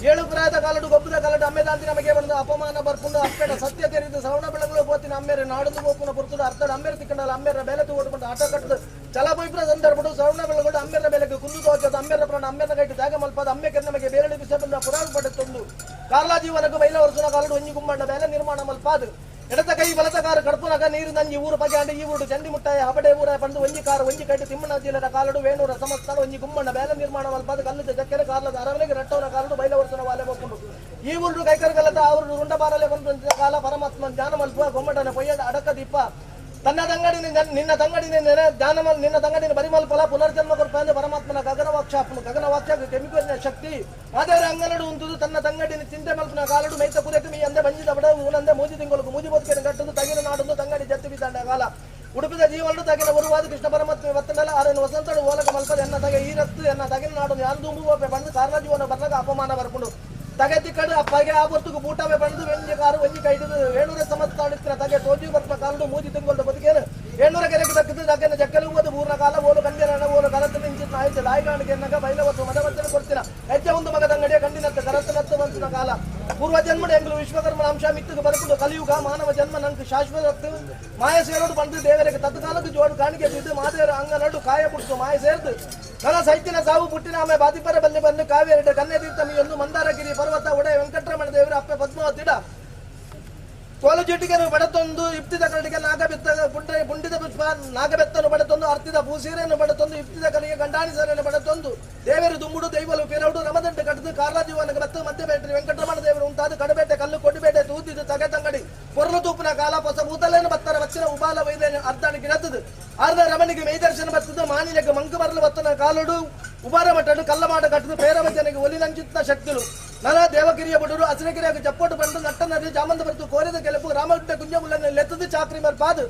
ಏಳು ಪ್ರಾಯದ ಕಾಲಡು ಗೊಬ್ಬದ ಕಾಲಡು ಅಮ್ಮೆದಾಂತಿ ನಮಗೆ ಬಂದ ಅಪಮಾನ ಬರ್ಕೊಂಡು ಅಪ್ಪೆಡ ಸತ್ಯ ತೆರೆದು ಶ್ರವಣ ಬೆಳಗುವ ಪೋತಿನ ಅಮ್ಮೆರೆ ನಾಡದು ಗೋಪುನ ಪುರ್ತದ ಅರ್ಥದ ಅಮ್ಮೆರೆ ತಿಕ್ಕಂಡಲ್ಲ ಅಮ್ಮೆರ ಬೆಲೆ ಓಡ್ಕೊಂಡು ಆಟ ಕಟ್ಟದು ಚಲಪೈಪ್ರ ಸಂದರ್ಭಡು ಶ್ರವಣ ಬೆಳಗೋಡು ಅಮ್ಮೆರ ಬೆಲೆಗೆ ಕುಂದು ತೋಚದ ಅಮ್ಮೆರ ಪ್ರಾಣ ಅಮ್ಮೆರ ಕೈಟು ತ್ಯಾಗ ಮಲ್ಪದ ಅಮ್ಮೆಕೆ ನಮಗೆ ಬೇರಳಿ ಬಿಸ ಬಂದ ಪುರಾಣ ಪಡೆತೊಂದು ಕಾರ್ಲಾ ಜೀವನಕ್ಕೆ ಬೈಲ ವರ್ಷನ ಕಾಲಡು ಒಂಜಿ ಕುಂಬಂಡ ಬೆಲೆ ನಿರ್ಮಾಣ ಮಲ್ಪಾದು ಎಡತ ಕೈ ಬಲತ ಕಾರು ಕಡ್ಪುನಗ ನೀರು ನಂಜಿ ಊರು ಬಗೆಂಡು ಈ ಊರು ಚಂಡಿ ಮುಟ್ಟಾಯ ಹಬಡೆ ಊರ ಬಂದು ಒಂಜಿ ಕಾರು ಒಂಜಿ ಕೈಟು ತಿಮ್ಮಣ್ಣ ಜಿಲ್ಲದ ಕಾಲಡು ವೇಣೂರ ಸಮಸ್ತಾನ ಒಂಜಿ ಗುಮ್ಮಣ್ಣ ಬೇಲೆ ನಿರ್ಮಾಣ ಮಲ್ಪಾದ ಕಲ್ಲದ ಜಕ್ಕೆರೆ ಕಾರ್ಲದ ಅರವಲೆಗೆ ರಟ್ಟವರ ಕಾಲಡು ಬೈಲ ವರ್ಷನ ವಾಲೆ ಹೋಗ್ಕೊಂಡು ಈ ಊರು ಕೈಕರಗಲದ ಅವರು ರುಂಡ ಬಾರಲೆ ಬಂದ ಕಾಲ ಪರಮಾತ್ಮ ಜ್ಞಾನ ಮಲ್ಪುವ ಗೊಮ್ಮಟನ ಪೊಯ್ಯದ ಅಡಕ ದೀಪ ತನ್ನ ತಂಗಡಿನ ನಿನ್ನ ತಂಗಡಿನ ಜ್ಞಾನಮಲ್ ನಿನ್ನ ತಂಗಡಿನ ಬರಿಮಲ್ಪಲ ಪುನರ್ಜನ್ಮ ಕೊಡ್ಪಾಂದೆ ಪರಮಾತ್ಮನ ಗಗನವಾಕ್ಷ ಕೆಮಿಕಲ್ ಶಕ್ತಿ ಆದೇವರ ಅಂಗನಡು ಉಂಟುದು ತನ್ನ ತಂಗಡಿನ ಚಿಂತೆ ಮಲ್ಪನ ಕಾಲಡು ಮೈತ ಕುರಿತು ಮೀ ಅಂದೆ ಬಂಜಿದ ಬಡ ಊನಂದೆ ಮೂಜಿ ತಿಂಗಳು ಮೂಜಿ ಬದುಕಿನ ಕಟ್ಟದು ತಗಿನ ನಾಡೊಂದು ತಂಗಡಿ ಜತ್ತಿ ಬಿದ್ದಂಡ ಕಾಲ ಉಡುಪಿದ ಜೀವನಡು ತಗಿನ ಬರುವಾದ ಕೃಷ್ಣ ಪರಮಾತ್ಮ ಒತ್ತನೆಲ್ಲ ಆರನ್ನು ವಸಂತಡು ಓಲಕ ಮಲ್ಪದ ಎನ್ನ ತಗೆ ಈ ರಸ್ತು ಎನ್ನ ತಗಿನ ನಾಡೊಂದು ಯಾರು ದುಂಬುವ ಬಂದು ಕಾರಣ ಜೀವನ ಬರ್ನಾಗ ಅಪಮಾನ ಬರ್ಕೊಂಡು ತಗೆ ಕಡು ಅಪ್ಪಗೆ ಆ ಹೊರತುಕು ಬೂಟವೇ ಬಂದು ವೆಂಜಿ ಕಾರು ಒಂಜಿ ಕೈಟದು ಏಳೂರ ಸಮಸ್ತಾಡಿಸ್ತಿನ ತಗೆ ತೋಜಿ ಬರ್ಪ ಕಾಲಡು ಮೂಜಿ ತಿಂಗಳು ಬದುಕೇನು ಏಳ್ನೂರ ಕೆರೆಗೆ ತಕ್ಕದು ತಗ್ಗಿನ ಜಕ್ಕಲು ಓದು ಪೂರ್ಣ ಕಾಲ ಓಲು ಕಂದಿರಣ ಓಲು ಕರತ್ತು ನಿಂಚಿನ ಆಯ್ತು ಲಾಯ್ಗಾಣಿಗೆ ಎನ್ನಗ ಬೈಲವತ್ತು ಮದವತ್ತನೆ ಕೊಡ್ತಿನ ಹೆಜ್ಜೆ ಒಂದು ಮಗದ ಅಂಗಡಿಯ ಕಂಡಿನತ್ತ ಕರತ್ತನತ್ತು ಬಂತಿನ ಕಾಲ ಪೂರ್ವ ಜನ್ಮದ ಎಂಗ್ಲು ವಿಶ್ವಕರ್ಮನ ಅಂಶ ಮಿತ್ತುಗೆ ಬರಕೊಂಡು ಕಲಿಯುಗ ಮಾನವ ಜನ್ಮ ನಂಗೆ ಶಾಶ್ವತ ಮಾಯ ಸೇರೋಡು ಬಂದು ದೇವರಿಗೆ ತತ್ಕಾಲಕ್ಕೆ ಜೋಡು ಕಾಣಿಕೆ ಬಿದ್ದು ಮಾದೇವರ ಅಂಗನಡು ಕಾಯ ಬಿಡ್ತು ಮಾಯ ಸೇರ್ದು ನನ್ನ ಸೈತಿನ ಸಾವು ಪುಟ್ಟಿನ ಆಮೆ ಬಾತಿಪರ ಬಲ್ಲಿ ಬಂದು ಕಾವೇರಿಡ ಕನ್ನೆ ತೀರ್ಥಮಿ ಒಂದು ಮಂದಾರಗಿರಿ ಪರ್ವತ ಒಡೆ ವೆಂಕಟರಮಣ ದೇವರ ಅಪ್ಪೆ ಪದ್ಮಾವತಿಡ ಕೋಲು ಜುಟ್ಟಿಗೆ ಬಡತೊಂದು ಇಪ್ತಿದ ಕರಡಿಗೆ ಪುಂಡಿದ ಪುಷ್ಪ ನಾಗಬೆತ್ತನು ಬಡತೊಂದು ಅರ್ತಿದ ಭೂಸೀರೆಯನ್ನು ಬಡತೊಂದು ಇಪ್ತಿದ ಕಲಿಗೆ ಗಂಡಾಣಿ ಸರನ್ನು ಬಡತೊಂದು ದೇವರು ದುಂಬುಡು ದೈವಲು ಪಿರೌಡು ರಮದಂಟು ಕಟ್ಟದು ಕಾರ್ಲಾ ಜೀವನಕ್ಕೆ ಬತ್ತು ಮಧ್ಯಬೇಟೆ ವೆಂಕಟರಮಣ ದೇವರು ಉಂಟಾದ ಕಡಬೇಟೆ ಕಲ್ಲು ಕೊಡಿಬೇಟೆ ತೂದಿದ್ದು ತಗೆ ತಂಗಡಿ ಪೊರಲು ತೂಪಿನ ಕಾಲ ಹೊಸ ಭೂತಲೇನು ಬತ್ತರ ವಚ್ಚಿನ ಉಬಾಲ ವೈದ್ಯ ಅರ್ಧನಿಗೆ ಇರತ್ತದು ಅರ್ಧ ರಮಣಿಗೆ ಮೈದರ್ಶನ ಬರ್ತದು ಮಾನಿಲೆಗೆ ಮಂಕು ಬರಲು ಬತ್ತನ ಕಾಲುಡು ಉಬಾರ ಮಟ್ಟಡು ಕಲ್ಲಮಾಟ ಕಟ್ಟದು ಪೇರವಚನೆಗೆ ಒಲಿನಂಚಿತ್ತ ಶಕ್ತಿಗಳು ನನ್ನ ದೇವಗಿರಿಯ ಬಡರು ಹಸಿರಗಿರಿಯಾಗಿ ಚಪ್ಪೋಟು ಬಂದು ನಟ್ಟನಲ್ಲಿ ಜಾಮಂದ ಬರ್ತು ಕೋರಿದ ಕೆಲಪು ರಾಮಗುಡ್ಡ ಗುಂಜ ಮುಳ್ಳನ್ನು ಲೆತ್ತದು ಚಾಕ್ರಿ ಮರ್ಪಾದು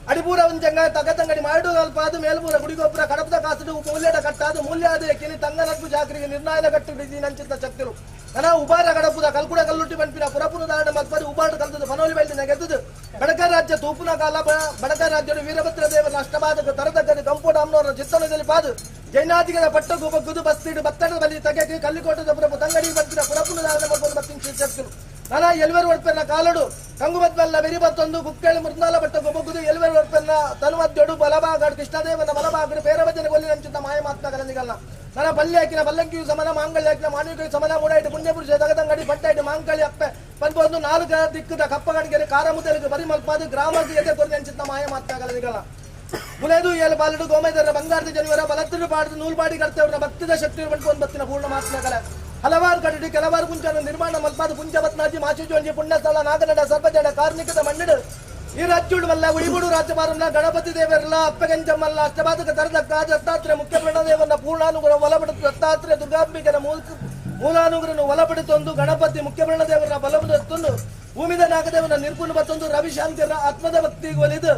ಅಡಿಪೂರ ಒಂಜಂಗ ತಗತಂಗಡಿ ಮಾಡು ಅಲ್ಪಾದು ಮೇಲ್ಪೂರ ಗುಡಿಗೊಬ್ಬರ ಕಡಪದ ಕಾಸು ಮೂಲ್ಯದ ಕಟ್ಟಾದು ಮೂಲ್ಯಾದ ಕಿನಿ ತಂಗನಕ್ಕು ಜಾಕರಿಗೆ ನಿರ್ಣಯನ ಕಟ್ಟು ನಂಚಿತ ಶಕ್ತಿರು ನನ ಉಬಾರ ಗಡಪುದ ಕಲ್ಕುಡ ಕಲ್ಲುಟ್ಟಿ ಪಂಪಿನ ಪುರಪುರ ದಾರಣ ಮತ್ಪರಿ ಉಬಾರ ಕಲ್ತದ ಪನೋಲಿ ಬೆಳ್ಳಿನ ಗೆದ್ದದು ಬಡಕ ರಾಜ್ಯ ತೂಪುನ ಕಾಲ ಬಡಕ ರಾಜ್ಯದ ವೀರಭದ್ರ ದೇವರ ಅಷ್ಟಪಾದಕ ತರದಕ್ಕದ ಕಂಪೋಟ ಅಮ್ಮನವರ ಚಿತ್ತನದಲ್ಲಿ ಪಾದು ಜೈನಾದಿಗರ ಪಟ್ಟಗು ಬಗ್ಗುದು ಬಸ್ತಿಡು ಬತ್ತಡದ ಬಲಿ ತಗೆಗೆ ಕಲ್ಲಿಕೋಟದ ಪುರಪು ತಂಗಡಿ ಬಂತಿನ ಪುರಪುರ ದಾರಣ ಮತ್ಪರಿ ಬತ್ತಿನ ಶಕ್ತಿರು ನನ ಎಲ್ವೇರು ಒಡ್ಪೆನ್ನ ಕಾಲಡು ಕಂಗುಮತ್ವಲ್ಲ ಬೆರಿಬತ್ತೊಂದು ಕುಕ್ಕೇಳಿ ಮೃತ್ನಾಲ ಬಟ್ಟ ಗೊಬ್ಬಗುದು ಎಲ್ವೇರು ಒಡ್ಪೆನ್ನ ತನುಮದ್ದೊಡು ಬಲಭಾಗಡು ಕೃಷ್ಣದೇವನ ಬಲಭಾಗಡು ಪೇರಭಜನ ಗೊಲ್ಲಿ ನಂಚಿದ್ದ ಮಾಯ ಮಾತ್ಮಗಲನಿಗಲ್ಲ ನನ್ನ ಬಲ್ಲೆ ಹಾಕಿನ ಬಲ್ಲಂಕಿಯು ಸಮನ ಮಾಂಗಲ್ಯ ಹಾಕಿನ ಮಾನವಿಕರು ಸಮನ ಮೂಡಾಯಿಟ್ಟು ಪುಣ್ಯಪುರುಷ ತಗದಂಗಡಿ ಪಟ್ಟಾಯಿಟ್ಟು ಮಾಂಕಳಿ ಅಪ್ಪೆ ಪಂಪೊಂದು ನಾಲ್ಕು ದಿಕ್ಕದ ಕಪ್ಪಗಡಿಗೆ ಕಾರಮುದಲಿಗೆ ಬರಿ ಮಲ್ಪಾದು ಗ್ರಾಮಕ್ಕೆ ಎದೆ ಕೊರಿ ನಂಚಿದ್ದ ಮಾಯ ಮಾತ್ಮಗಲನಿಗಲ್ಲ ಮುಲೇದು ಏಳು ಬಾಲಡು ಗೋಮೈದರ ಬಂಗಾರದ ಜನವರ ಬಲತ್ತಿರು ಪಾಡಿದ ನೂಲ್ಪಾಡಿ ಕರ್ತವ್ರ ಭಕ್ತಿದ ಶಕ್ತಿ ಬಂಟ್ಕೊಂಡು ಬತ್ತಿನ ಪೂರ್ಣ ಮಾತ್ಮಗಲ ಹಲವಾರು ಕಡೆ ಕೆಲವಾರು ಪುಂಚನ ನಿರ್ಮಾಣ ಮಲ್ಪಾದ ಪುಂಚಬತ್ನಾಜಿ ಮಾಚುಜೋಂಜಿ ಪುಣ್ಯಸ್ಥಳ ನಾಗನಡ ಸರ್ಪಜಡ ಕಾರ್ಮಿಕದ ಮಣ್ಣಿಡು ಈ ರಾಜ್ಯುಡು ಮಲ್ಲ ಉಳಿಗುಡು ರಾಜ್ಯಭಾರನ ಗಣಪತಿ ದೇವರಲ್ಲ ಅಪ್ಪಗಂಜಮ್ಮಲ್ಲ ಅಷ್ಟಪಾದಕ ತರದಕ್ಕ ದತ್ತಾತ್ರೇಯ ಮುಖ್ಯ ಪ್ರಣದೇವನ ಪೂರ್ಣಾನುಗ್ರಹ ಒಲಪಡಿತು ದತ್ತಾತ್ರೇಯ ದುರ್ಗಾಂಬಿಕನ ಮೂಲಾನುಗ್ರಹನು ಒಲಪಡಿತೊಂದು ಗಣಪತಿ ಮುಖ್ಯ ಪ್ರಣದೇವರ ಬಲಪಡಿತೊಂದು ಭೂಮಿದ ನಾಗದೇವನ ನಿರ್ಗುಣ ಬತ್ತೊಂದು ರವಿಶಾಂತಿಯರ ಆತ್ಮದ ಭಕ್ತಿಗೆ ಒಲಿದು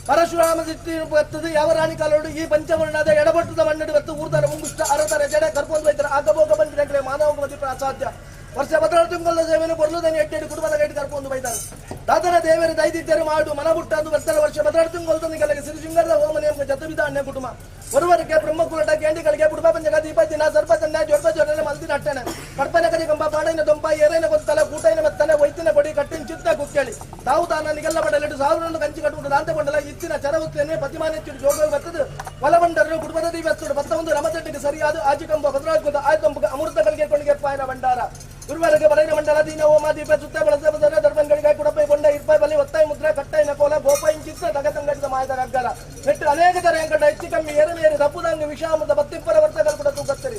ಪರಶುರಾಮ ಸಿಟ್ಟಿ ಬತ್ತದು ಯಾವ ರಾಣಿ ಕಾಲೋಡು ಈ ಪಂಚವರ್ಣದ ಎಡಬಟ್ಟದ ಮಣ್ಣಡಿ ಬತ್ತು ಊರ್ದರ ಮುಂಗುಷ್ಟ ಅರತರ ಜಡೆ ಕರ್ಕೊಂಡು ಬೈತಾರೆ ಆಗಬೋಗ ಬಂದಿದ್ರೆ ಮಾನವ ಮದಿಪ ಅಸಾಧ್ಯ ವರ್ಷ ಭದ್ರಾಳ ತುಂಗಲ ಸೇವೆಯನ್ನು ಬರ್ಲುದನ್ನು ಎಟ್ಟೆಡು ಕುಟುಂಬದ ಗೈಟ್ ಕರ್ಕೊಂಡು ಬೈತಾರೆ ದಾದನ ದೇವರ ದೈದಿತ್ಯರು ಮಾಡು ಮನ ಬುಟ್ಟಾದು ಬರ್ತಾರೆ ವರ್ಷ ಭದ್ರಾಳ ತುಂಗೊಲ್ತಂದು ಕೆಲಗೆ ಸಿರಿಶೃಂಗರದ ಹೋಮ ನೇಮಕ ಜತವಿದ ಅಣ್ಣ ಕುಟುಂಬ ಒರುವರಿಗೆ ಬ್ರಹ್ಮಕುಲಟ ಕೇಂಡಿಗಳಿಗೆ ಬುಡಬ ಪಂಚಗ ದೀಪ ದಿನ ಸರ್ಪತನ್ನ ಜೊಡ್ಬ ಜೊಡನೆ ಮಲ್ದಿನ ಅಟ್ಟನೆ ಕಡ್ಪನ ಕಡಿ ಕಂಬ ಪಾಡೈನ ದೊಂಪ ಏರೈನ ಗೊತ್ತಲ ಕೂಟೈನ ಮತ್ತನೆ ವೈತಿನ ಕೊಡಿ ಕಟ್ಟಿನ ಚಿತ್ತ ಕುಕ್ಕೇಳಿ ತಾವು ತಾನಿಗೆಲ್ಲ ಬಡಲಿಟ್ಟು ಸಾವಿರನ್ನು ಕಂಚಿ ಕಟ್ಟುವುದು ದಾಂತ ಕೊಂಡಲ ಇತ್ತಿನ ಚರವತ್ತೇನೆ ಪತಿಮಾನೆಚ್ಚು ಜೋಗ ಬರ್ತದು ಒಲವಂಡರು ಕುಟುಂಬದ ದೀವಸ್ತುಡು ಬತ್ತೊಂದು ರಮತಟ್ಟಿಗೆ ಸರಿಯಾದ ಆಜಿಕಂಬ ಭದ್ರಾಜ್ ಆಯ್ತಂಬ ಅಮೃತಗಳಿಗೆ ಕೊಂಡಿಗೆ ಪಾಯನ ಭಂಡಾರ ಗುರುವಾರಕ್ಕೆ ಬಡೈನ ಮಂಡಲ ದೀನ ಹೋಮ ದೀಪ ಸುತ್ತ ಬಳಸ ದರ್ಬನ್ಗಳಿಗೆ ಕುಡಪೈ ಕೊಂಡ ಇರ್ಪಾಯಿ ಬಲಿ ಒತ್ತಾಯಿ ಮುದ್ರೆ ಕಟ್ಟಾಯಿನ ಕೋಲ ಗೋಪಾಯಿ ಚಿತ್ರ ತಗತಂಗಡಿದ ಮಾಯದ ಅಗ್ಗರ ನೆಟ್ಟು ಅನೇಕ ತರ ಎಂಕಟ ಹೆಚ್ಚು ಕಮ್ಮಿ ಏರಮೇರಿ ತಪ್ಪುದಂಗ ವಿಷಾಮದ ಬತ್ತಿಪ್ಪರ ವರ್ಷಗಳು ಕೂಡ ತೂಕತ್ತರಿ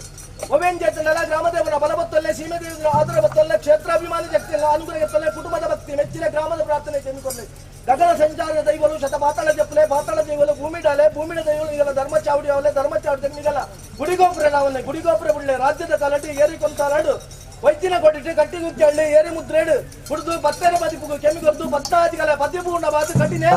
ಒವೆಂಜೇತನೆಲ್ಲ ಗ್ರಾಮದೇವನ ಬಲಬತ್ತಲ್ಲೇ ಸೀಮೆದೇವರ ಆದರ ಬತ್ತಲ್ಲೇ ಕ್ಷೇತ್ರಾಭಿಮಾನಿ ಶಕ್ತಿಯಲ್ಲ ಅನುಗ್ರಹತ್ತಲ್ಲೇ ಕುಟುಂಬದ ಭಕ್ತಿ ಮೆಚ್ಚಿನ ಗ್ರಾಮದ ಪ್ರಾರ್ಥನೆ ಚೆಂದಿಕೊಂಡೆ ಗಗನ ಸಂಚಾರದ ದೈವಲು ಶತ ಪಾತಾಳ ಜಪ್ಪಲೆ ಪಾತಾಳ ದೈವಲು ಭೂಮಿಡಾಲೆ ಭೂಮಿಡ ದೈವಲು ಈಗಲ ಧರ್ಮ ಚಾವಡಿ ಅವಲೆ ಧರ್ಮ ಚಾವಡಿ ತೆಗ್ನಿಗಲ್ಲ ಗುಡಿಗೋಪುರ ನಾವನ್ನೇ ಗುಡಿಗೋಪುರ ಬಿಡ್ಲೆ ರಾಜ್ಯದ ಕಲಟಿ ಏರಿಕೊಂತಾರಾಡು ವೈದ್ಯನ ಕೊಟ್ಟಿಟ್ಟು ಕಟ್ಟಿ ಗುಚ್ಚಳ್ಳಿ ಏರಿ ಮುದ್ರೇಡು ಕುಡಿದು ಬತ್ತೇರ ಬದಿಪುಗು ಕೆಮ್ಮಿಗೊರ್ದು ಬತ್ತಾದಿಗಲ ಪದ್ಯಪೂರ್ಣ ಬಾದು ಕಟ್ಟಿನೇ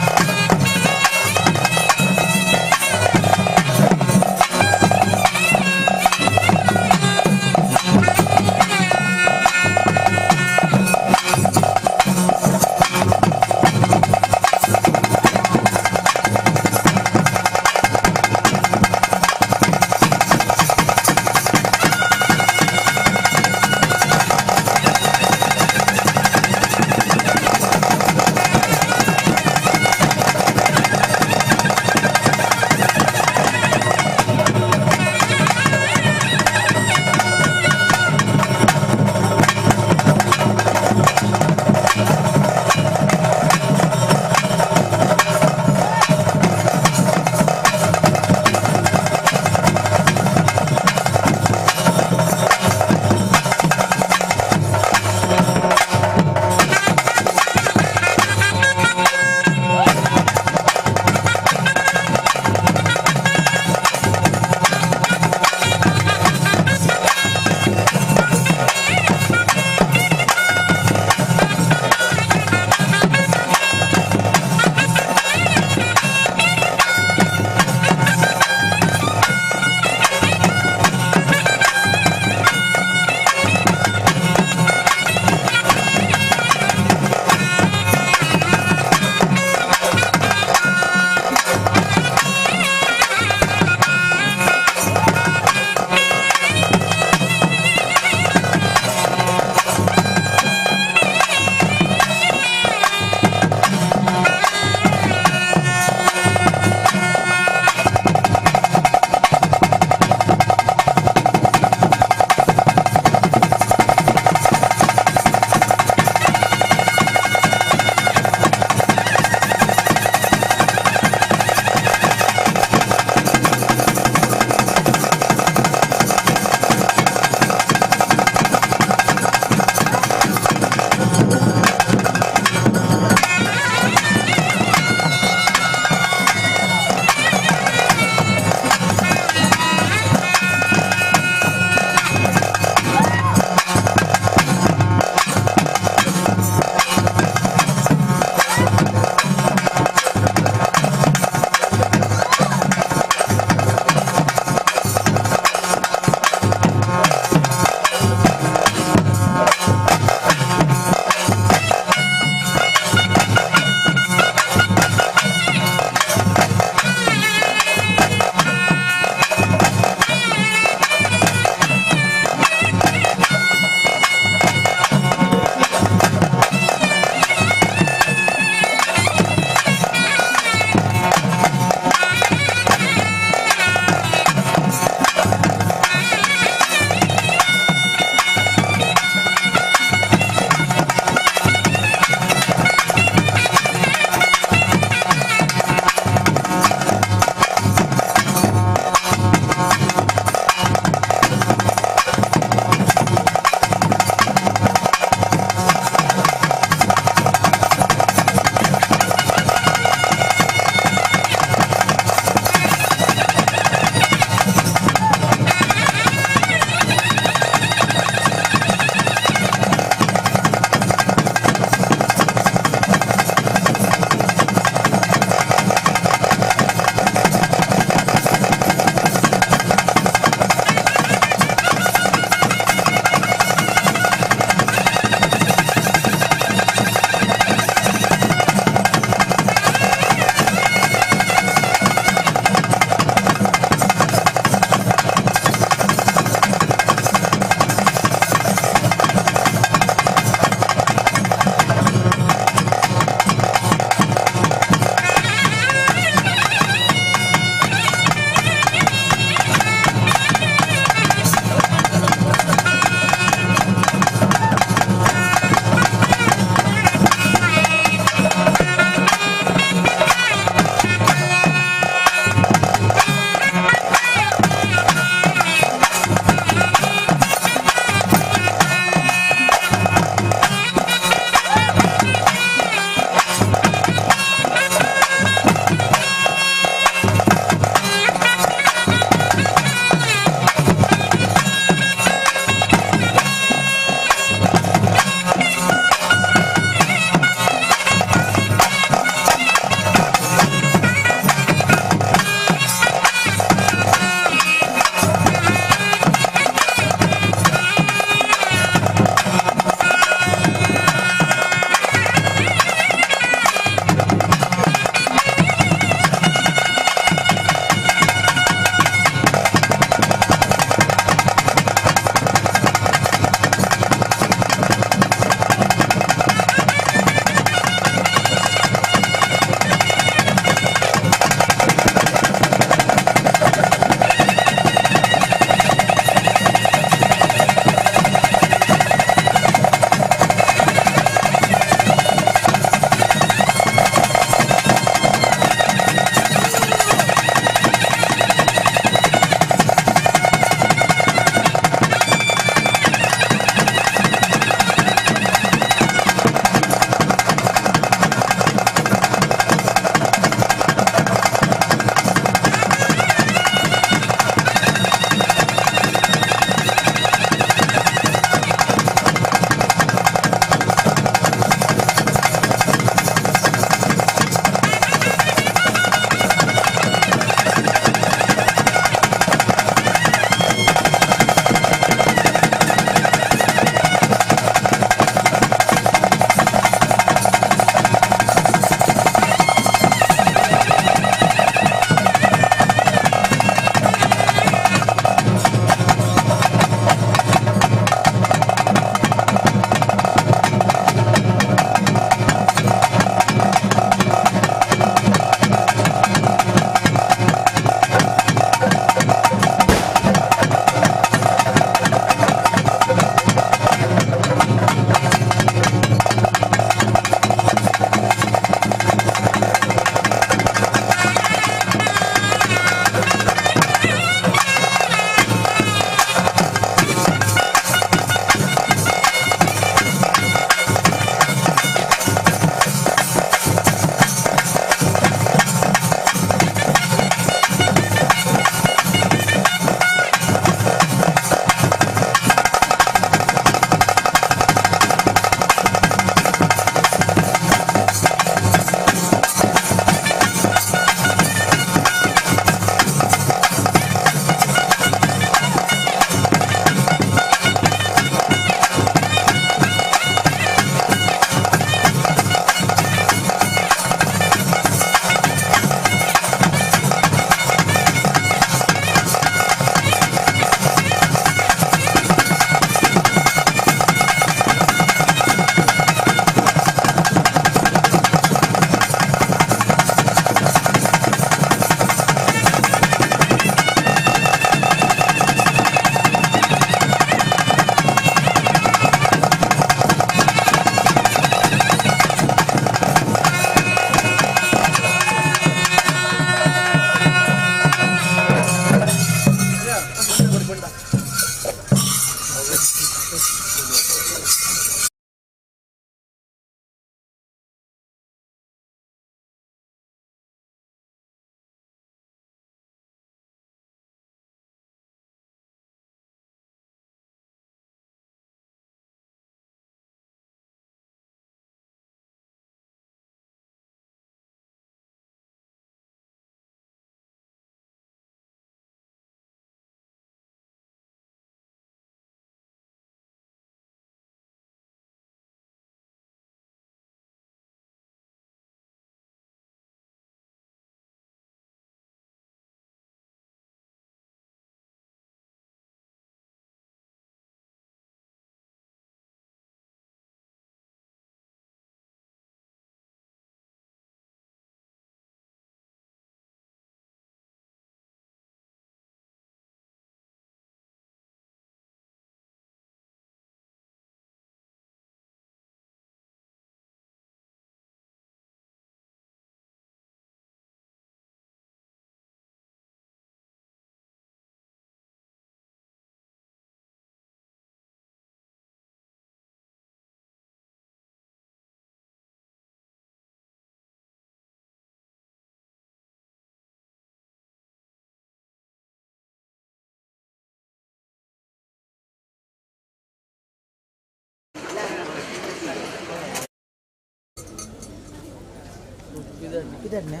ಇದನ್ನೇ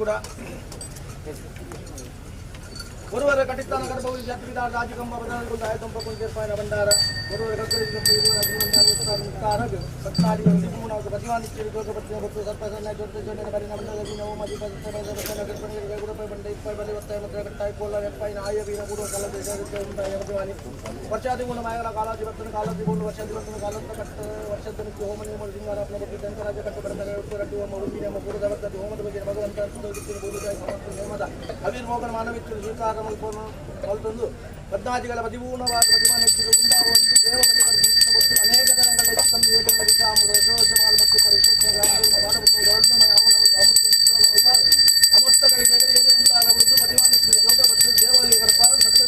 ಕೂಡ ஒருவர் கட்டித்தான கர்ப்பவதி ஜாத்திவிதா ராஜகம்ப பதனகுல் ஆயதம் பகுஞ்சேர்பாயன பண்டார ஒருவர் கர்ப்பவதி கர்ப்பவதி சத்தாடி மூணாவது பதிவானிச்சு ஜோகபத்திய பொத்து சர்ப்பசன்ன ஜோர்த்து ஜோண்டன பரிண பண்டதி நவ மதி பதன கர்ப்பணிಗೆ ಗುಡಪೈ ಬಂಡೆ ಇಪ್ಪೈ ಬಲಿ ಒತ್ತಾಯ ಮತ್ರ ಕಟ್ಟಾಯಿ ಕೋಲ ಎಪ್ಪೈ ನಾಯ ವೀರ ಗುಡು ಕಲದ ದೇಶಕ್ಕೆ ಉಂಟಾಯ ಭಗವಾನಿ ವರ್ಷಾದಿ ಗುಣ ಮಾಯಗಳ ಕಾಲಾದಿ ಬರ್ತನ ಕಾಲಾದಿ ಗುಣ ವರ್ಷಾದಿ ಬರ್ತನ ಕಾಲಂತ ಕಟ್ಟ ವರ್ಷದಲ್ಲಿ ಹೋಮನಿ ಮೂಲ ಸಿಂಗಾರಪ್ನ ಬಗ್ಗೆ ತಂಕರಾಜ ಕಟ್ಟ ಬರ್ತನೆ ಉತ್ತರ ರಟ್ಟಿ ಹೋಮ ಉಡುಪಿನ ಗುರುದ ಬರ್ತದೆ ಹೋಮದ ಬಗ್ಗೆ ಭಗವಂತ ಸುದೋದಿಕ್ಕೆ ಬೋಧುಜಾಯ ಸಮರ್ಥ ನೇಮದ ಅವಿರ್ಮೋಗನ ಮಾನವಿಚ್ಚು ಸ್ವೀಕಾರ ಹೊರತಂದು ಪದ್ಮಾಜಿಗಳ ಪ್ರತಿಪೂರ್ಣವಾದ ಪ್ರತಿಮಾನಕ್ಕೆ ಉಂಟಾಗುವಂತೆ ದೇವಗಳಿಗೆ ಮತ್ತು ಅನೇಕ ಜನಗಳ ಅಮೃತಗಳಿಗೆ ಉಂಟಾಗುವುದು ಪ್ರತಿಮಾನಕ್ಕೆ ಯೋಗ ಮತ್ತು ದೇವರಿಗೆ ಸತ್ಯ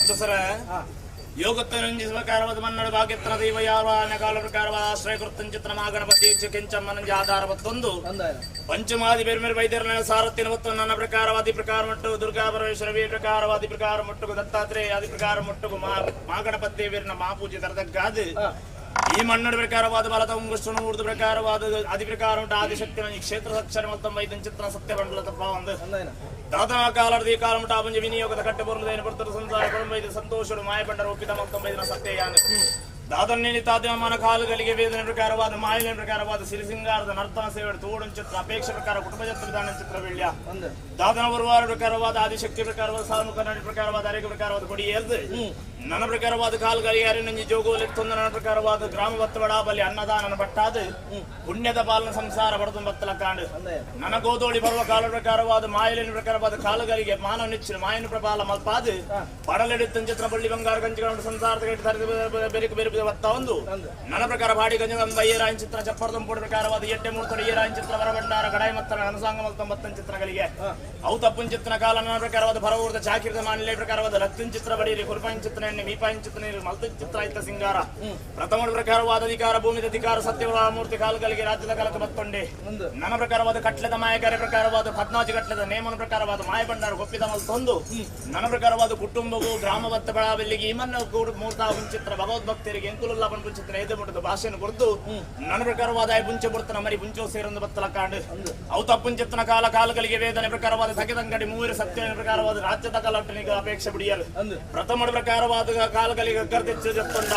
ಸರ ಯೋಗತ್ತನಂಜಿ ಪ್ರಕಾರವಾದ ಮನ್ನಡ ಭಾಗ್ಯತ್ರ ದೈವ ಯಾವಾನ ಕಾಲ ಪ್ರಕಾರವಾದ ಆಶ್ರಯ ಕೃತಂಚಿತ್ರ ಮಹಾಗಣಪತಿ ಕೆಂಚಮ್ಮನಂಜಿ ಆಧಾರ ಮತ್ತೊಂದು ಪಂಚಮಾದಿ ಬೇರೆ ಬೇರೆ ವೈದ್ಯರ ಸಾರಥ್ಯನ ಮತ್ತು ನನ್ನ ಪ್ರಕಾರವಾದಿ ಪ್ರಕಾರ ಮಟ್ಟು ದುರ್ಗಾ ಪರಮೇಶ್ವರವಿ ಪ್ರಕಾರವಾದಿ ಪ್ರಕಾರ ಮಟ್ಟುಗು ದತ್ತಾತ್ರೇಯ ಆದಿ ಪ್ರಕಾರ ಮಟ್ಟುಗು ಮಹಾಗಣಪತಿ ದೇವಿಯರನ್ನ ಮಹಾಪೂಜೆ ತರದಕ್ಕಾದ ಈ ಮನ್ನಡ ಪ್ರಕಾರವಾದ ಬಲತ ಉಂಗುಷ್ಟನು ಊರ್ದು ಪ್ರಕಾರವಾದ ಅದಿ ಪ್ರಕಾರ ಉಂಟು ಆದಿಶಕ್ತಿನ ಈ ಕ್ಷೇತ್ರ ಅಕ್ಷರ ಮತ್ತು ವೈದ್ಯ ಚಿತ್ರ ಸತ್ಯ ಬಂಡಲ ತಪ್ಪ ಒಂದು ದಾತನ ಕಾಲದ ಕಾಲ ಮುಟ್ಟ ಅಪಂಜ ವಿನಿಯೋಗದ ಕಟ್ಟೆ ಬರುವುದೇನು ಬರ್ತದೆ ಸಂಸಾರ ಕೊಡಂಬೈದು ಸಂತೋಷರು ಮಾಯಪಂಡರು ಒಪ್ಪಿದ ಮತ್ತೊಂಬೈದಿನ ಸತ್ಯ ಯಾನೆ ದಾದನ್ನೇನಿತಾದ್ಯಮಾನ ಕಾಲಗಳಿಗೆ ವೇದನೆ ಪ್ರಕಾರವಾದ ಮಾಯಲಿನ ಪ್ರಕಾರವಾದ ಸಿರಿಸಿಂಗಾರದ ನರ್ತನ ಸೇವೆ ತೋಡನ ಚಿತ್ರ ಅಪೇಕ್ಷೆ ಪ್ರಕಾರ ಕುಟುಂಬ ಚಿತ್ರ ವಿಧಾನ ಚಿತ್ರ ಬೆಳ್ಯ ದಾದನ ಬರುವಾರ ಪ್ರಕಾರವಾದ ಆದಿಶಕ್ತಿ ಪ್ರಕಾರವಾದ ಸಾಲು ಕನ್ನಡ ಪ್ರಕಾರವಾದ ಆರೋಗ್ಯ ಪ್ರಕಾರವಾದ ಕೊಡಿ ಎಲ್ದು ನನ್ನ ಪ್ರಕಾರವಾದ ಕಾಲಗಳಿಗೆ ಅರಿನಂಜಿ ಜೋಗೋಲೆತ್ತೊಂದು ನನ್ನ ಪ್ರಕಾರವಾದ ಗ್ರಾಮ ಬತ್ತವಡ ಬಲಿ ಅನ್ನದಾನನ ಬಟ್ಟಾದ ಪುಣ್ಯದ ಪಾಲನ ಸಂಸಾರ ಬಡದು ಬತ್ತಲ ಕಾಂಡು ನನ್ನ ಗೋದೋಳಿ ಬರುವ ಕಾಲ ಪ್ರಕಾರವಾದ ಮಾಯಲಿನ ಪ್ರಕಾರವಾದ ಕಾಲಗಳಿಗೆ ಮಾನವ ನೆಚ್ಚಿನ ಮಾಯನ ಪ್ರಪಾಲ ಮಲ್ಪಾದ ಪಡಲೆಡಿತ್ತನ್ ಚಿತ್ರ ಬಳ್ಳಿ ಬಂಗಾರ ಗಂಜಿಗಳನ್ನು ಸಂಸಾರದ ಬೆರಕು ಬೇರೆ ಒತ್ತ ಒಂದು ನನ್ನ ಪ್ರಕಾರ ಬಾಡಿ ಗಂಜ ಏರಾಯನ್ ಚಿತ್ರ ಚಪ್ಪರದಂಪುಡ ಪ್ರಕಾರವಾದ ಎಟ್ಟೆ ಮೂರ್ತಡಿ ಏರಾಯನ್ ಚಿತ್ರ ವರಬಂಡಾರ ಗಡಾಯಿ ಮತ್ತ ಅನಸಾಂಗ ಮತ್ತೊಂಬತ್ತನ ಚಿತ್ರಗಳಿಗೆ ಅವು ತಪ್ಪನ್ ಚಿತ್ರ ಕಾಲ ನನ್ನ ಪ್ರಕಾರವಾದ ಭರವೂರ್ದ ಚಾಕಿರದ ಮಾನ್ಯ ಪ್ರಕಾರವಾದ ಲಕ್ತಿನ್ ಚಿತ್ರ ಬಡಿರಿ ಕುರ್ಪಾಯಿನ್ ಚಿತ್ರ ಎಣ್ಣೆ ಮೀಪಾಯಿನ್ ಚಿತ್ರ ಮಲ್ತನ್ ಚಿತ್ರ ಆಯ್ತ ಸಿಂಗಾರ ಪ್ರಥಮ ಪ್ರಕಾರವಾದ ಅಧಿಕಾರ ಭೂಮಿದ ಅಧಿಕಾರ ಸತ್ಯಗಳ ಮೂರ್ತಿ ಕಾಲಗಳಿಗೆ ರಾಜ್ಯದ ಕಾಲಕ್ಕೆ ಮತ್ತೊಂಡೆ ನನ್ನ ಪ್ರಕಾರವಾದ ಕಟ್ಲೆದ ಮಾಯಗಾರ ಪ್ರಕಾರವಾದ 14 ಕಟ್ಲೆದ ನೇಮನ ಪ್ರಕಾರವಾದ ಮಾಯ ಭಂಡಾರ ಗೊಪ್ಪಿದ ಮಲ್ತೊಂದು ನನ್ನ ಪ್ರಕಾರವಾದ ಕುಟುಂಬವು ಗ್ರಾಮ ಬತ್ತ ಬೆಳಬೆಲ್ಲಿಗೆ ಈಮನ್ನ ಮೂರ್ತ ಚಿತ್ರ ಭಗವದ್ಭಕ್ತರಿಗೆ ಎಂಕುಲಲ್ಲ ಪಂಪು ಚಿತ್ರ ಎದೆ ಮುಟ್ಟದ ಭಾಷೆಯನ್ನು ಕೊಡ್ತು ನನ್ನ ಪ್ರಕಾರವಾದ ಮುಂಚೆ ಬರ್ತನ ಮರಿ ಮುಂಚೆ ಸೇರೊಂದು ಬತ್ತಲ ಕಾಂಡು ಅವು ತಪ್ಪುನ್ ಚಿತ್ರನ ಕಾಲ ಕಾಲಗಳಿಗೆ ವೇದನೆ ಪ್ರಕಾರವಾದ ಸಗೆದಂಗಡಿ ಮೂರು ಸತ್ಯ ಪ್ರಕಾರವಾದ ರಾಜ್ಯದ ಕಲಟನಿಗೆ ಅಪೇಕ್ಷೆ ಬಿಡಿಯಲು ಪ್ರಥಮ ಪ್ರಕಾರವಾದ ಕಾಲಗಳಿಗೆ ಗರ್ದಿಚ್ಚ ಜತ್ತೊಂಡ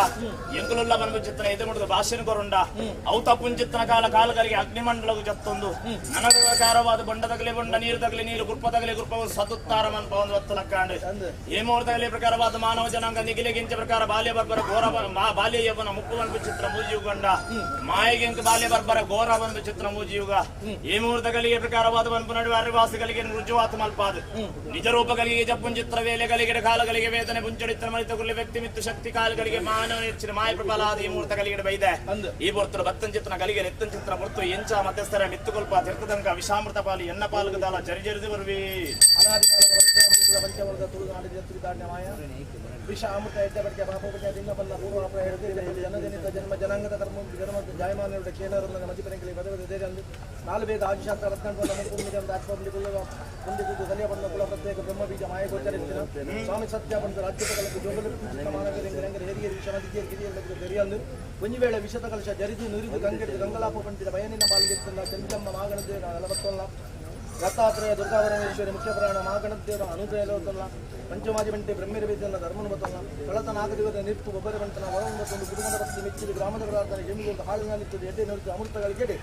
ಎಂಕುಲಲ್ಲ ಪಂಪು ಚಿತ್ರ ಎದೆ ಮುಟ್ಟದ ಭಾಷೆಯನ್ನು ಕೊರಂಡ ಅವು ತಪ್ಪುನ್ ಚಿತ್ರನ ಕಾಲ ಕಾಲಗಳಿಗೆ ಅಗ್ನಿಮಂಡಲವು ಜತ್ತೊಂದು ನನ್ನ ಪ್ರಕಾರವಾದ ಬಂಡ ತಗಲಿ ಬಂಡ ನೀರು ತಗಲಿ ನೀರು ಗುರ್ಪ ತಗಲಿ ಗುರ್ಪವು ಸದುತ್ತಾರ ಮನ್ಪ ಒಂದು ಬತ್ತಲ ಕಾಂಡು ಹೇಮೋರ್ತಗಲಿ ಪ್ರಕಾರವಾದ ಮಾನವ ಜನಾಂಗ ನಿಗಿಲೆಗಿಂಚ ಪ್ರಕಾರ ಬಾಲ್ಯ ಬರ್ಬರ ಘೋರ ಬಾಲ್ಯ ಯೌವನ ಮುಪ್ಪು ಬಂದು ಚಿತ್ರ ಮೂಜಿಯುಗಂಡ ಮಾಯಗೆಂಕ ಬಾಲ್ಯ ಬರ್ಬರ ಘೋರ ಬಂದು ಚಿತ್ರ ಮೂಜಿಯುಗ ಈ ಮುಹೂರ್ತಗಳಿಗೆ ಪ್ರಕಾರವಾದ ಬಂಪು ನಡುವೆ ಅರಿವಾಸಿಗಳಿಗೆ ರುಜುವಾತು ಮಲ್ಪಾದು ನಿಜ ರೂಪಗಳಿಗೆ ಜಪ್ಪುನ್ ಚಿತ್ರ ವೇಲೆಗಳಿಗೆ ಕಾಲಗಳಿಗೆ ವೇದನೆ ಮುಂಚಡಿತ್ರ ಮರಿತಗುಲ್ಲಿ ವ್ಯಕ್ತಿ ಮಿತ್ತು ಶಕ್ತಿ ಕಾಲಗಳಿಗೆ ಮಾನವ ಹೆಚ್ಚಿನ ಮಾಯ ಪ್ರಬಲಾದ ಈ ಮುಹೂರ್ತಗಳಿಗೆ ಬೈದೆ ಈ ಬರ್ತರು ಭತ್ತನ್ ಚಿತ್ರ ಗಲಿಗೆ ಎತ್ತನ್ ಚಿತ್ರ ಬರ್ತು ಎಂಚ ಮಧ್ಯಸ್ಥರ ಮಿತ್ತುಕೊಲ್ಪ ತೀರ್ಥದಂಕ ವಿಷಾಮೃತ ಪಾಲಿ ಎನ್ನ ಪಾಲಕದಾಲ ಜರಿಜರಿದು ಬರುವಿ ಅನಾದಿ ಕಾಲದ ಪಂಚವರ್ಗ ತುಳುನಾಡಿದ ತ್ರಿದಾಡ್ಯ ಮಾಯ ವಿಷ ಅಮೃತ ಎಡ್ಡಬಡಿಕೆ ಪಾಪೋಪಜಯ ಲಿಂಗಬಲ್ಲ ಪೂರ್ವಾಪರ ಹಿಡಿದಿದೆ ಜನಜನಿತ ಜನ್ಮ ಜನಾಂಗದ ಕರ್ಮ ಜನ್ಮ ಜಾಯಮಾನരുടെ ಕೇನರನ್ನ ಮಧ್ಯಪರಂಗಲಿ ಪದವಿ ದೇರಂದು ನಾಲ್ಕು ಬೇಗ ಆದಿಶಾಸ್ತ್ರ ರತ್ನಂತ ಮುಖ್ಯ ಆತ್ಮಬಲಿ ಹೊಂದಿದ್ದು ಕಲಿಯ ಬಂದ ಕುಲ ಪ್ರತ್ಯೇಕ ಬ್ರಹ್ಮ ಬೀಜ ಮಾಯ ಗೋಚರಿಸಿದ ಸ್ವಾಮಿ ಸತ್ಯ ಬಂದು ರಾಜ್ಯದ ಕಲಕ್ಕೆ ಜೋಗಲು ಮಾನವರಿಗೆ ಹಿರಿಯ ವಿಷಮದಿಗೆ ಕಿರಿಯರಿಗೆ ತೆರೆಯಂದು ಒಂದು ವೇಳೆ ವಿಷದ ಕಲಶ ಜರಿದು ನುರಿದು ಗಂಗೆಡಿದು ಗಂಗಲಾಪ ಪಂಡಿತ ಬಯನಿನ ಬಾಲ್ಗೆತ್ತಿನ ಚಂಚಮ್ಮ ಮಾಗಣದೇವ ನಲವತ್ತೊಲ್ಲ ದತ್ತಾತ್ರೇಯ ದುರ್ಗಾಪರಮೇಶ್ವರಿ ಮುಖ್ಯ ಪ್ರಾಣ ಮಹಾಗಣದೇವರ ಅನುಗ್ರಹಲೋತ್ತಲ್ಲ ಪಂಚಮಾದಿ ಬಂಟೆ ಬ್ರಹ್ಮೇರವೇದನ ಧರ್ಮನು ಬತ್ತಲ್ಲ ಕಳತ ನಾಗದೇವದ ನಿತ್ತು ಒಬ್ಬರ ಬಂಟನ ಒಳಗೊಂಡೊಂದು ಕುಟುಂಬದ ಭಕ್ತಿ ಮೆಚ್ಚಿದ ಗ್ರಾಮದ ಪ್ರಾರ್ಥನೆ ಜಮೀನು ಹಾಳಿನಲ್ಲಿತ್ತು ಎಡ್ಡೆ ನುರಿತು ಅಮೃತಗಳಿಗೆಡೆ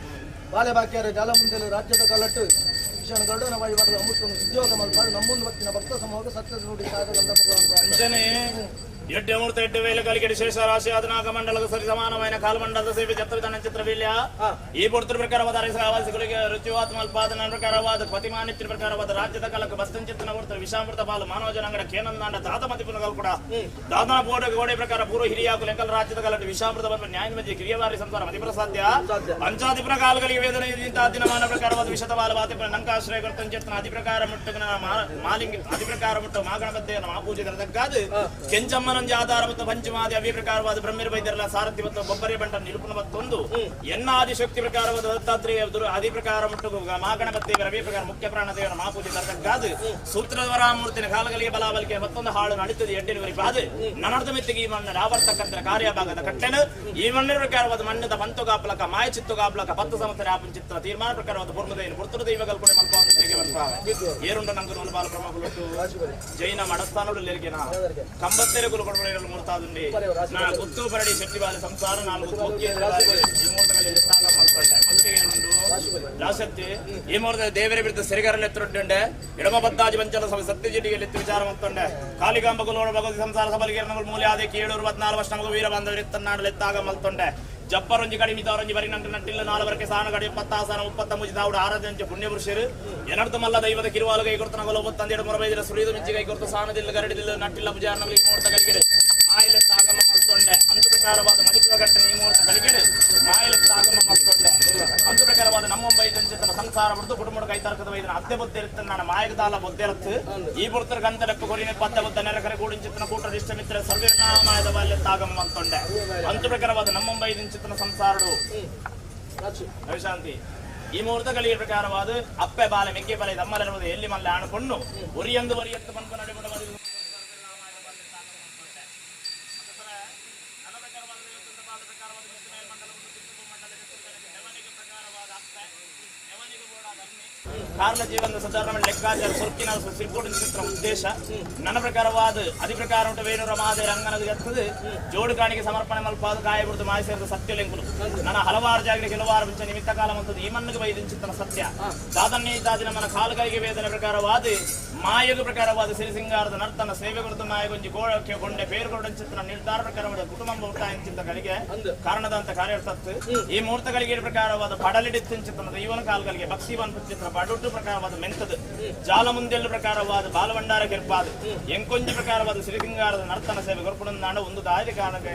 ಬಾಲೆ ಬಾಕ್ಯಾರ ಜಾಲ ಮುಂದೆ ರಾಜ್ಯದ ಕಲಟ್ಟು ವಿಷಯ ಗರುಡನ ವಾಯುವಾಡದ ಅಮೃತವನ್ನು ಉದ್ಯೋಗ ಮಲ್ಪಾಡು ನಮ್ಮೊಂದು ಭಕ್ತಿನ ಭಕ್ತ ಸಮೂಹ ಸತ್ಯದ ನುಡಿ ಎಡ್ಡೆ ಮೂರ್ತ ಎಡ್ಡೆ ವೇಲೆ ಕಲಿಕೆಡೆ ಶೇಷ ರಾಶಿ ಆದನಾಗ ಮಂಡಲದ ಸರಿ ಸಮಾನమైన ಕಾಲಮಂಡಲದ ಸೇವೆ ಜತ್ತವಿಧಾನ ಚಿತ್ರವಿಲ್ಯ ಈ ಪುರ್ತೃ ಪ್ರಕಾರವಾದ ಅರಸವಾಸಿಗಳಿಗೆ ರುಚಿವಾತ್ ಮಲ್ಪಾದನ ಪ್ರಕಾರವಾದ ಪತಿಮಾನಿತ್ಯ ಪ್ರಕಾರವಾದ ರಾಜ್ಯದ ಕಾಲಕ್ಕೆ ಬಸ್ತಂಚಿತ್ತನ ಮೂರ್ತ ವಿಷಾಮೃತ ಪಾಲು ಮಾನವ ಜನಾಂಗಡ ಕೇನಂದಾಂಡ ದಾದ ಮತಿಪುನಗಳು ಕೂಡ ದಾದನ ಗೋಡೆ ಪ್ರಕಾರ ಪೂರ್ವ ಹಿರಿಯಾಕು ಲೆಕ್ಕಲ ರಾಜ್ಯದ ಕಾಲಕ್ಕೆ ವಿಷಾಮೃತ ಬಂದ ನ್ಯಾಯ ಮಧ್ಯೆ ಕಿರಿಯವಾರಿ ಸಂಸಾರ ಮತಿಪುರ ಸಾಧ್ಯ ಪಂಚಾಧಿಪನ ಕಾಲಗಳಿಗೆ ವೇದನೆ ದಿನಮಾನ ಪ್ರಕಾರವಾದ ವಿಷದ ಬಾಲ ವಾತಿಪುರ ನಂಕಾಶ್ರಯ ಕರ್ತಂಚಿತ್ತನ ಅತಿ ಪ್ರಕಾರ ಮುಟ್ಟುಗನ ಮಾಲಿಂಗ ಅತಿ ಪ್ರಕಾರ ಮುಟ್ಟು ಮಾಗಣಬದ್ದೆಯನ್ನು ಮಹಾಪೂಜೆ ತರದಕ್ಕಾದ ಕೆಂಚಮ್ಮನ ಆಧಾರ ಮತ್ತು ಪಂಚಮಾದಿ ಅವಿ ಪ್ರಕಾರವಾದ ಬ್ರಹ್ಮರ ವೈದ್ಯರ ಸಾರಥಿ ಮತ್ತು ಬೊಬ್ಬರಿ ಬಂಟ ನಿರೂಪಣ ಮತ್ತೊಂದು ಎನ್ನ ಆದಿಶಕ್ತಿ ಪ್ರಕಾರವಾದ ದತ್ತಾತ್ರೇಯ ಆದಿ ಪ್ರಕಾರ ಮುಟ್ಟು ಮಹಾಗಣಪತಿ ರವಿ ಪ್ರಕಾರ ಮುಖ್ಯ ಪ್ರಾಣದೇವರ ಮಹಾಪೂಜೆ ತರದಕ್ಕಾದ ಸೂತ್ರಧರಾಮೂರ್ತಿನ ಕಾಲಗಳಿಗೆ ಬಲಾಬಲಿಕೆ ಮತ್ತೊಂದು ಹಾಳು ನಡೀತದೆ ಎಡ್ಡಿನವರಿ ಬಾದ ನನ್ನರ್ಧ ಮಿತ್ತಿಗೆ ಈ ಮಣ್ಣ ಆವರ್ತಕ್ಕಂಥ ಕಾರ್ಯಭಾಗದ ಕಟ್ಟೆನು ಈ ಮಣ್ಣಿನ ಪ್ರಕಾರವಾದ ಮಣ್ಣದ ಪಂತುಗಾಪ್ಲಕ ಮಾಯ ಚಿತ್ತುಗಾಪ್ಲಕ 10 ಸಂವತ್ಸರ ಆಪನ್ ಚಿತ್ರ ತೀರ್ಮಾನ ಪ್ರಕಾರವಾದ ಪೂರ್ಣದೇನು ಪುರ್ತೃ ದೈವಗಳು ಕೂಡ ಮಲ್ಪಾವ ಏರುಂಡ ನಂಗು ಬಾಲ ಪ್ರಮುಖ ಜೈನ ಮಡಸ್ಥಾನಗಳು ಕಂಬತ್ತೆರೆ ಕುಲಗಳು ಮೂರ್ತಾದುಂಡಿ ನಾ ಗುತ್ತು ಬರಡಿ ಶೆಟ್ಟಿವಾದ ಸಂಸಾರ 4 ಕೋಕಿ ಈ ಮೂರ್ತಗಳಲ್ಲಿ ಸ್ಥಾನ ಮಾಡ್ಕೊಂಡೆ ಮತ್ತಿಗೆ ರಾಶಕ್ತಿ ಈ ಮೂರ್ತ ದೇವರ ಬಿರುದ್ಧ ಸೆರಿಗಾರಲ್ಲಿ ಎತ್ತರೊಡ್ಡೆ ಎಡಮ ಬದ್ದಾಜಿ ಪಂಚಲ ಸಭೆ ಸತ್ಯಜಿಟಿಯಲ್ಲಿ ವಿಚಾರ ಮಾಡ್ಕೊಂಡೆ ಕಾಲಿಗಾಂಬ ಕುಲೋಣ ಭಗವತಿ ಸಂಸಾರ ಸಬಲಿಗೆ ನಮಗೆ ಮೂಲೆ ಆದಕ್ಕೆ 724 ವರ್ಷ ನಮಗೂ ವೀರ ಬಾಂಧವರು ಎತ್ತನ್ನಾಡಲು ಎತ್ತಾಗ ಮಲ್ತೊಂಡೆ ಜಪ್ಪರೊಂಜಿ ಕಡಿಮಿತವರೊಂಜಿ ಬರಿ ನಂಟು ನಟ್ಟಿಲ್ಲ 4 ವರ್ಷಕ್ಕೆ ಸಾನ ಕಡಿ 70 ಸಾನ 30 ದಾವುಡ ಆರಾಧನೆ ಪುಣ್ಯ ಪುರುಷರು ಎನರ್ಥ ಮಲ್ಲ ದೈವದ ಕಿರುವಾಲು ಕೈಕೊಡ್ತಾನ ಗೊಲ ತಂದೆಡು ಮೊರಬೈದರ ಸುರಿದು ಮಿಂಚಿ ಕೈಕೊಡ್ತು ಸಾನದಿಲ್ಲ ಗರಡಿದಿಲ್ಲ ನಟ್ಟಿಲ್ಲ ಭುಜ ನಮಗೆ ನೋಡ್ತಾ ಕಲಿಕೆಡೆ ಮಾಯಿಲೆ ಸಾಗಮ ಮಲ್ತೊಂಡೆ ಅಂತು ಪ್ರಕಾರವಾದ ಮದಿಪುರ ಘಟ್ಟನೆ ಈ ಮುಹೂರ್ತ ಗಳಿಗೆಡು ಮಾಯಲಕ್ಕೆ ಆಗಮ ಮಲ್ತೊಂಡೆ ಅಂತು ಪ್ರಕಾರವಾದ ನಮ್ಮ ಬೈದಂಚಿತನ ಸಂಸಾರ ಬಿಡ್ದು ಕುಟುಂಬದ ಕೈತರ್ಕದ ವೈದ್ಯನ ಅತ್ತೆ ಬುದ್ಧಿ ಇರುತ್ತೆ ನಾನು ಮಾಯಗದಾಲ ಬುದ್ಧಿ ಇರುತ್ತೆ ಈ ಬುರ್ತರ ಗಂಧಲೆಪ್ಪ ಗುರಿನ ಪತ್ತ ಬುದ್ಧ ನೆರಕರೆ ಗೂಡಿಂಚಿತನ ಕೂಟ ಇಷ್ಟಮಿತ್ರ ಸರ್ವಿನಾಮಾಯದ ಬಾಲ್ಯತ್ತ ಆಗಮ ಮಲ್ತೊಂಡೆ ಅಂತು ಪ್ರಕಾರವಾದ ನಮ್ಮ ಬೈದಂಚಿತನ ಸಂಸಾರಡು ರವಿಶಾಂತಿ ಈ ಮುಹೂರ್ತಗಳಿಗೆ ಪ್ರಕಾರವಾದ ಅಪ್ಪೆ ಬಾಲೆ ಮೆಕ್ಕೆ ಬಾಲೆ ದಮ್ಮಲಿರುವುದು ಎಲ್ಲಿ ಮಲ್ಲೆ ಆಣಿಕೊಂಡು ಒರಿಯಂದು ಒರಿಯತ್ತು ಬಂದು ನಡೆಬಿಡ ಕಾರಣ ಜೀವನದ ಸಾಧಾರಣ ಲೆಕ್ಕಾಚಾರ ಸೊಕ್ಕಿನ ಸಿರ್ಕೋಟಿನ ಚಿತ್ರ ಉದ್ದೇಶ ನನ್ನ ಪ್ರಕಾರವಾದ ಅದಿ ಪ್ರಕಾರ ಉಂಟು ವೇಣುರ ಮಾದೆ ರಂಗನದು ಎತ್ತದು ಜೋಡು ಕಾಣಿಗೆ ಸಮರ್ಪಣೆ ಮಲ್ಪಾದ ಕಾಯಬಿಡ್ದು ಮಾಯ ಸೇರಿದ ಸತ್ಯಲೆಂಕುಲು ನನ್ನ ಹಲವಾರು ಜಾಗಕ್ಕೆ ಕೆಲವಾರು ಮುಂಚೆ ನಿಮಿತ್ತ ಕಾಲ ಮಂತದ್ದು ಈ ಮಣ್ಣಿಗೆ ಬೈದಿನ ಚಿತ್ರನ ಸತ್ಯ ದಾದನ್ನೇ ದಾದಿ ನಮ್ಮನ ಕಾಲುಗಳಿಗೆ ವೇದನೆ ಪ್ರಕಾರವಾದ ಮಾಯಗ ಪ್ರಕಾರವಾದ ಸಿರಿಸಿಂಗಾರದ ನರ್ತನ ಸೇವೆ ಕೊಡುತ್ತ ಮಾಯಗೊಂಜಿ ಗೋಳಕ್ಕೆ ಕೊಂಡೆ ಪೇರುಗೊಂಡ ಚಿತ್ರ ನಿರ್ಧಾರ ಪ್ರಕಾರವಾದ ಕುಟುಂಬ ಊಟ ಚಿತ್ರಗಳಿಗೆ ಕಾರಣದಂತ ಕಾರ್ಯರ್ತತ್ತು ಈ ಮುಹೂರ್ತಗಳಿಗೆ ಪ್ರಕಾರವಾದ ಪಡಲಿಡಿತ್ತಿನ ಚಿತ್ರದ ಇವನ ಕಾಲಗಳಿಗೆ ಭಕ್ತಿವನ್ ಚಿತ್ರ ಪಡುಟ್ಟು ಪ್ರಕಾರವಾದ ಮೆಂತದು ಜಾಲ ಮುಂದೆಲ್ಲ ಪ್ರಕಾರವಾದ ಬಾಲಭಂಡಾರ ಗೆರ್ಪಾದ ಎಂಕೊಂಜಿ ಪ್ರಕಾರವಾದ ಸಿರಿಸಿಂಗಾರದ ನರ್ತನ ಸೇವೆ ಕೊರ್ಪುಣ ನಾಡ ಒಂದು ದಾರಿ ಕಾರಣಕ್ಕೆ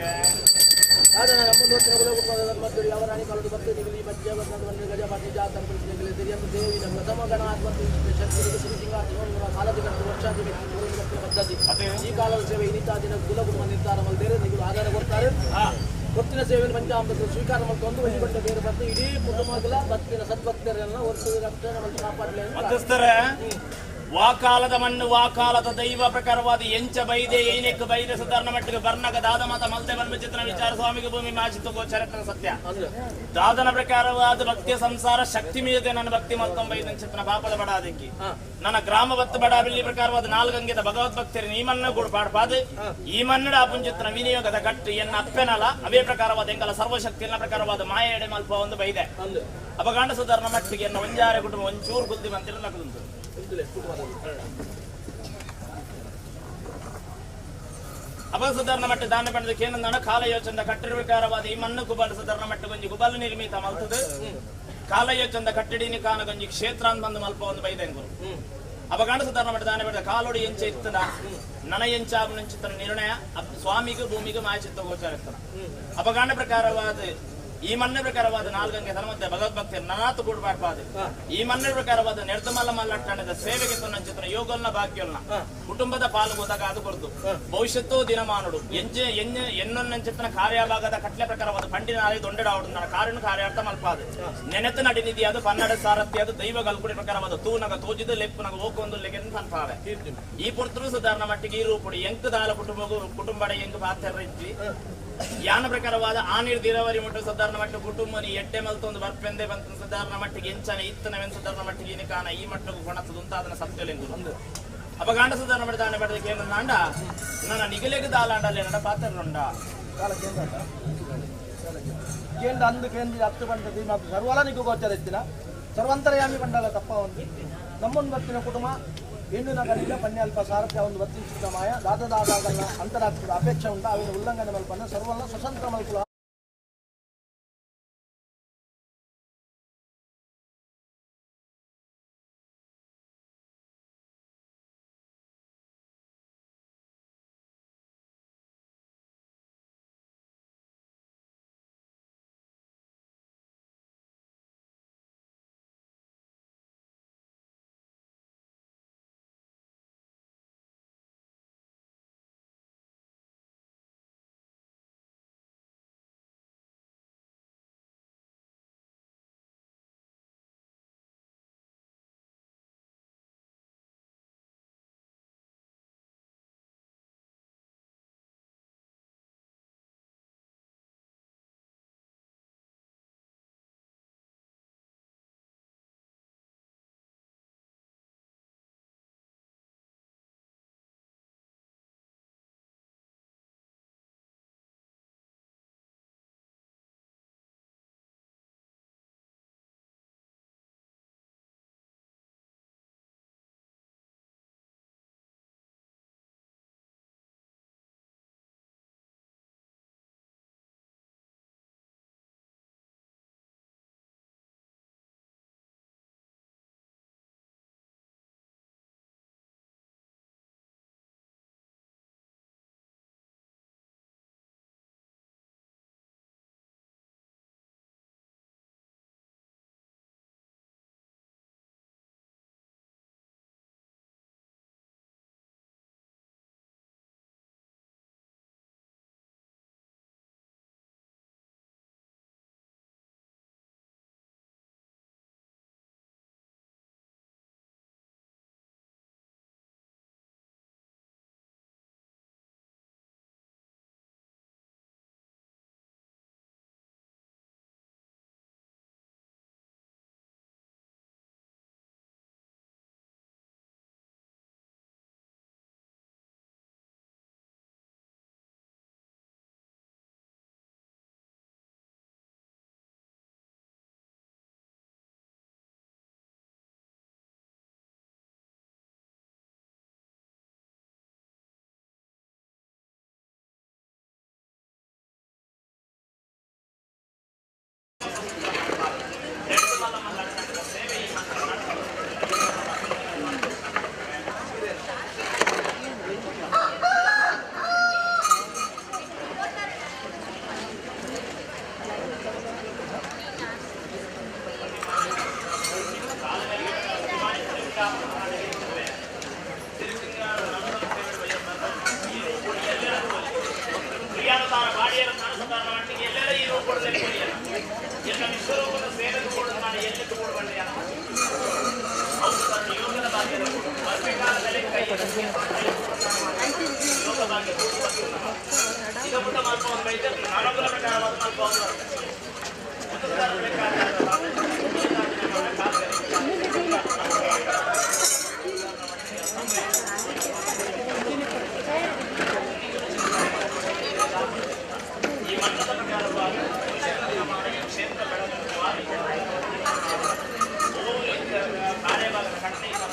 ಈ ಕಾಲದ ಸೇವೆ ಇನ್ನಿತ ದಿನ ಕುಲ ಕುಟುಂಬ ನಿರ್ಧಾರ ಮಲ್ದೇರೆ ನೀವು ಆಧಾರ ಕೊಡ್ತಾರೆ ಗೊತ್ತಿನ ಸೇವೆಯನ್ನು ಪಂಚಾಮೃತ ಸ್ವೀಕಾರ ಮಾಡ್ಕೊಂಡು ವಹಿಕೊಂಡ ಬೇರೆ ಬಂದು ಇಡೀ ಕುಟುಂಬಗಳ ಭಕ್ತಿನ ಸದ್ಭಕ್ತರನ್ನ ಒಂದು ರಕ್ಷಣೆ ಮತ್ತು ಕಾಪಾಡಲಿ ವಾಕಾಲದ ಮಣ್ಣು ವಾಕಾಲದ ದೈವ ಪ್ರಕಾರವಾದ ಎಂಚ ಬೈದೆ ಏನೆಕ್ ಬೈದೆ ಸುಧಾರಣ ಮಟ್ಟಿಗೆ ಬರ್ಣಗ ದಾದ ಮತ ಮಲ್ದೆ ಬರ್ಮ ಚಿತ್ರ ವಿಚಾರ ಸ್ವಾಮಿಗೆ ಭೂಮಿ ಮಾಚಿತು ಗೋಚರತ್ನ ಸತ್ಯ ದಾದನ ಪ್ರಕಾರವಾದ ಭಕ್ತಿಯ ಸಂಸಾರ ಶಕ್ತಿ ಮೀರಿದೆ ನನ್ನ ಭಕ್ತಿ ಮಲ್ತೊಂಬೈದ ಚಿತ್ರ ಪಾಪದ ಬಡಾದಕ್ಕಿ ನನ್ನ ಗ್ರಾಮ ಭಕ್ತ ಬಡಾಬಿಲ್ಲಿ ಪ್ರಕಾರವಾದ ನಾಲ್ಗಂಗೆದ ಭಗವದ್ ಭಕ್ತರು ಈ ಮನ್ನ ಕೂಡ ಪಾಡ್ಪಾದ ಈ ಮನ್ನಡ ಅಪುಂಚಿತ್ರ ವಿನಿಯೋಗದ ಗಟ್ಟು ಎನ್ನ ಅಪ್ಪೆನಲ ಅವೇ ಪ್ರಕಾರವಾದ ಎಂಕಲ ಸರ್ವಶಕ್ತಿಯನ್ನ ಪ್ರಕಾರವಾದ ಮಾಯ ಎಡೆ ಮಲ್ಪ ಒಂದು ಬೈದೆ ಅಪಗಾಂಡ ಸುಧಾರಣ ಮಟ್ಟಿಗೆ ಎನ್ನ ಒಂಜಾರೆ ಕುಟುಂಬ ಒಂಚೂರು ಬುದ್ಧಿ ಬಂತಿರಲಕ್ಕುಂಟು ಅಪಸುಧಾರಣ ಮಟ್ಟ ದಾನ ಪಡೆದಕ್ಕೆ ಏನಂದ ಕಾಲ ಯೋಚನೆ ಕಟ್ಟಡ ಪ್ರಕಾರವಾದ ಈ ಮಣ್ಣು ಗುಬಲ್ ಸುಧಾರಣ ಮಟ್ಟ ಗೊಂಜಿ ಗುಬಲ್ ನಿರ್ಮಿತ ಮಲ್ತದೆ ಕಾಲ ಯೋಚನೆ ಕಟ್ಟಡಿನಿ ಕಾನ ಗೊಂಜಿ ಕ್ಷೇತ್ರ ಅಂತ ಬಂದು ಮಲ್ಪ ಒಂದು ಬೈದೆಂಗುರು ಅಪಗಾಂಡ ಸುಧಾರಣ ಮಟ್ಟ ದಾನ ಪಡೆದ ಕಾಲೋಡಿ ಎಂಚ ಇತ್ತದ ನನ ಎಂಚ ಚಿತ್ರ ನಿರ್ಣಯ ಸ್ವಾಮಿಗೂ ಭೂಮಿಗೂ ಮಾಯಚಿತ್ತ ಗೋಚಾರ ಇರ್ತದ ಅಪಗಾಂಡ ಪ್ರಕಾರವಾದ ಈ ಮಣ್ಣ ಪ್ರಕಾರವಾದ ನಾಲ್ಗಂಗೆ ಧರ್ಮದ ಭಗವದ್ಭಕ್ತಿ ನನಾತು ಕೂಡಬಾರ್ದು ಈ ಮಣ್ಣ ಪ್ರಕಾರವಾದ ನಿರ್ದಮಲ ಮಲ್ಲಟ್ಟಣದ ಸೇವೆಗೆ ಚಿತ್ರ ಯೋಗಲ್ನ ಭಾಗ್ಯಲ್ನ ಕುಟುಂಬದ ಪಾಲು ಹೋದಾಗ ಅದು ಕೊಡ್ತು ಭವಿಷ್ಯತ್ತು ದಿನಮಾನುಡು ಎನ್ನೊನ್ನ ಚಿತ್ರ ಕಾರ್ಯಭಾಗದ ಕಟ್ಲೆ ಪ್ರಕಾರವಾದ ಪಂಡಿನ ಆಲಿ ದೊಂಡೆಡಾವಡು ನನ್ನ ಕಾರಣ ಕಾರ್ಯಾರ್ಥ ಮಲ್ಪಾದು ನೆನೆತ ನಡಿನಿಧಿ ಅದು ಪನ್ನಡ ಸಾರಥ್ಯ ಅದು ದೈವ ಗಲ್ಕುಡಿ ಪ್ರಕಾರವಾದ ತೂನಗ ತೋಜಿದ ಲೆಪ್ಪುನಗ ಹೋಗೊಂದು ಲೆಗೆನ್ ಅನ್ಪಾವೆ ಈ ಪುರ್ತರು ಸಾಧಾರಣ ಮಟ್ಟಿಗೆ ಈ ರೂಪುಡಿ ಎಂಕದಾಲ ಕುಟುಂಬಡ ಎಂಕ್ ಪಾತ್ರ ಇದ್ವಿ ಯಾನ ಪ್ರಕಾರವಾದ ಆನೀರ್ ದಿರವರಿ ಮಟ್ಟ ಸಾಧಾರಣ ಮಟ್ಟ ಕುಟುಂಬ ಎಡ್ಡೆ ಮಲ್ತೊಂದು ಬರ್ಪೆಂದೆ ಬಂತ ಸಾಧಾರಣ ಮಟ್ಟಿಗೆ ಎಂಚನೆ ಇತ್ತನವೆನ್ ಸಾಧಾರಣ ಮಟ್ಟಿಗೆ ಕಾಣ ಈ ಮಟ್ಟಕ್ಕೂ ಕೊಣತದು ಅಂತ ಅದನ್ನ ಸತ್ಯಲೆಂದು ಅಪಗಾಂಡ ಸಾಧಾರಣ ಮಟ್ಟ ದಾನ ಪಡೆದಕ್ಕೆ ಏನಂದ ನನ್ನ ನಿಗಲೆಗೆ ದಾಲಾಂಡಲ್ಲಿ ನಡ ಪಾತ್ರರುಂಡ ಕೇಂದ್ರ ಅಂದು ಕೇಂದ್ರ ಹತ್ತು ಬಂದದ್ದು ಮತ್ತು ಸರ್ವಲನಿಗೂ ಗೋಚರ ಇತ್ತಿನ ಸರ್ವಂತರಯಾಮಿ ಮಂಡಲ ತಪ್ಪ ಒಂದು ನಮ್ಮೊಂದು ಬರ್ತಿನ ಕುಟುಂಬ ಹೆಣ್ಣು ನಗಲಿಗೆ ಪನ್ಯಲ್ಪ ಸಾರಥ್ಯ ಒಂದು ವರ್ತಿಸಿದ ಮಾಯ ದಾದದಾದಾಗಲ್ಲ ಅಂತರಾಷ್ಟ್ರದ ಅಪೇಕ್ಷೆ ಉಂಟ ಅವಿನ ಉಲ್ಲಂಘನೆ ಮಲ್ಪನ್ನ ಸರ್ವಲ್ಲ ಸ್ವತಂತ್ರ ಮಲ್ಪುಲ ಎಲ್ಲ ವಿಶ್ವರೂಪದ ಸೇರಲು ಕೂಡ ನಾನು ಎಲ್ಲಿ ತಗೊಂಡು ಬಂದೆ ಅವರು ತನ್ನ ಯೋಗದ ಭಾಗ್ಯದ ಬರ್ಬೇಕಾದಲ್ಲಿ ಕೈ ಯೋಗ ಭಾಗ್ಯ ಈಗ ಪುಟ್ಟ ಮಾತ್ರ ಒಂದು ವೈದ್ಯ ನಾನೊಬ್ಬರ ಪ್ರಕಾರವಾದ ಮಾತ್ರ ಈ ಮಟ್ಟದ ಪ್ರಕಾರವಾದ ಕ್ಷೇತ್ರ ಕಾರ್ಯಭಾಗದ ಕಟ್ಟೆಯಿಂದ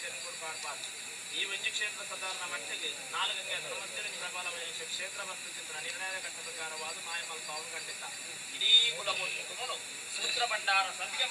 ಈ ವಂಚ ಕ್ಷೇತ್ರ ಸಾಧಾರಣ ಮಟ್ಟಿಗೆ 4 ಗಂಟೆ ಧರ್ಮಸ್ಥಳ ಪ್ರಬಲమైన ಕ್ಷೇತ್ರ ಮತ್ತು ಚಿತ್ರ ನಿರ್ಣಯದ ಘಟ್ಟ ಪ್ರಕಾರವಾದ ನಾಯಮಲ್ಪ ಅವರು ಖಂಡಿತ ಇಡೀ ಕುಲಗೋಷ್ಠಿಗಳು ಸೂತ್ರ ಭಂಡಾರ ಸತ್ಯ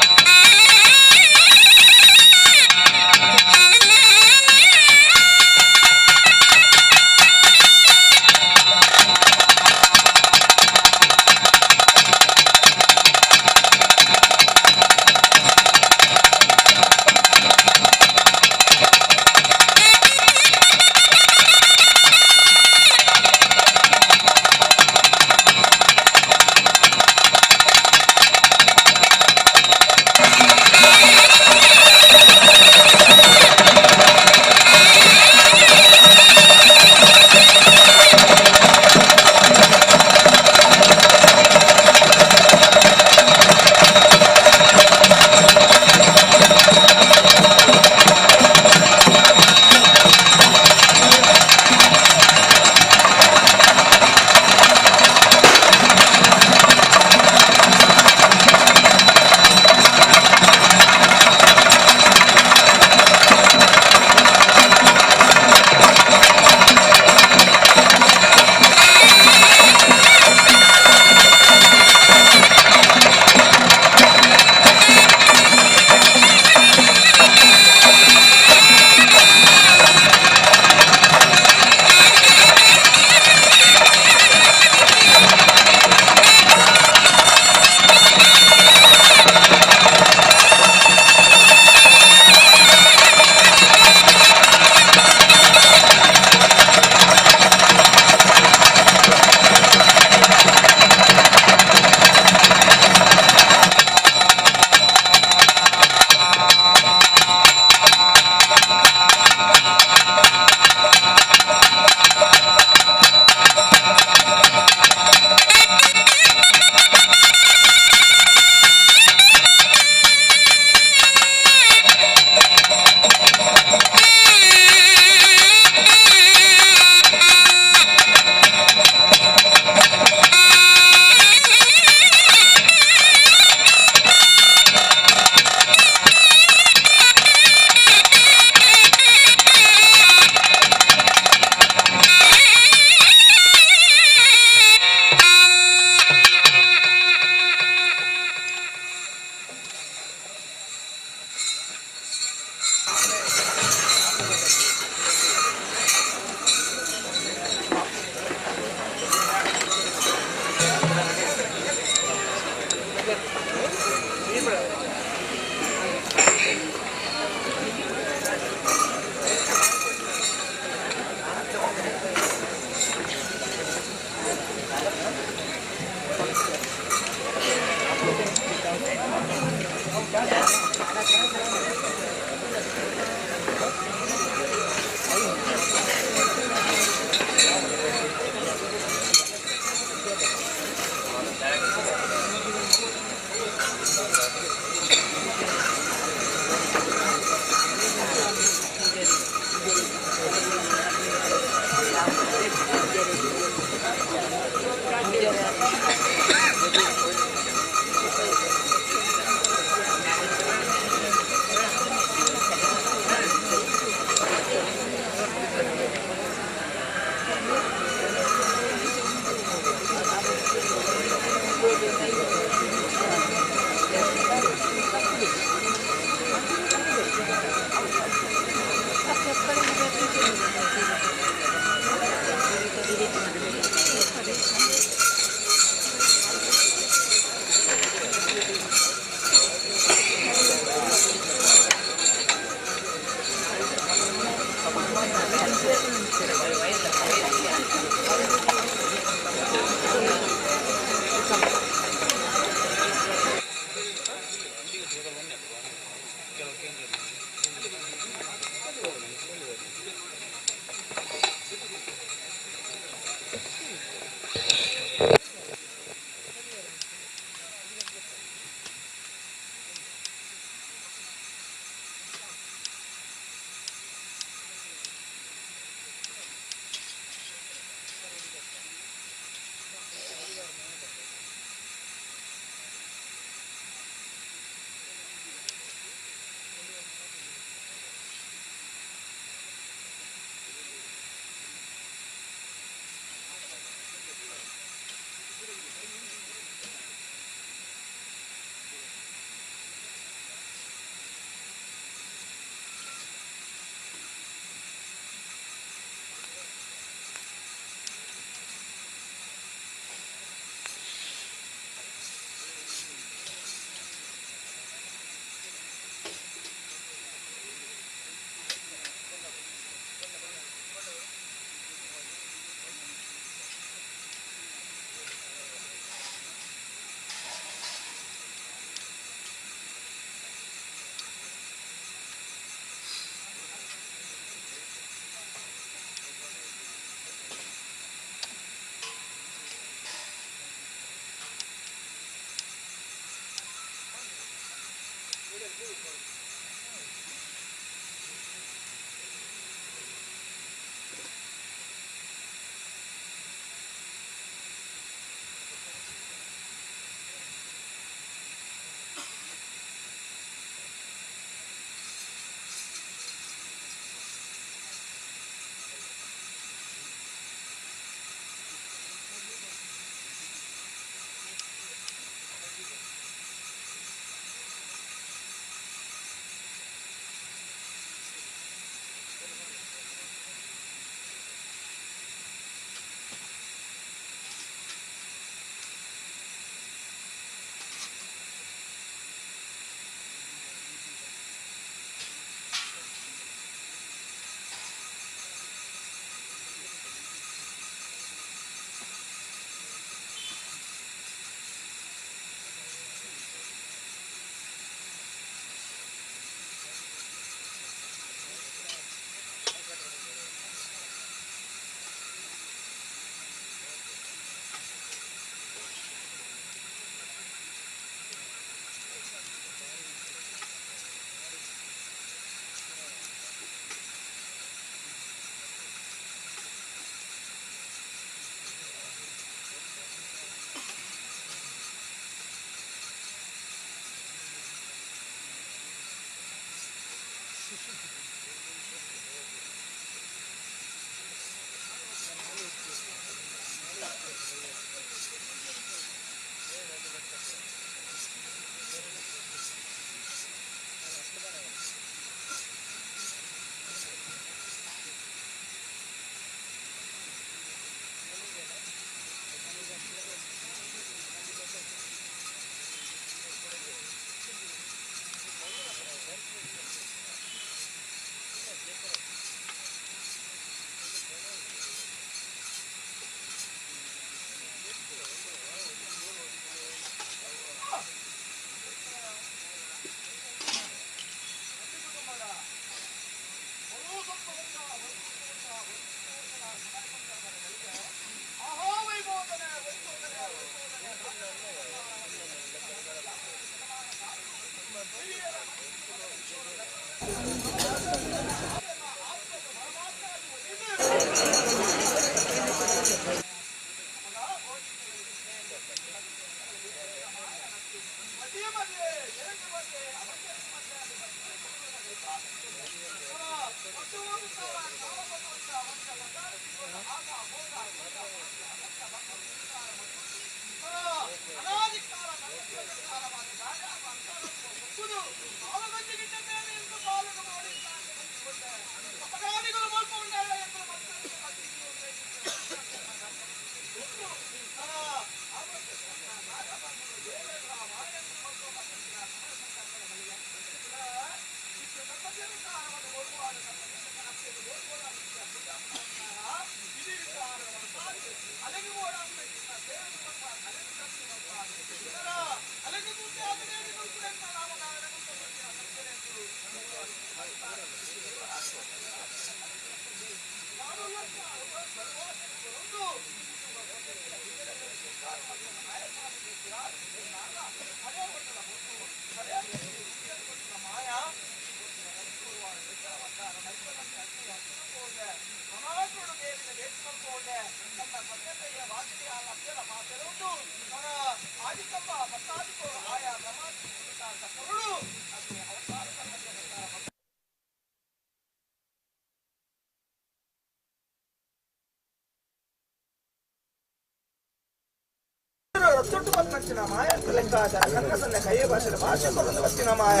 ರತ್ತೊಟ್ಟು ಬತ್ತಿನ ಮಾಯ ಲೆಕ್ಕಾಚಾರ ಕನ್ನಸನ್ನ ಕೈಯ ಭಾಷೆ ಭಾಷೆ ಬರೋದು ಬತ್ತಿನ ಮಾಯ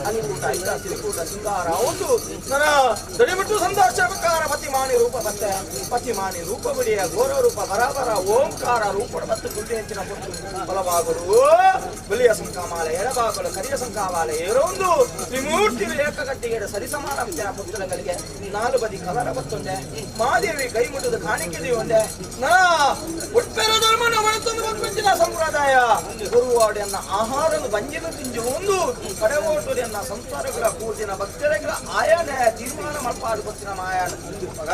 ಅನುಕೂಟ ಐತ ತಿರುಕೂಟ ಸಿಂಗಾರ ಒಂದು ನರ ದಡಿಬಿಟ್ಟು ಸಂತೋಷಕಾರ ಪತಿಮಾನಿ ರೂಪ ಬತ್ತೆ ಪತಿಮಾನಿ ರೂಪ ಬಿಡಿಯ ಘೋರ ರೂಪ ಬರಾಬರ ಓಂಕಾರ ರೂಪ ಬತ್ತು ಗುಡ್ಡೆ ಹೆಚ್ಚಿನ ಬಲವಾಗಲು ಬಲಿಯ ಸಂಕಾಮಾಲ ಎಡಬಾಗಲು ಕರಿಯ ಸಂಕಾಮಾಲ ಏರೊಂದು ತ್ರಿಮೂರ್ತಿ ಏಕಗಟ್ಟಿಗೆ ಸರಿಸಮಾನ ಪುಸ್ತಕಗಳಿಗೆ ನಾಲು ಬದಿ ಕಲರ ಬತ್ತೊಂದೆ ಮಾದೇವಿ ಕೈ ಮುಟ್ಟದ ಕಾಣಿಕೆ ಒಂದೆ ನಾ ಒಟ್ಪೆರ ಧರ್ಮ ಸಂಪ್ರದಾಯ ಗುರುವ ಕಡೆವಾಡಿಯನ್ನ ಆಹಾರದ ಬಂಜಿನ ತಿಂಜು ಒಂದು ಕಡೆವಾಟುರಿಯನ್ನ ಸಂಸಾರಗಳ ಕೂಡಿನ ಭಕ್ತರೆಗಳ ಆಯಾನ ತೀರ್ಮಾನ ಮಲ್ಪಾಡು ಗೊತ್ತಿನ ಮಾಯಾನ ಮಗ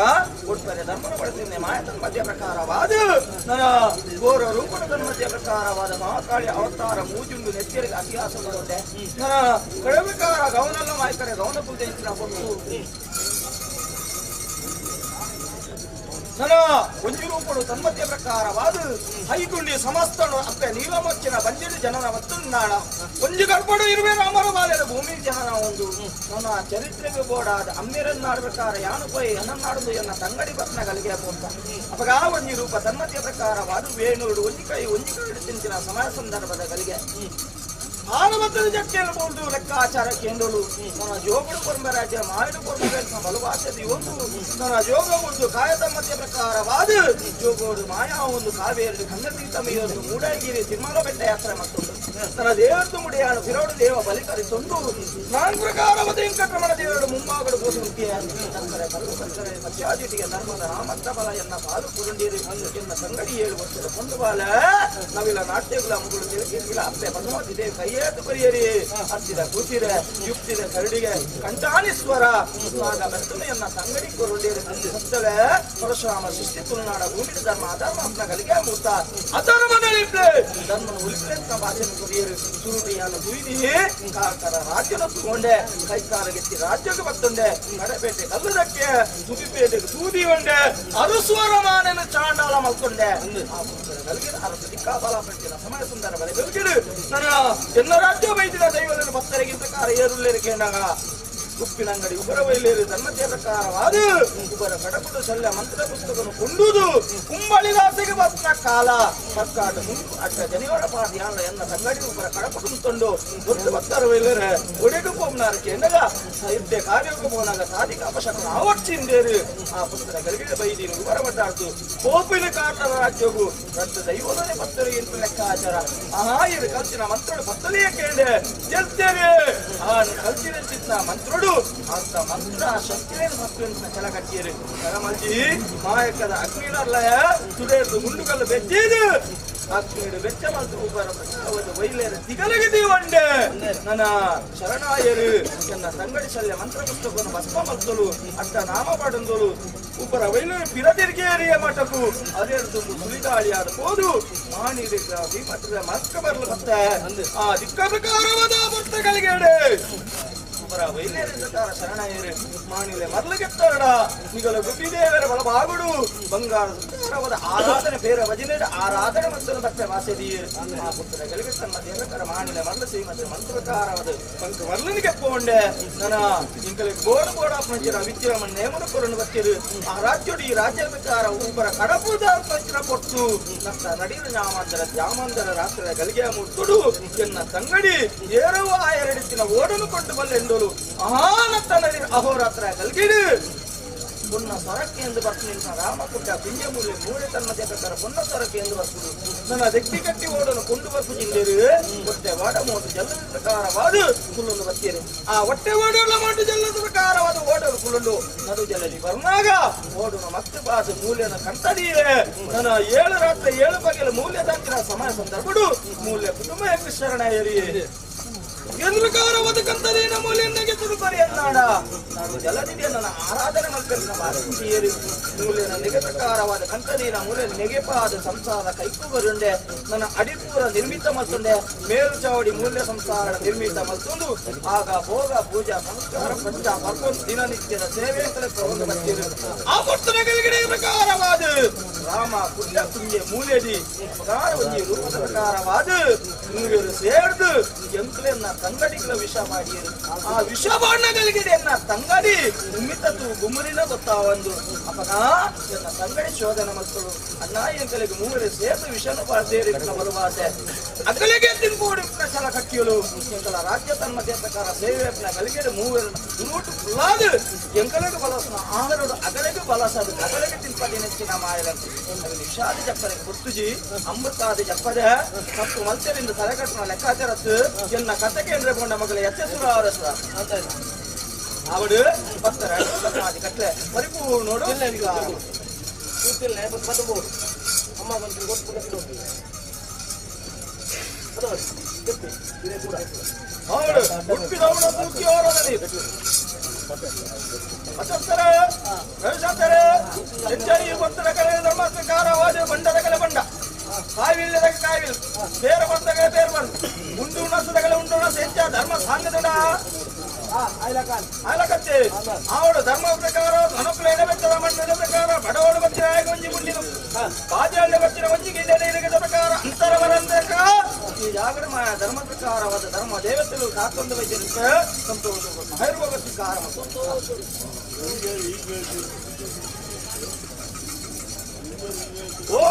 ಕೊಡ್ತಾರೆ ಧರ್ಮನ ಪಡ್ತೀನಿ ಮಾಯನ ಮಧ್ಯ ಪ್ರಕಾರವಾದ ನನ್ನ ಘೋರ ರೂಪದ ಮಧ್ಯ ಪ್ರಕಾರವಾದ ಮಹಾಕಾಳಿ ಅವತಾರ ಮೂಜುಂಡು ನೆತ್ತಿಯರಿಗೆ ಅತಿಹಾಸ ಬರುತ್ತೆ ನನ್ನ ಕಡೆಬೇಕಾರ ಗೌನೆಲ್ಲ ಮಾಯ್ಕರೆ ಗೌನ ಪೂಜೆ ಕೊಟ್ಟು ನನ್ನ ಒಂಜಿ ರೂಪಡು ತನ್ಮಧ್ಯ ಪ್ರಕಾರವಾದ ಹೈಗುಂಡಿ ಸಮಸ್ತನು ಅಪ್ಪೆ ನೀಲಮಚ್ಚಿನ ಬಂಜಿಡು ಜನನ ಮತ್ತೊಂದಾಣ ಒಂಜಿ ಗಡ್ಬಡು ಇರುವೆ ರಾಮರ ಬಾಲ್ಯದ ಭೂಮಿ ಜನನ ಒಂದು ನನ್ನ ಚರಿತ್ರೆಗೆ ಬೋಡಾದ ಅಮ್ಮಿರನ್ನಾಡ್ಬೇಕಾರ ಯಾನು ಪೈ ಅನ್ನನ್ನಾಡುದು ಎನ್ನ ತಂಗಡಿ ಬತ್ನಗಳಿಗೆ ಅಂತ ಅಪಗ ಒಂಜಿ ರೂಪ ತನ್ಮಧ್ಯ ಪ್ರಕಾರವಾದ ವೇಣುಡು ಒಂಜಿ ಕೈ ತಿಂಚಿನ ಸಮಯ ಸಂದರ್ಭದ ಗಳಿಗೆ ಆನಮತ್ತದ ಜಕ್ಕೆಲ್ಲಬಹುದು ಲೆಕ್ಕಾಚಾರ ಕೇಂದ್ರಗಳು ನನ್ನ ಜೋಗಡು ಕೊರ್ಮರಾಜ್ಯ ಮಾವಿನ ಕೊರ್ಮರಾಜ್ಯ ಬಲವಾಸದಿ ಒಂದು ನನ್ನ ಜೋಗ ಒಂದು ಕಾಯದ ಮಧ್ಯ ಪ್ರಕಾರವಾದ ಜೋಗೋಡು ಮಾಯಾ ಒಂದು ಕಾವೇರಿ ಕನ್ನತೀತ ಮೇಯೊಂದು ಮೂಡಗಿರಿ ತಿಮ್ಮಲ ಬೆಟ್ಟ ಯಾತ್ರೆ ಮತ್ತೊಂದು ನನ್ನ ದೇವತ್ತು ಮುಡಿಯಾಳು ಪಿರೋಡು ದೇವ ಬಲಿಕರಿಸೊಂದು ನಾನ್ ಪ್ರಕಾರವಾದ ವೆಂಕಟರಮಣ ದೇವರು ಮುಂಭಾಗಡು ಗೋಸುಂಟಿಯ ಮಧ್ಯಾಜಿಟಿಗೆ ಧರ್ಮದ ರಾಮತ್ರ ಬಲ ಎನ್ನ ಪಾಲು ಕುರುಂಡಿರಿ ಎನ್ನ ಸಂಗಡಿ 7 ವರ್ಷದ ಕೊಂಡು ಬಾಲ ನವಿಲ ನಾಟ್ಯಗಳ ಮುಗುಳು ತಿರುಗಿಲ್ಲ ಅಪ್ಪೆ ಬನ್ನುವಂತಿದೆ ಕೈಯೇತು ಬರಿಯರಿ ಹತ್ತಿದ ಕೂತಿರೆ ಯುಕ್ತಿದ ಕರಡಿಗೆ ಕಂಠಾನಿಸ್ವರ ಆಗ ಮೆತ್ತನೆಯನ್ನ ಸಂಗಡಿ ಕುರುಂಡಿರಿ ಸತ್ತಲೆ ಪರಶುರಾಮ ಸೃಷ್ಟಿ ತುಳುನಾಡ ಭೂಮಿ ಧರ್ಮ ಅಧರ್ಮ ಅಪ್ನಗಳಿಗೆ ಮೂತ ಅಧರ್ಮಗಳಿಪ್ಲೆ ಧರ್ಮನ ಉಳಿಪ್ಲೆಂತ ಭಾಷೆ ಕುರಿಯರು ಸುರುಟಿಯನ್ನು ದುಯ್ದಿ ಕಾಕರ ರಾಜ್ಯನ ತಗೊಂಡೆ ಕೈಕಾಲಗೆತ್ತಿ ರಾಜ್ಯಕ್ಕೆ ಬರ್ತಂಡೆ ಕಡೆಪೇಟೆ ಕಲ್ಲದಕ್ಕೆ ತುದಿಪೇಟೆಗೆ ತೂದಿ ಒಂಡೆ ಅರುಸ್ವರ ಮಾನನ ಚಾಂಡಾಲ ಮಲ್ಕೊಂಡೆ ಅರಸು ದಿಕ್ಕಾಬಲ ಪಟ್ಟಿನ ಸಮಯ ಸುಂದರ ಬಲೆ ಬೆಳಗಿಡು ನನ್ನ ಎನ್ನ ರಾಜ್ಯ ಬೈದಿನ ದೈವದ ಭಕ್ತರಿಗೆ ಪ್ರಕಾರ ಏರುಲ್ಲೇರು ಕೇಂದಾಗ ಉಪ್ಪಿನಂಗಡಿ ಉಬರ ಬೈಲೇರು ಧರ್ಮಜ್ಞ ಪ್ರಕಾರವಾದ ಉಬರ ಕಡಪುಡು ಶಲ್ಯ ಮಂತ್ರ ಪುಸ್ತಕವನ್ನು ಕೊಂಡುದು ಕುಂಬಳಿದಾಸೆಗೆ ಬಸ್ನ ಕಾಲ ಸರ್ಕಾರದ ಮುಂದೆ ಅಡ್ಡ ಜನಿವಾರ ಪಾದಿ ಅಲ್ಲ ಎನ್ನ ಸಂಗಡಿ ಉಬರ ಕಡಪುಡು ತಂಡು ಒಂದು ಭಕ್ತರ ಬೈಲೇರೆ ಒಡೆದು ಪೋಮ್ನಾರಕ್ಕೆ ಎನ್ನಗ ಇದ್ದೆ ಕಾರ್ಯಕ್ಕೆ ಪೋನಾಗ ಸಾಧಿಕ ಅಪಶಕನ ಆವರ್ಚಿಂದೇರು ಆ ಪುಸ್ತಕ ಗಲಿಗೆ ಬೈದೀನಿ ಉಬರ ಮಟ್ಟಾಡ್ತು ಕೋಪಿನ ಕಾಟರ ರಾಜ್ಯವು ರಟ್ಟ ದೈವನೇ ಭಕ್ತರಿಗೆ ಇಂತ ಲೆಕ್ಕಾಚಾರ ಆಹಾ ಇದು ಕಲ್ಚಿನ ಮಂತ್ರಡು ಭಕ್ತಲಿಯ ಕೇಂದ್ರ ಗೆಲ್ತೇವೆ ಆ ಕಲ್ಚಿನ ಚಿತ್ತ ಮಂತ್ರಡು ಅಂತ ಮಂತ್ರ ಶಕ್ತಿನೇ ಭಕ್ತನ ಕೆಳಗಟ್ಟಿಯರು ಕರಮಲ್ಜಿ ಮಾಯಕದ ಅಗ್ನಿಲಯ ಸುಡೇದು ಗುಂಡುಗಲ್ಲು ಬೆಚ್ಚಿದು ಅಗ್ನಿಡು ಬೆಚ್ಚ ಮತ್ತು ಉಬ್ಬರ ಪ್ರಚಾರವನ್ನು ಬೈಲೇರ ತಿಗಲಗಿದಿ ಒಂಡೆ ನನ್ನ ಶರಣಾಯರು ಎನ್ನ ಸಂಗಡಿ ಶಲ್ಯ ಮಂತ್ರ ಪುಸ್ತಕವನ್ನು ಭಸ್ಮ ಮತ್ತಲು ಅಡ್ಡ ನಾಮ ಪಡೆದಲು ಉಬ್ಬರ ಬೈಲೇರು ಪಿರದಿರ್ಗೇರಿಯ ಮಠಕು ಅದೇ ತುಂಬ ಸುಳಿಗಾಳಿಯಾದ ಹೋದು ಮಾಣಿದ ಭೀಮತ್ರ ಮಸ್ಕ ಬರಲು ಮತ್ತೆ ಆ ದಿಕ್ಕ ಪ್ರಕಾರವಾದ ಭಕ್ತಗಳಿಗೆ ವೈಲೇರ ಪ್ರಕಾರ ಶರಣಾಯರು ಮಾಣಿಲೆ ಮರಲಗೆತ್ತರಡ ನಿಗಲ ಗುಬ್ಬಿದೇವರ ಬಲಭಾಗುಡು ಬಂಗಾರದ ಆರಾಧನೆ ಬೇರೆ ಭಜನೆ ಆರಾಧನೆ ಮತ್ತು ಭಕ್ತ ವಾಸದಿಯರು ಆ ಪುತ್ರ ಗಳಿಗೆತ್ತ ದೇವಕರ ಮಾಣಿಲೆ ಮರಲ ಶ್ರೀಮಂತ ಮಂತ್ರಕಾರವಾದ ಪಂಕ ಮರಲನಿಗೆ ಪೋಂಡೆ ನನ್ನ ಇಂಕಲಿಗೆ ಗೋಡ ಗೋಡ ಪಂಚರ ವಿದ್ಯಮನ ನೇಮನ ಕೊರನ್ನು ಬತ್ತಿರು ಆ ರಾಜ್ಯಡಿ ರಾಜ್ಯ ಪ್ರಕಾರ ಒಬ್ಬರ ಕಡಪುದ ಪಂಚರ ಕೊಟ್ಟು ನತ್ತ ನಡಿನ ಜಾಮಂದರ ರಾತ್ರಿ ಗಳಿಗೆ ಮುಟ್ಟುಡು ಎನ್ನ ತಂಗಡಿ ಏರವ ಎರಡಿತ್ತಿನ ಓಡಲು ಕೊಟ್ಟು ಬಲ್ಲೆಂದಳು ಆನತ್ತನಲ್ಲಿ ಅಹೋರಾತ್ರ ಗಲ್ಗಿಡು ಪುನ್ನ ಸ್ವರಕ್ಕೆ ಎಂದು ಬರ್ತೀನಿ ರಾಮಕುಟ್ಟ ಪಿಂಜಮೂಲೆ ಮೂಳೆ ತನ್ಮಧ್ಯ ಪ್ರಕಾರ ಪುನ್ನ ಸ್ವರಕ್ಕೆ ಎಂದು ಬರ್ತೀನಿ ನನ್ನ ದೆಕ್ಕಿ ಕಟ್ಟಿ ಓಡನ್ನು ಕೊಂಡು ಬರ್ಪು ಜಿಲ್ಲೆರು ಹೊಟ್ಟೆ ವಾಡ ಮೋಟು ಜಲ್ಲದ ಪ್ರಕಾರವಾದ ಕುಲ್ಲೊಂದು ಬರ್ತೀರಿ ಆ ಹೊಟ್ಟೆ ಓಡೋಲ್ಲ ಮೋಟು ಜಲ್ಲದ ಪ್ರಕಾರವಾದ ಓಡಲು ಕುಲ್ಲೊಂದು ನದು ಜಲ್ಲದಿ ಬರ್ನಾಗ ಓಡನು ಮತ್ತೆ ಬಾದು ಮೂಲ್ಯನ ಕಂಟದಿಯೇ ನನ್ನ 7 ರಾತ್ರಿ 7 ಬಗೆಯ ಮೂಲ್ಯ ದಾಟಿನ ಸಮಯ ಸಂದರ್ಭಡು ಮೂಲ್ಯ ಕುಟುಂಬ ಶರಣ ಏರಿ ಎಂದ್ರಕಾರವಾದಕ್ಕಂತದೇನ ಮೂಲೆಯನ್ನಾಗೆ ತುಡುಪರಿ ಅನ್ನಾಡ ನಾನು ಜಲದಿದೆ ನನ್ನ ಆರಾಧನೆ ಮಲ್ಕರಿನ ಬಾರಿಸಿಯೇರಿ ಮೂಲೆಯ ನೆಗೆ ಪ್ರಕಾರವಾದ ಕಂತದೀನ ಮೂಲೆ ನೆಗೆಪಾದ ಸಂಸಾರ ಕೈಕುಗರುಂಡೆ ನನ್ನ ಅಡಿಪೂರ ನಿರ್ಮಿತ ಮತ್ತೊಂಡೆ ಮೇಲ್ಚಾವಡಿ ಮೂಲ್ಯ ಸಂಸಾರ ನಿರ್ಮಿತ ಮತ್ತೊಂದು ಆಗ ಭೋಗ ಪೂಜಾ ಸಂಸ್ಕಾರ ಪಂಚ ಪರ್ಕೊಂದು ದಿನನಿತ್ಯದ ಸೇವೆ ಒಂದು ಬರ್ತೀರಿ ಆ ಪುಸ್ತಕಗಳಿಗೆ ಪ್ರಕಾರವಾದ ರಾಮ ಪುಣ್ಯ ಪುಣ್ಯ ಮೂಲೆದಿ ಪ್ರಕಾರ ಒಂದು ರೂಪದ ಪ್ರಕಾರವಾದ ಮೂಲೆರು ಸೇರ್ದು ಎಂಕ್ಲೆನ್ನ ತಂಗಡಿಗಳ ವಿಷ ಮಾಡಿ ಆ ವಿಷ ಬಾಣಗಳಿಗೆ ಎನ್ನ ತಂಗಡಿ ಉಮ್ಮಿತದ್ದು ಗುಮ್ಮರಿನ ಗೊತ್ತಾವಂದು ಅಪಗ ಎನ್ನ ತಂಗಡಿ ಶೋಧನ ಮಕ್ಕಳು ಅಣ್ಣ ಎಂಕಲಿಗೆ ಮೂವರೆ ಸೇತು ವಿಷನು ಸೇರಿ ಬರುವಾತೆ ಅಗಲಿಗೆ ತಿನ್ಕೋಡಿನ ಛಲ ಕಟ್ಟಿಯಲು ಎಂಕಲ ರಾಜ್ಯ ತನ್ಮಧ್ಯ ಪ್ರಕಾರ ಸೇವೆಯಪ್ನ ಗಲಿಗೆ ಮೂವರು ದುರುಟು ಫುಲ್ಲಾದು ಎಂಕಲಿಗೆ ಬಲಸನ ಆಹರಡು ಅಗಲಿಗೆ ಬಲಸದು ಅಗಲಿಗೆ ತಿನ್ಪದಿ ನೆಚ್ಚಿನ ಮಾಯಲಂತೆ ವಿಷಾದಿ ಜಪ್ಪರಿಗೆ ಗುರ್ತುಜಿ ಅಮೃತಾದಿ ಜಪ್ಪದೆ ಮತ್ತು ಮಲ್ತ್ಯರಿಂದ ತಲೆಕಟ್ಟಿನ ಲೆಕ್ಕಾಚಾರತ್ತು ಎನ್ನ ಕಥೆಗೆ ಅಂದ್ರೆ ಕೊಂಡ ಮಗಳ ಎಚ್ಚೆಸುರ ಅವರಸುರ ಅಂತ ಅವಡು ಭಕ್ತರ ಕಟ್ಲೆ ಪರಿಪೂರ್ಣ ನೋಡು ಕೂತಿಲ್ಲ ಬದುಕಬಹುದು ಅಮ್ಮ ಬಂದು ಗೊತ್ತು ಅವಳು ಹುಟ್ಟಿದವಳು ತೂಕಿಯವರಲ್ಲಿ ಅಚತ್ತರ ರವಿಶಾಂತರ ಹೆಚ್ಚಾಗಿ ಭಕ್ತರ ಕಲೆ ಧರ್ಮಸ್ಕಾರ ವಾದ ಬಂಡದ ಕಲೆ ಬಂಡ ಕಾವಿಲ್ಲದ ಕಾವಿಲ್ ಬೇರೆ ಬಂದಗಳ ಬೇರೆ ಬಂದು ಉಂಡು ಉಣಸದಗಳ ಉಂಡು ಉಣಸ ಹೆಚ್ಚ ಧರ್ಮ ಸಾಂಗದ ಆಲಕತ್ತೆ ಅವಳು ಧರ್ಮ ಪ್ರಕಾರ ಮನಕ್ಕಳು ಎಡಬೆಚ್ಚದ ಮಣ್ಣಿನ ಪ್ರಕಾರ ಬಡವಳು ಬಚ್ಚಿನ ಒಂಜಿ ಮುಂಡಿನು ಬಾಜಿ ಬಚ್ಚಿನ ಒಂಜಿಗೆ ಇಲ್ಲದ ಪ್ರಕಾರ ಅಂತರವರಂದಕ ಈ ಜಾಗರ ಧರ್ಮ ಪ್ರಕಾರವಾದ ಧರ್ಮ ದೇವತೆಗಳು ಕಾಕೊಂಡು ವೈದ್ಯರಿಗೆ ಸಂತೋಷ ಭೈರವ ಪ್ರಕಾರ ಓ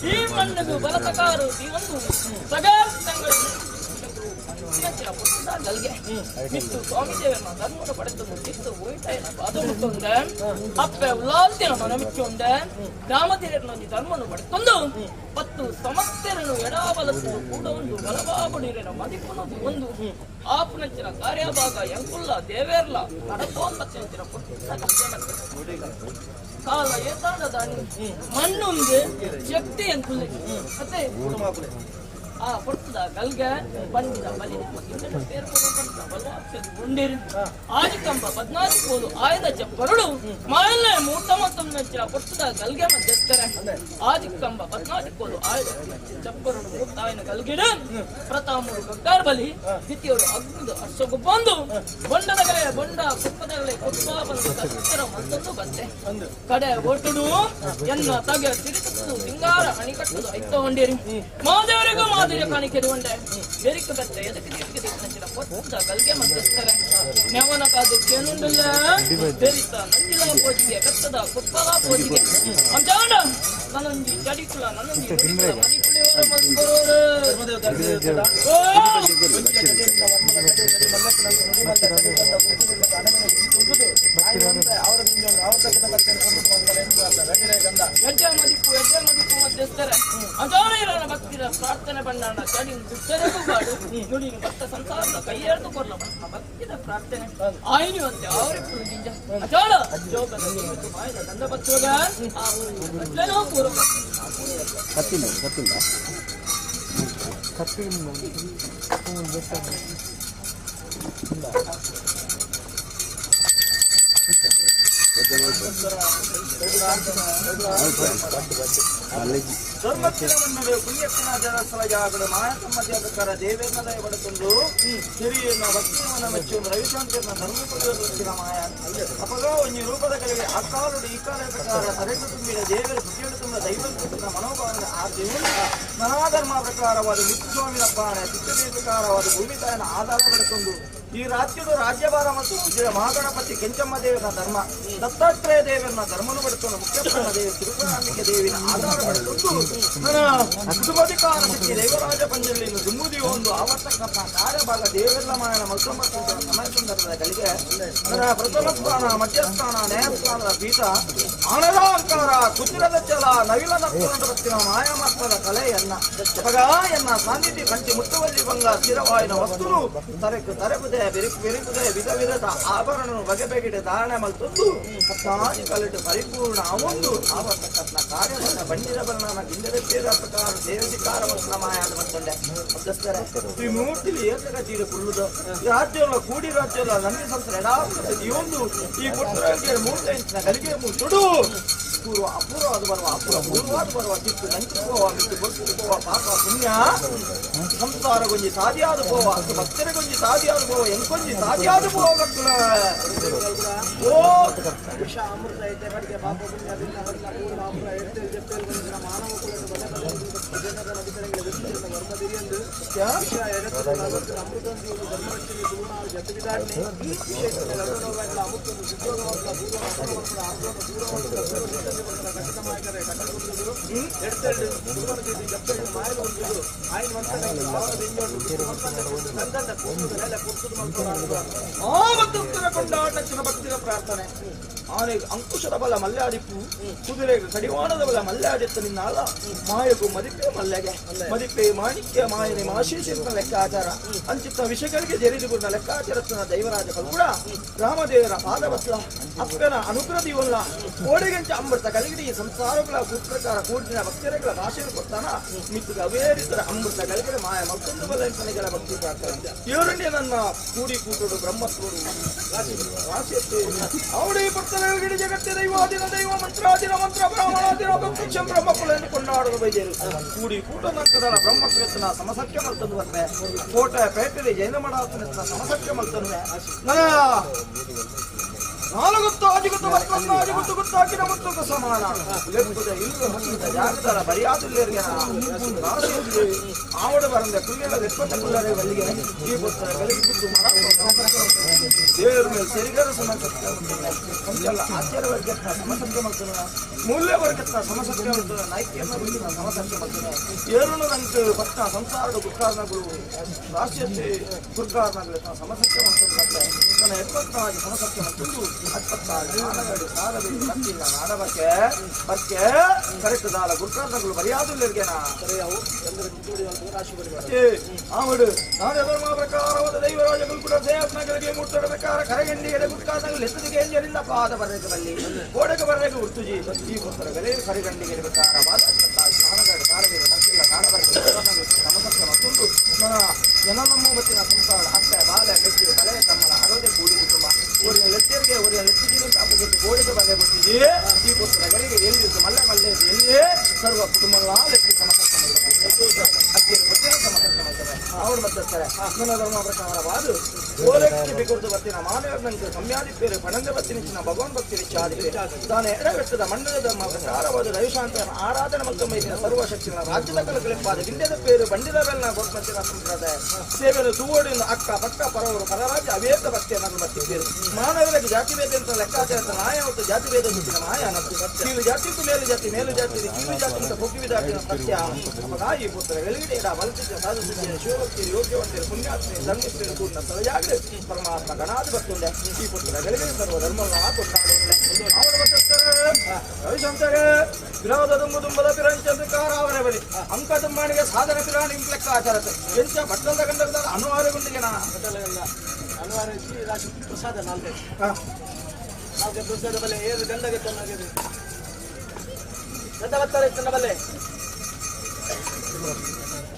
ಈ ಮಣ್ಣು ಬಲತಕಾರು ಈ ಒಂದು ಸಗರ ಸ್ವಾಮಿದೇವನ ಧರ್ಮದ ಪಡೆದನ್ನು ಕಿತ್ತು ಹೋಯ್ತಾಯನ ಬಾದಮುಟ್ಟೊಂದ ಅಪ್ಪೆ ಉಲ್ಲಾಲ್ತಿನ ಮನಮಿಚ್ಚೊಂದ ಗ್ರಾಮದಿರನೊಂದು ಧರ್ಮನು ಪಡೆತೊಂದು 10 ಸಮಸ್ಯೆರನ್ನು ಎಡಾಬಲಸು ಕೂಡ ಒಂದು ಬಲಬಾಗುಡಿರನ ಮದಿಪುನದು ಒಂದು ಆಪುನಂಚಿನ ಕಾರ್ಯಭಾಗ ಎಂಕುಲ್ಲ ದೇವೇರ್ಲ ನಡತೋಂಬತ್ತಿನ ಕಾಲ ಏತಾಂಡದ ಮಣ್ಣೊಂದು ಶಕ್ತಿ ಎಂಕುಲ್ಲ ಮತ್ತೆ ಆ ಪುಟ್ಟದ ಗಲ್ಗೆ ಬಂಡಿದ ಬಲಿ పేరు ఉండేది ఆదికంబ 14 కోలు ఆయుధ చెప్పరుడు మాయల్లే మూట మొత్తం మెచ్చిన పుట్టద గల్గే మధ్యస్తరే ఆదికంబ 14 కోలు ఆయుధ చెప్పరుడు మూట ఆయన గల్గిడు ಪ್ರಥಮರು ಗಗ್ಗಾರ್ ಬಲಿ ದ್ವಿತೀಯರು ಅಗ್ನಿದು ಅರ್ಶಗು ಬಂದು ಬೊಂಡದಗಲೆ ಬೊಂಡ ಕುಪ್ಪದಗಲೆ ಕುಪ್ಪ ಬಂದು ಕತ್ತರ ಮತ್ತೊಂದು ಬಂದೆ ಕಡೆ ಒಟ್ಟುಡು ಎನ್ನ ತಗೆ ತಿರುಗಿಸುವುದು ಸಿಂಗಾರ ಅಣಿಕಟ್ಟುದು ಐತ ಹೊಂಡಿರಿ ಮಾದೇವರಿಗೂ ಮಾದರಿಯ ಕಾಣಿಕೆದು ಒಂಡೆ ಬೆರಿಕ ಬೆತ್ತ ಎದಕ್ಕೆ ದಿಕ್ಕಿನ ಪೊತ್ತದ ಗಲ್ಗೆ ಮಧ್ಯಸ್ಥರೆ ನೆವನ ಕಾದು ಕೇನುಂಡಲ್ಲ ಬೆರಿತ ನಂದಿಲ ಪೋಜಿಗೆ ಬೆತ್ತದ ಕುಪ್ಪದ ಪೋಜಿಗೆ ಅಂಜಾಂಡ ನನ್ನೊಂದಿ ಜಡಿಕುಲ ನನ್ನೊಂದಿ ಮಡಿಕುಳಿಯವರ ಹೆಜ್ಜೆ ಮದಿಪ್ಪು ಮಧ್ಯಸ್ಥರೆ ಅಂಜಾಣ ಭಕ್ತಿರ ಪ್ರಾರ್ಥನೆ ಬಂಡಾಣ ಚಡಿ ದುಡ್ಡರೆಗೂ ಬಾಡು ನುಡಿ ಭಕ್ತ ಸಂಸಾರದ ಕೈಯೆರಡು ಕೊರ್ಲ ಭಕ್ತಿದ ಪ್ರಾರ್ಥನೆ ಆಯ್ನಿವಂತೆ ಅವರಿಪ್ಪು ನಿಜ ಅಚಾಳ ಜೋಗದ ಮಾಯದ ದಂಡ ಭಕ್ತೋಗ ಆ ಪೂರ್ವ ಧರ್ಮಸ್ಥಳ ಪುಣ್ಯಕ್ಷಣ ಜನಸ್ಥಳಗಳ ಮಾಯಕಮ್ಮರ ದೇವೇಂದ್ರ ಪಡೆದುಕೊಂಡು ಹಿರಿಯನ್ನ ಭಕ್ತಿಯವನ್ನ ಮೆಚ್ಚುವುದು ರವಿಶಂಕರ್ನ ಧರ್ಮಪುರ ಮಾಯ ಅಪಗ ಒಂಜಿ ರೂಪದ ಕಡೆಗೆ ಅಕಾಲುಡು ಈ ಕಾಲ ಪ್ರಕಾರ ತರೆದು ತುಂಬಿದ ದೇವರ ಸುಖಿಯಡು ತುಂಬ ದೈವತ್ವದ ಮನೋಭಾವನ ಆರ್ಜೆಯು ಮಹಾಧರ್ಮ ಪ್ರಕಾರವಾದ ನಿತ್ಯಸ್ವಾಮಿನ ಪಾಣ ಚಿತ್ತದೇ ಪ್ರಕಾರವಾದ ಭೂಮಿ ತಾಯಿನ ಆಧಾರ ಪಡೆದುಕೊಂಡು ಈ ರಾಜ್ಯದ ರಾಜ್ಯಭಾರ ಮತ್ತು ಮಹಾಗಣಪತಿ ಕೆಂಚಮ್ಮ ದೇವರ ಧರ್ಮ ದತ್ತಾತ್ರೇಯ ದೇವರನ್ನ ಧರ್ಮನು ಪಡೆದುಕೊಂಡು ಮುಖ್ಯಪ್ರಧಾನ ದೇವಿ ತಿರುಪರಾಂಬಿಕೆ ದೇವಿನ ಆಧಾರ ಪಡೆದುಕೊಂಡು ಕುಟುಂಬಾಧಿಕಾರ ಶಕ್ತಿ ದೇವರಾಜ ಪಂಜಲ್ಲಿನ ದುಮ್ಮುದಿ ಒಂದು ಆವರ್ತಕ ಕಾರ್ಯಭಾಗ ದೇವೆಲ್ಲ ಮಾಯನ ಮಲ್ಸಂಬತ್ತ ಸಮಯ ಸಂದರ್ಭದ ಗಳಿಗೆ ಪ್ರಥಮ ಸ್ಥಾನ ಮಧ್ಯಸ್ಥಾನ ನ್ಯಾಯಸ್ಥಾನದ ಪೀಠ ಆನದಾಂಕಾರ ಕುಚಿರದ ಚಲ ನವಿಲನ ಪೂರ್ಣವತ್ತಿನ ಮಾಯಾಮತ್ತದ ಕಲೆಯನ್ನ ಎನ್ನ ಸಾನ್ನಿಧಿ ಕಂಚಿ ಮುಟ್ಟುವಲ್ಲಿ ಬಂಗ ಸ್ಥಿರವಾಯಿನ ವಸ್ತುರು ತರೆಪುದೆ ಬೆರಿಪುದೆ ವಿಧ ವಿಧದ ಆಭರಣ ಬಗೆ ಬಗೆಡೆ ಧಾರಣೆ ಮಲ್ತೊಂದು ಸಪ್ತಾದಿ ಕಲಿಟು ಪರಿಪೂರ್ಣ ಅವೊಂದು ಆವರ್ತಕತ್ನ ಕಾರ್ಯವನ್ನು ಬಂಡಿರ ಬಣ್ಣನ ಗಿಂಡದ ಪೇರ ಪ್ರಕಾರ ದೇವಧಿಕಾರ ವಸ್ನ ಮಾಯಾದ ಬಂದೊಂಡೆ ಮಧ್ಯಸ್ಥರ ಈ ಮೂರ್ತಿಲಿ ಏಕಗ ತೀರ ಕುಳ್ಳುದು ರಾಜ್ಯಗಳ ಕೂಡಿ ರಾಜ್ಯಗಳ ನಂದಿ ಸಂಸ್ಥೆ ಎಡಾಪುರದೊಂದು ಈ ಪುತ್ರರಿಗೆ ಮೂರ್ತ ಇಂಚಿನ ಗಲಿಗೆ ಮುಟ್ಟುಡು ಪೂರ್ವ ಅಪೂರ್ವವಾದ ಬರುವ ಅಪೂರ್ವ ಪೂರ್ವಾದ ಬರುವ ಚಿತ್ತು ನಂಚಿಸುವ ಮಿತ್ತು ಬದುಕುವ ಪಾಪ ಪುಣ್ಯ ಸಂಸಾರಗೊಂಜಿ ಸಾದಿಯಾದ ಪೋವ ಅದು ಭಕ್ತರಿಗೊಂಜಿ ಸಾದಿಯಾದ ಪೋವ ಎಂಕೊಂಜಿ ಸಾದಿಯಾದ ಪೋವ ಓ ವಿಷ ಅಮೃತ ಐತೆ ಕಡೆಗೆ ಪಾಪ ಪುಣ್ಯದಿಂದ ಪೂರ್ಣ ಅಪೂರ್ವ ಎಡ್ತೇವೆ ಜಪ್ಪೆಲ್ ಮಾನವ ಕುಲದ ಜನರ ವಿತರಣೆಗೆ ವ್ಯಕ್ತಿಯನ್ನು ವರ್ಗದಿರಿಯಂದು ವಿಷಯ ಎಡತದ ಅಮೃತಂತಿ ಒಂದು ಧರ್ಮರಕ್ಷಣೆ ಪೂರ್ಣ ಜತವಿಧಾರಣೆ ವಿಶೇಷ ಲಗ್ನೋಗಗಳ ಅಮೃತವನ್ನು ಸಿದ್ಧೋಗವಂತ ಪೂರ್ವ ಭಕ್ತಿಯ ಪ್ರಾರ್ಥನೆ ಆನೆಗೆ ಅಂಕುಶದ ಬಲ ಮಲ್ಲಾಡಿಪ್ಪು ಕುದುರೆಗೆ ಕಡಿವಾಣದ ಬಲ ಮಲ್ಲಾಡಿತ್ತ ನಿನ್ನಾಲ ಮಾಯಗೂ ಮದಿಪೆ ಮಲ್ಲೆಗೆ ಮದಿಪೆ ಮಾಣಿಕ್ಯ ಮಾಯನೆ ಮಾಶೀಸಿನ ಲೆಕ್ಕಾಚಾರ ಅಂಚಿತ್ತ ವಿಷಯಗಳಿಗೆ ಜರಿದುಕೊಂಡ ಲೆಕ್ಕಾಚಾರತ್ನ ದೈವರಾಜ ಕಲ್ಪುಡ ರಾಮದೇವರ ಪಾದವತ್ಲ ಅಪ್ಪನ ಅನುಗ್ರಹದಿವಲ್ಲ ಕೋಡಿಗಂಚ ಅಮೃತ ಕಲಿಗಿಡಿ ಸಂಸಾರಗಳ ಪ್ರಕಾರ ಕೂಡಿನ ಭಕ್ತರುಗಳ ಭಾಷೆಯನ್ನು ಕೊಡ್ತಾನ ಮಿತ್ತಿಗೆ ಅವೇರಿತರ ಅಮೃತ ಕಲಿಗಿಡ ಮಾಯ ಮತ್ತೊಂದು ಬದಲಿಗಳ ಭಕ್ತಿ ಪ್ರಾರ್ಥನೆ ಇವರನ್ನೇ ನನ್ನ ಕೂಡಿ ಕೂಟೋಡು ಬ್ರಹ್ಮತ್ವರು ರಾಶಿಯತ್ತೆ ಅವಡೇ ಭಕ್ತರುಗಳಿಗೆ ಜಗತ್ತೇ ದೈವಾದಿನ ದೈವ ಮಂತ್ರಾದಿನ ಮಂತ್ರ ಬ್ರಾಹ್ಮಣಾದಿನ ಭಕ್ತಿ ಬ್ರಹ್ಮಕುಲನ್ನು ಕೊಂಡಾಡುವ ಬೈದೇರು ಕೂಡಿ ಕೂಟ ನಂತರದ ಬ್ರಹ್ಮಕೃತನ ಸಮಸಖ್ಯ ಮಲ್ತನು ಬರ್ತೆ ಕೋಟೆ ಪೇಟೆಗೆ ಜೈನ ಮಾಡಾತನ ಸಮಸಖ್ಯ ಮಲ್ತನು ನಾಲ್ಗೊತ್ತು ಆದಿಗೊತ್ತು ಮತ್ತೊಂದು ಆದಿಗೊತ್ತು ಗೊತ್ತಾಕಿನ ಮತ್ತೊಂದು ಸಮಾನ ಲೆಪ್ಪುದ ಇಲ್ಲು ಹಸಿದ ಜಾಗದರ ಬರಿಯಾದುಲ್ಲೇರಿಗೆ ಆವಡು ಬರಂದೆ ಕುಳ್ಳಿನ ಲೆಪ್ಪತ್ತ ಕುಳ್ಳರೆ ಬಲ್ಲಿಗೆ ಈ ಗೊತ್ತರ ಗಲಿಗೆ ಬಿದ್ದು ದೇವರ ಮೇಲೆ ಸೆರಿಗರ ಸಮಸತ್ಯ ಒಂದೆಲ್ಲ ಆಚಾರ್ಯ ವರ್ಗತ್ನ ಸಮಸತ್ಯ ಮಲ್ತನ ಮೂಲ್ಯ ವರ್ಗತ್ನ ಸಮಸತ್ಯ ಮಲ್ತನ ನೈಕ್ಯನ್ನ ಬಿಟ್ಟಿನ ಸಮಸತ್ಯ ಮಲ್ತನ ಏರುಣ ನಂಗೆ ಭಕ್ತ ಸಂಸಾರದ ಗುರ್ಕಾರ್ನಗಳು ರಾಷ್ಟ್ರೀಯ ಗುರ್ಕಾರ್ನಗಳ ಸಮಸತ್ಯ ಮಲ್ತನ ನನ್ನ 74 ಸಮಸತ್ಯ ಮಲ್ತಂದು 76 ಸಾರಬೇಕು ಕತ್ತಿಲ್ಲ ನಾಡಬಕ್ಕೆ ಬಕ್ಕೆ ಕರೆಕ್ಟ್ ದಾಲ ಗುರ್ಕಾರ್ನಗಳು ಮರ್ಯಾದೆಲ್ಲರಿಗೆನ ಆವಡು ನಾಳೆ ಧರ್ಮ ಪ್ರಕಾರವಾದ ದೈವರಾಜಗಳು ಕೂಡ ದೇವನಗರಿಗೆ ಮುಟ್ಟಡ ಪ್ರಕಾರ ಕರಗಂಡಿಗೆ ಗುರ್ಕಾರ್ನಗಳು ಎತ್ತದಿಗೆ ಎಂಜರಿಂದ ಪಾದ ಬರಬೇಕು ಬಲ್ಲಿ ಗೋಡೆಗೆ ಬರಬೇಕು ಉರ್ತುಜಿ ಈ ಪುಸ್ತಕಗಳೇ ಕರಗಂಡಿಗೆ ಪ್ರಕಾರವಾದ 76 ಸಾರಗಳು ಸಾರಬೇಕು ಕತ್ತಿಲ್ಲ ನಾಡಬಕ್ಕೆ ಸಮಸತ್ಯ ಬರ್ತಾರೆ ನನ್ನ ಧರ್ಮ ಪ್ರಕಾರವಾದ ಓಲಕ್ಕೆ ಬಿಗುರ್ದು ಬರ್ತಿನ ಮಾನವನಂತೆ ಸಮ್ಯಾದಿಪ್ಪೇರು ಪಣಂಗ ಬರ್ತಿನ ಭಗವಾನ್ ಭಕ್ತಿ ವಿಚಾರಿದೆ ತಾನು ಎಡವೆಟ್ಟದ ಮಂಡಲ ಧರ್ಮ ಪ್ರಕಾರವಾದ ರವಿಶಾಂತನ ಆರಾಧನೆ ಮತ್ತು ಮೈದಿನ ಸರ್ವಶಕ್ತಿನ ರಾಜ್ಯದ ಕಲಕಲೆಂಪಾದ ಗಿಂಡದ ಪೇರು ಬಂಡಿದವೆಲ್ಲ ಗೋರ್ಪಂಚಿನ ಸಂಪ್ರದಾಯ ಸೇವೆಯನ್ನು ಸುವೋಡಿನ ಅಕ್ಕ ಪಕ್ಕ ಪರವರು ಪರರಾಜ್ಯ ಅವೇಕ ಭಕ್ತಿಯನ್ನು ಬರ್ತಿದ್ದೇವೆ ಮಾನವರಿಗೆ ಜಾತಿ ಭೇದ ಅಂತ ಲೆಕ್ಕಾಚಾರದ ನ್ಯಾಯ ಮತ್ತು ಜಾತಿ ಭೇದ ಜೊತೆನ ಮಾಯ ಕೀಳು ಜಾತಿ ಮೇಲು ಜಾತಿ ಕೀಳು ಜಾತಿ ಮತ್ತು ಭೋಗಿ ಜಾತಿನ ಸತ್ಯ ಅಪಗಾಯಿ ಪುತ್ರ ಗಳಿಗೆಡ ಬಲಸಿದ್ದ ಸಾಧುಸಿದ್ದ ಶಿವಭಕ್ತಿ ಯೋಗ್ಯವಂತರ ಪುಣ್ಯಾತ್ಮೆ ಧರ್ಮಿಷ್ಠರು ಕೂಡ ಸಲಯಾಗಲಿ ಪರಮಾತ್ಮ ಗಣಾಧಿಪತ್ಯ ಈ ಪುತ್ರಗಳಿಗೆ ಸರ್ವ ಧರ್ಮವನ್ನು ಕೊಂಡಾಡುವಂತೆ ರವಿಶಂಕರ ವಿರೋಧ ತುಂಬದ ಪಿರಂಚಂದ್ರಕಾರ ಅವರ ಬಳಿ ಅಂಕ ತುಂಬಾಣಿಗೆ ಸಾಧನ ಪಿರಾಣಿ ಲೆಕ್ಕಾಚಾರತೆ ಎಂಚ ಬಟ್ಟದ ಗಂಡದ ಅನಿವಾರ್ಯಗೊಂಡಿಗೆ ಅನಿವಾರ್ಯ ಪ್ರಸಾದ ನಾಲ್ಕು ಪ್ರಸಾದ ಬಲೆ ಏಳು ಗಂಡಗೆ ಚೆನ್ನಾಗಿದೆ ಗಂಡ ಬಲ್ಲೆ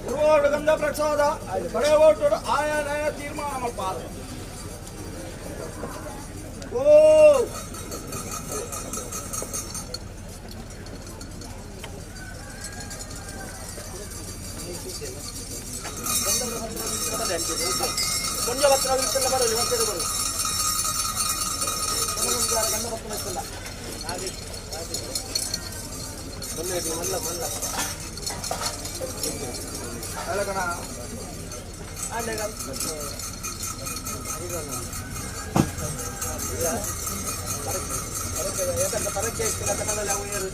ಗುರುವಾರು ಗಂಧ ಪ್ರಸಾದ ಬಡೆ ಓಟು ಆಯಾ ನ್ಯಾಯ ತೀರ್ಮಾನ ಮಾಡ್ಪಾರ ಓ ಕೊಂಚ ಭತ್ರ ಬರಲಿ ಮತ್ತೆ ಬರು ಗಂಧ ಭತ್ರ ಇಷ್ಟಲ್ಲ ಮಲ್ಲ ಮಲ್ಲ ಅಳಗಣ ಪರಕ್ಕೆ ಇಷ್ಟಿಲ್ಲ ಕನ್ನಡದಲ್ಲಿ ಅವು ಏರು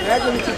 Gracias.